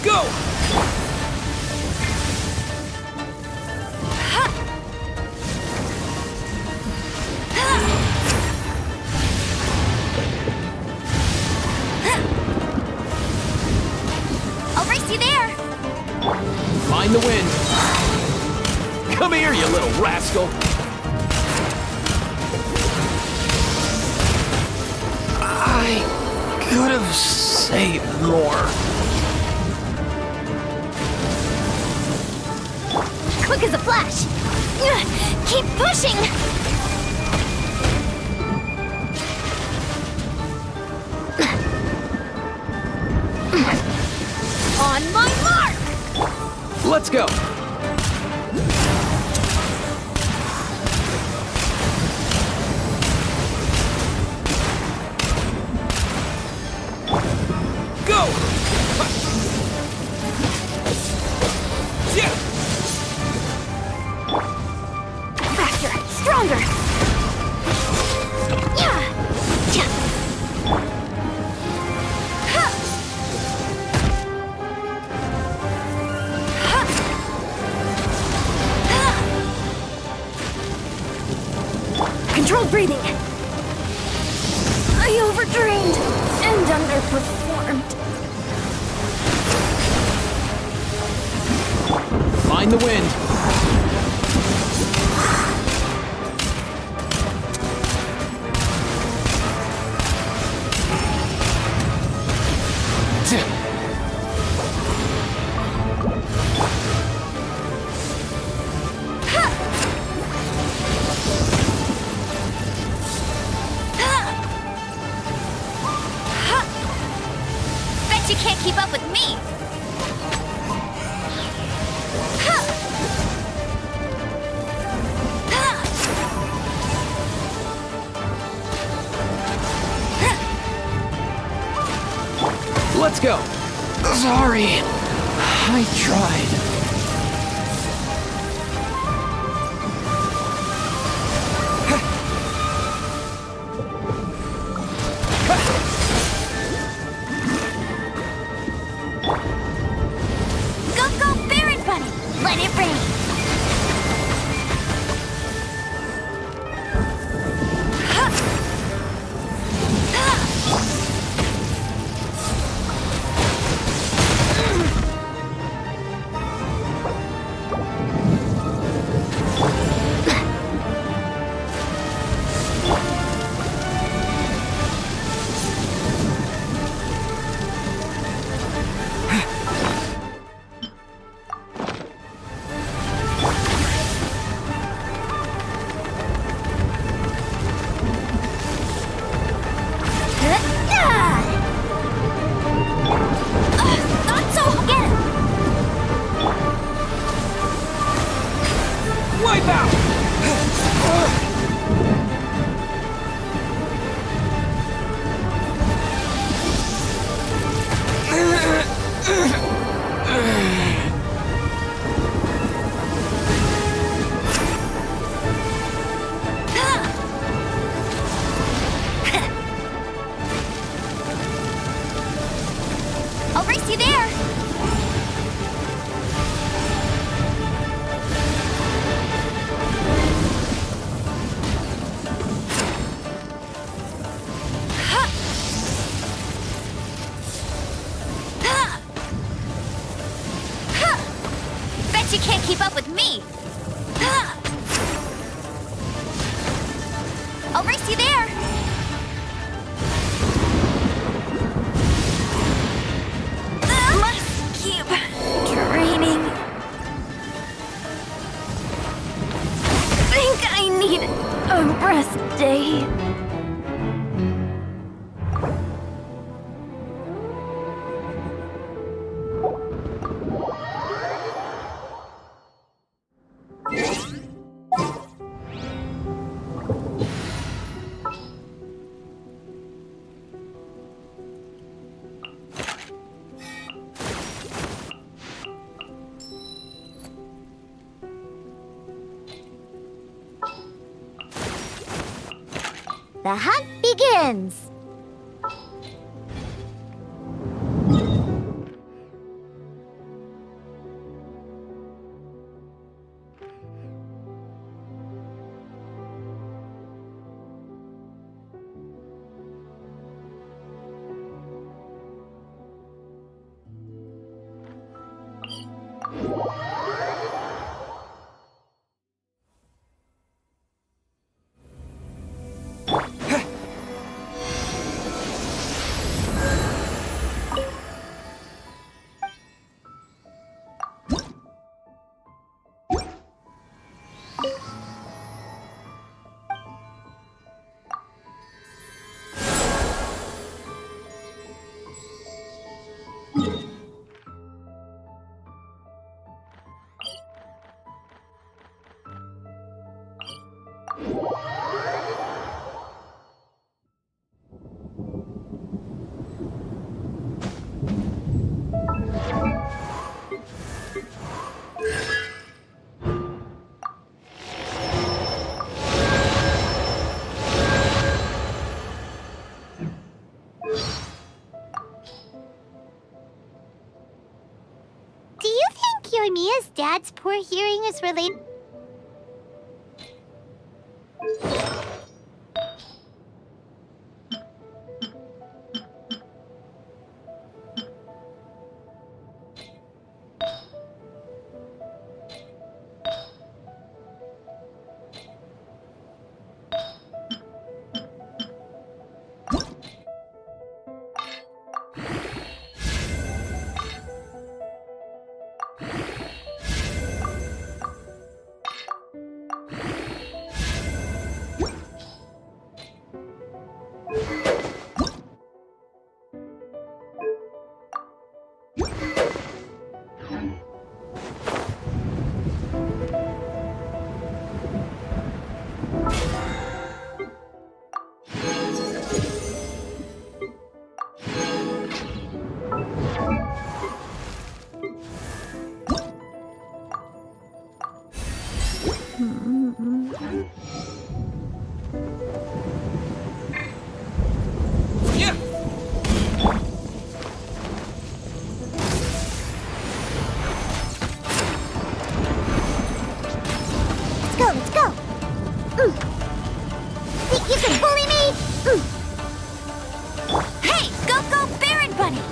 Go! I'll race you there. Mind the wind. Come here, you little rascal. I could have saved more. Quick as a flash. Keep pushing. On my mark. Let's go! Go! Yeah! Faster, stronger. Yeah. Yeah. Ha. Ha. Ha. Controlled breathing. I overdrained and underperformed. Find the wind. Bet you can't keep up with me. Let's go! Sorry. I tried. Go, go, Baron Bunny! Let it rain! Wipe out! I'll race you there! Bet you can't keep up with me! I'll race you there! Must keep training. Think I need a rest day. The hunt begins! Yoimiya's dad's poor hearing is related? Let's go! Think you can bully me? Hey, go, Baron Bunny!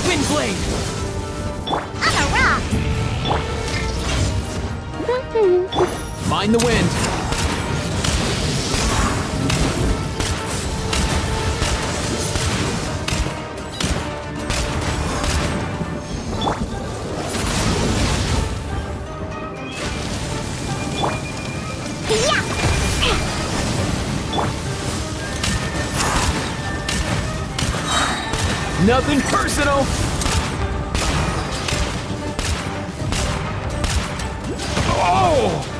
Windblade! I'm a rock! Mind the wind. Nothing personal. Oh!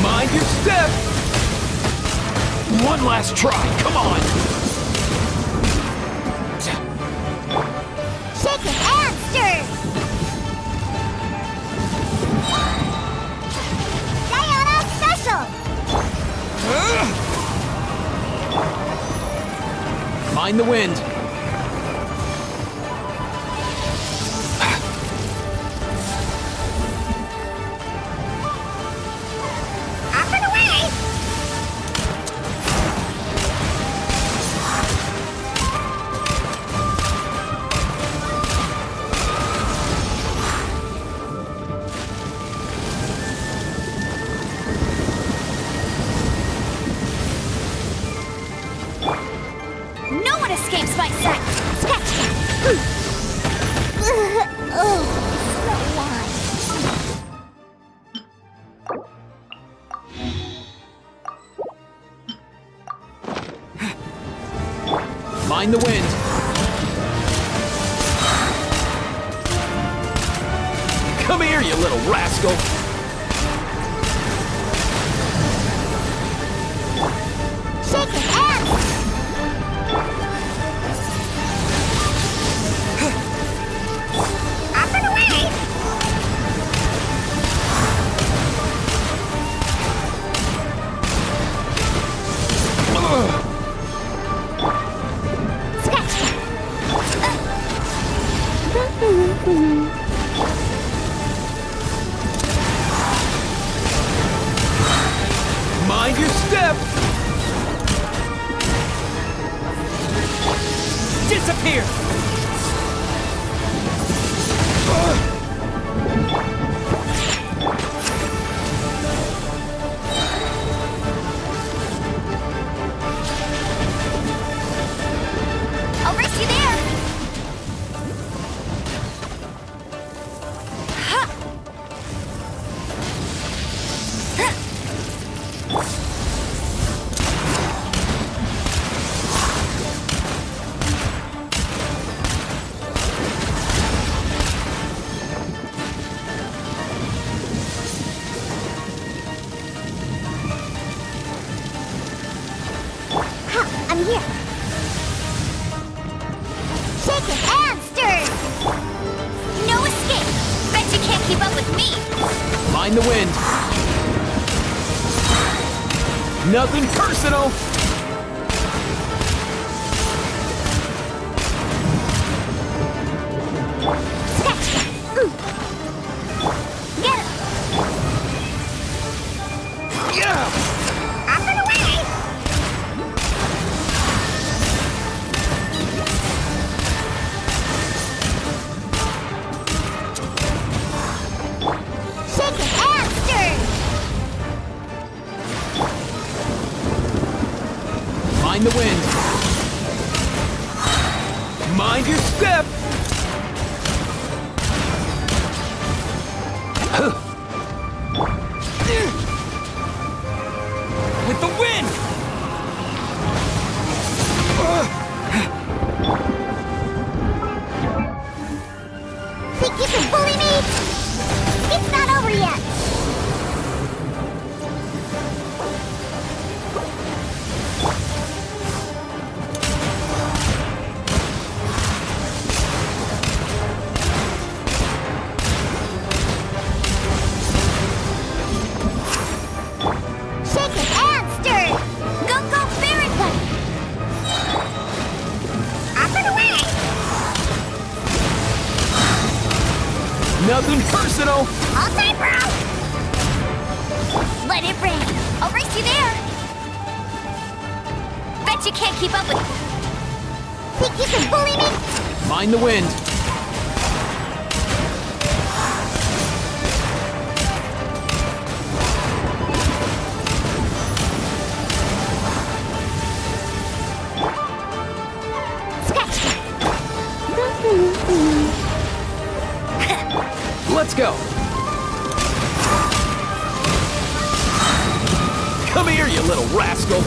Mind your step! One last try, come on! Shake it and stir! Diana Special! Mind the wind. No one escapes my sight! Sketch that! Oh, Mind the wind. Come here, you little rascal! Shake it and... Up and away! here! I'll race you there! Ha! I'm here. Shaken and stirred. No escape! Bet you can't keep up with me! Mind the wind. Nothing personal. Get him! Yeah. Up and away. Shaken and stirred. Mind the wind. Mind your step. With the wind. Think you can bully me? It's not over yet. Shaken and stirred. Go, go, Baron! Up and away. Nothing personal. All time, bro. Let it rain! I'll race you there! Bet you can't keep up with... Think you can bully me? Mind the wind. Let's go. Come here, you little rascal.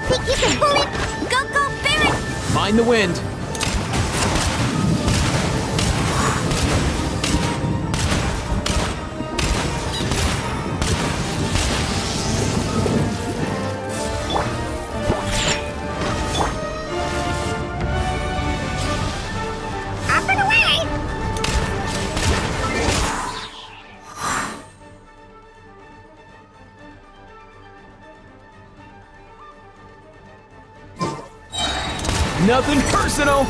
Think you can bully? Go, go, Baron! Mind the wind. Up and away. Nothing personal.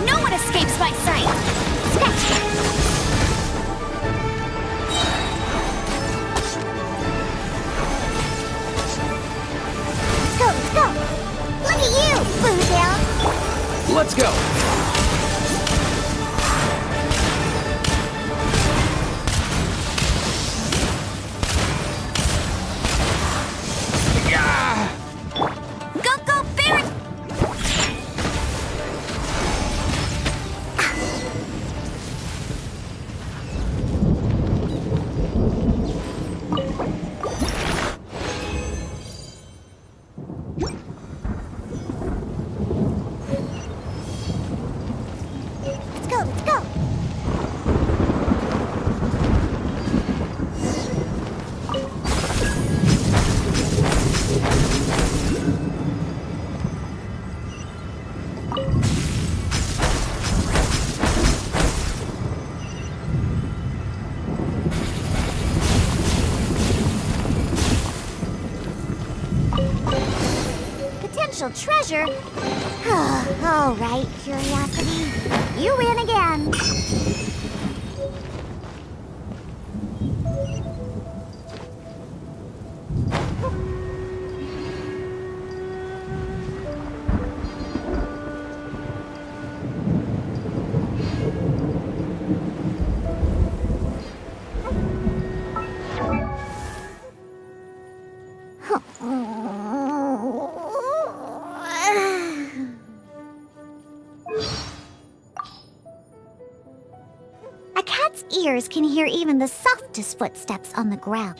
No one escapes my sight! Let's go. Look at you, Boo Let's go. Go, go, Baron! special treasure... All right, Curiosity. You win again. A cat's ears can hear even the softest footsteps on the ground.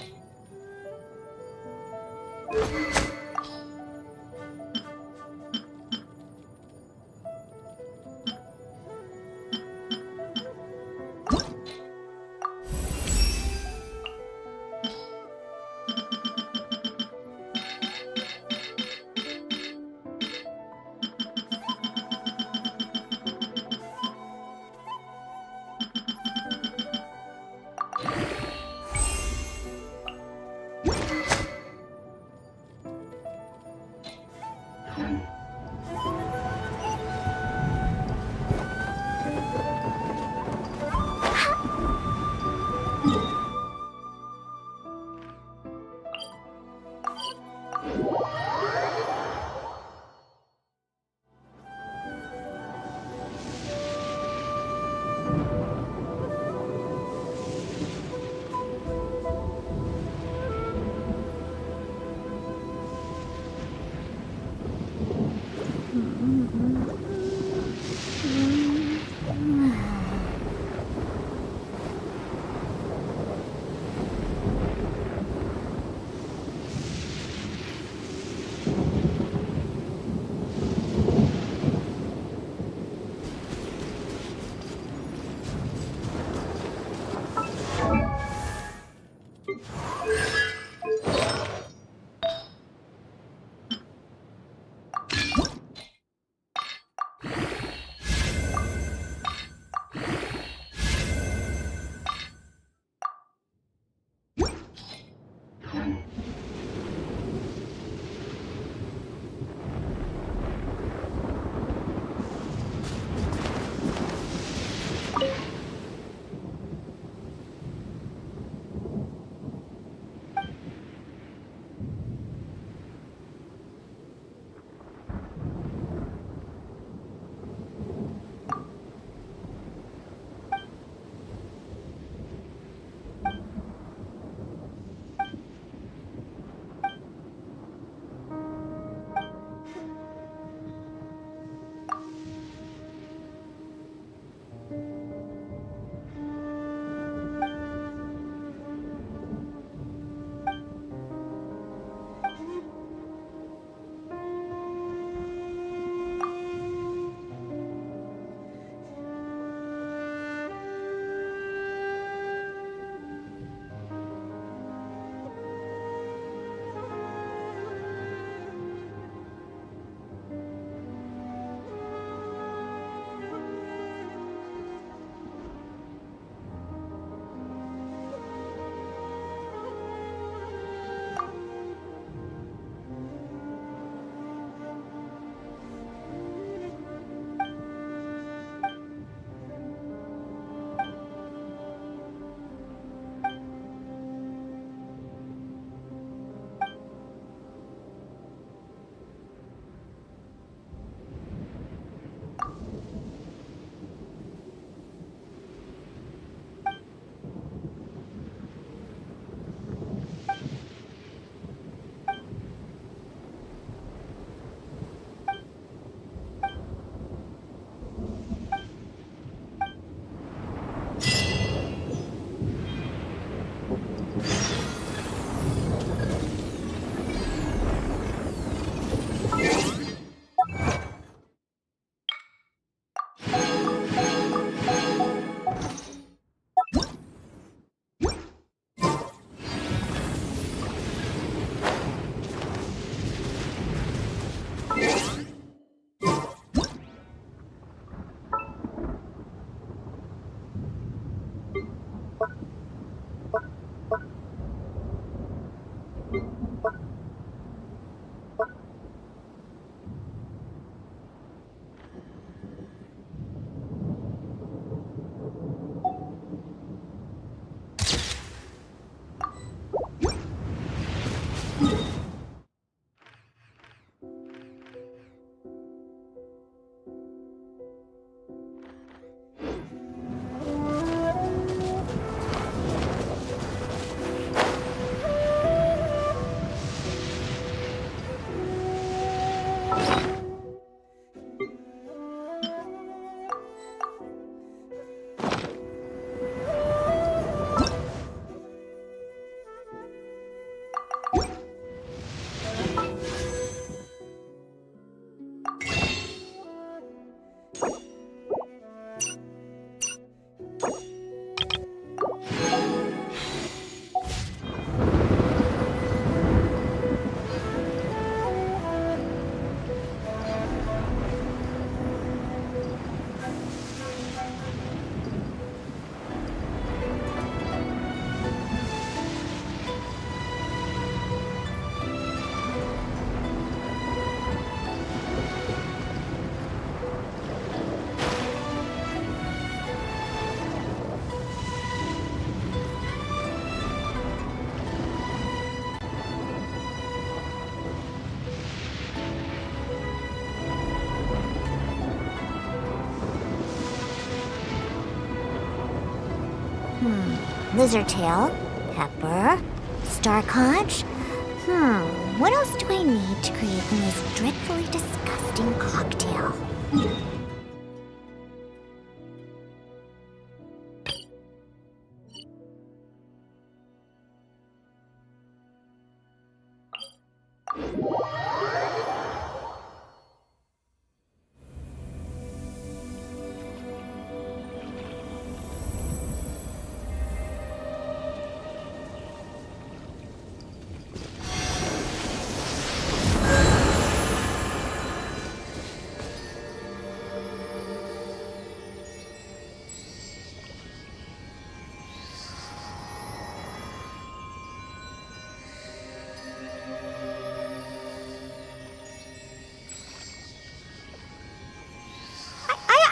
Lizardtail, pepper, star conch. What else do I need to create the most dreadfully disgusting cocktail?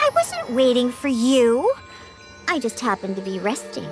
I wasn't waiting for you. I just happened to be resting.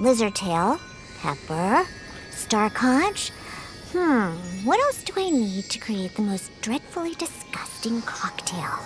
Lizardtail, pepper, star conch. What else do I need to create the most dreadfully disgusting cocktail?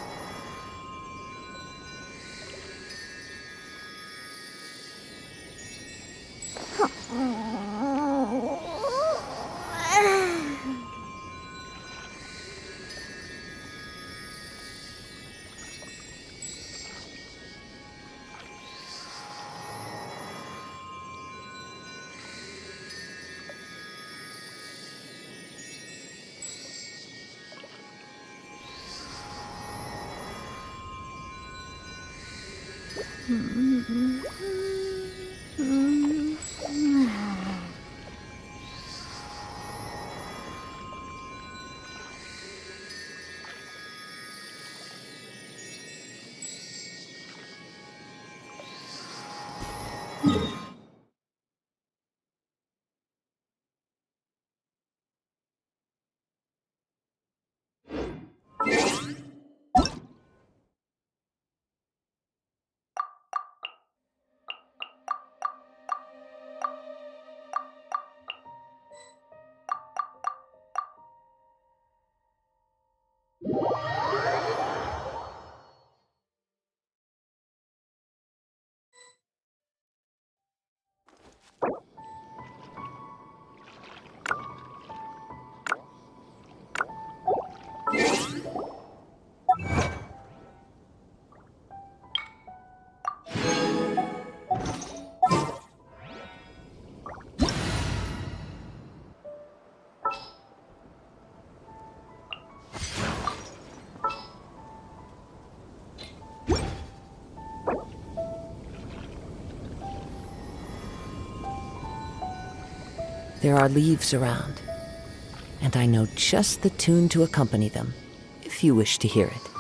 There are leaves around, and I know just the tune to accompany them, if you wish to hear it.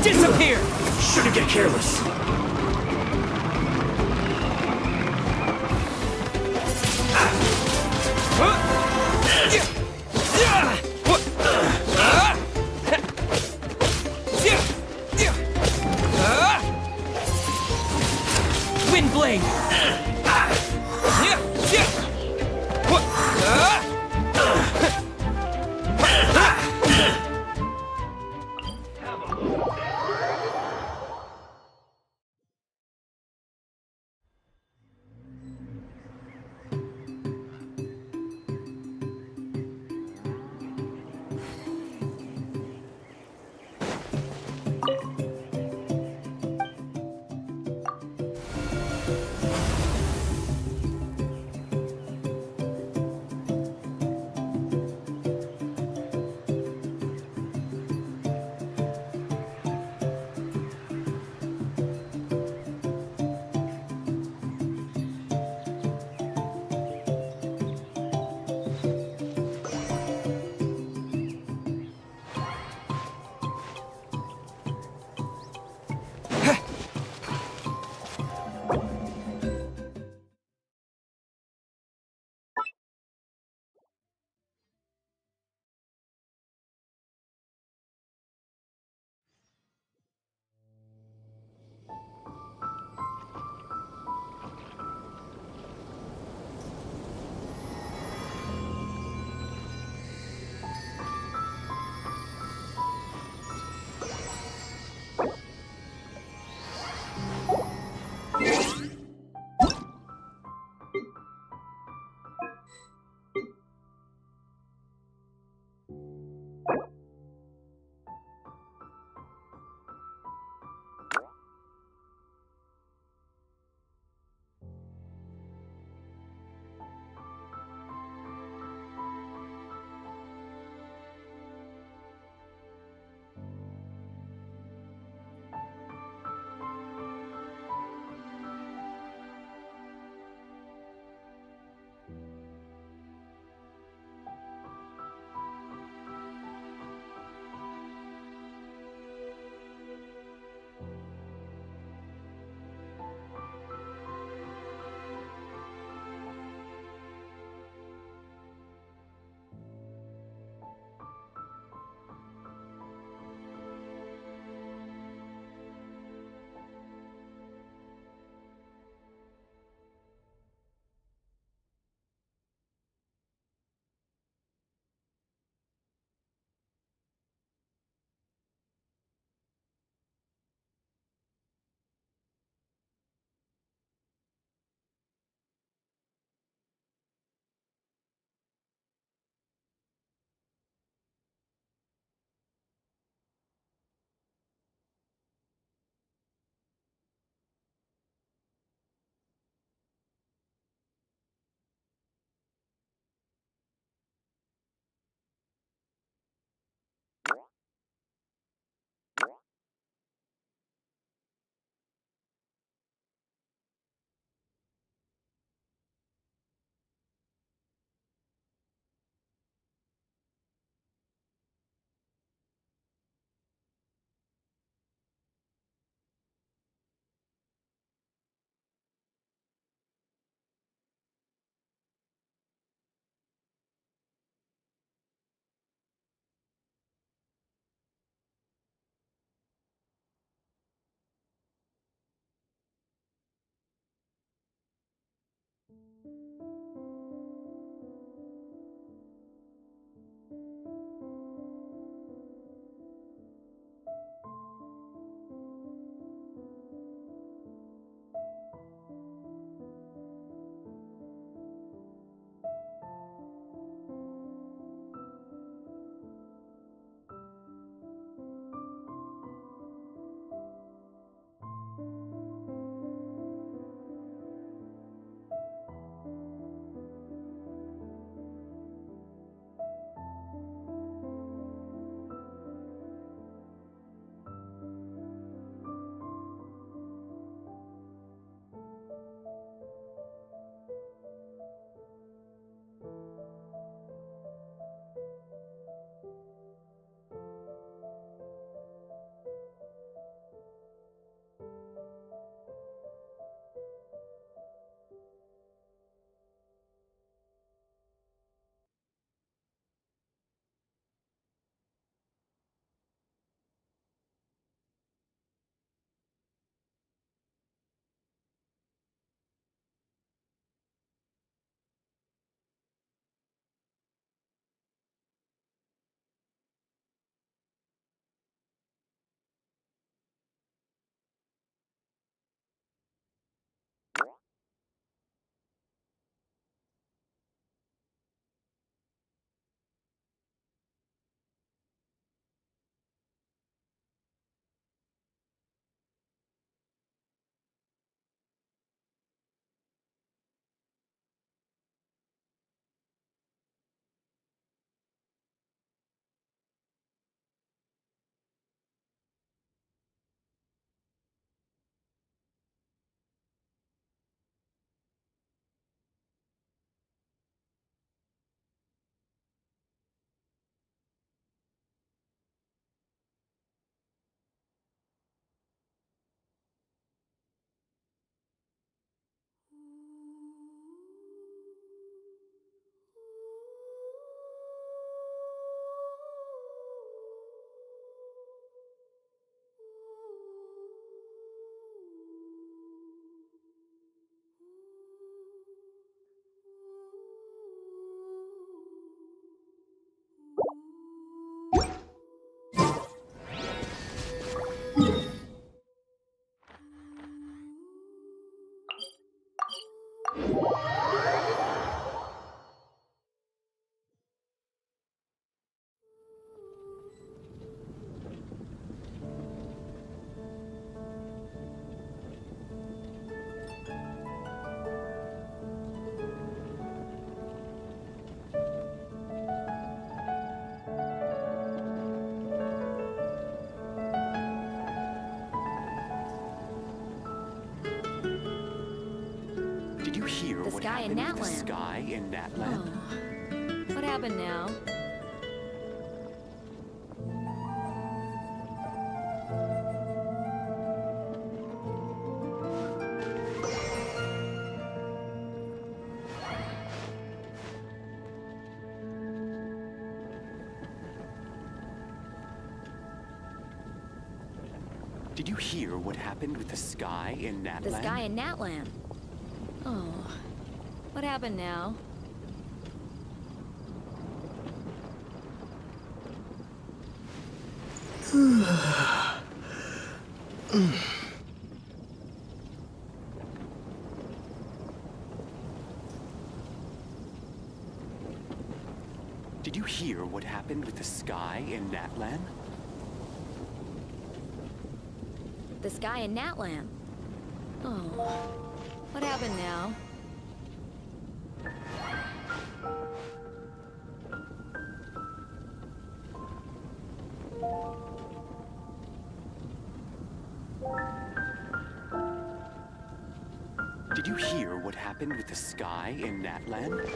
Disappear! Shouldn't get careless. Wind blade! sky in happened with the Natland? sky in Natland? What happened now? Did you hear what happened with the sky in Natland? The sky in Natland. Oh. What happened now? Did you hear what happened with the sky in Natland? The sky in Natland. Oh. What happened now? Did you hear what happened with the sky in Natland?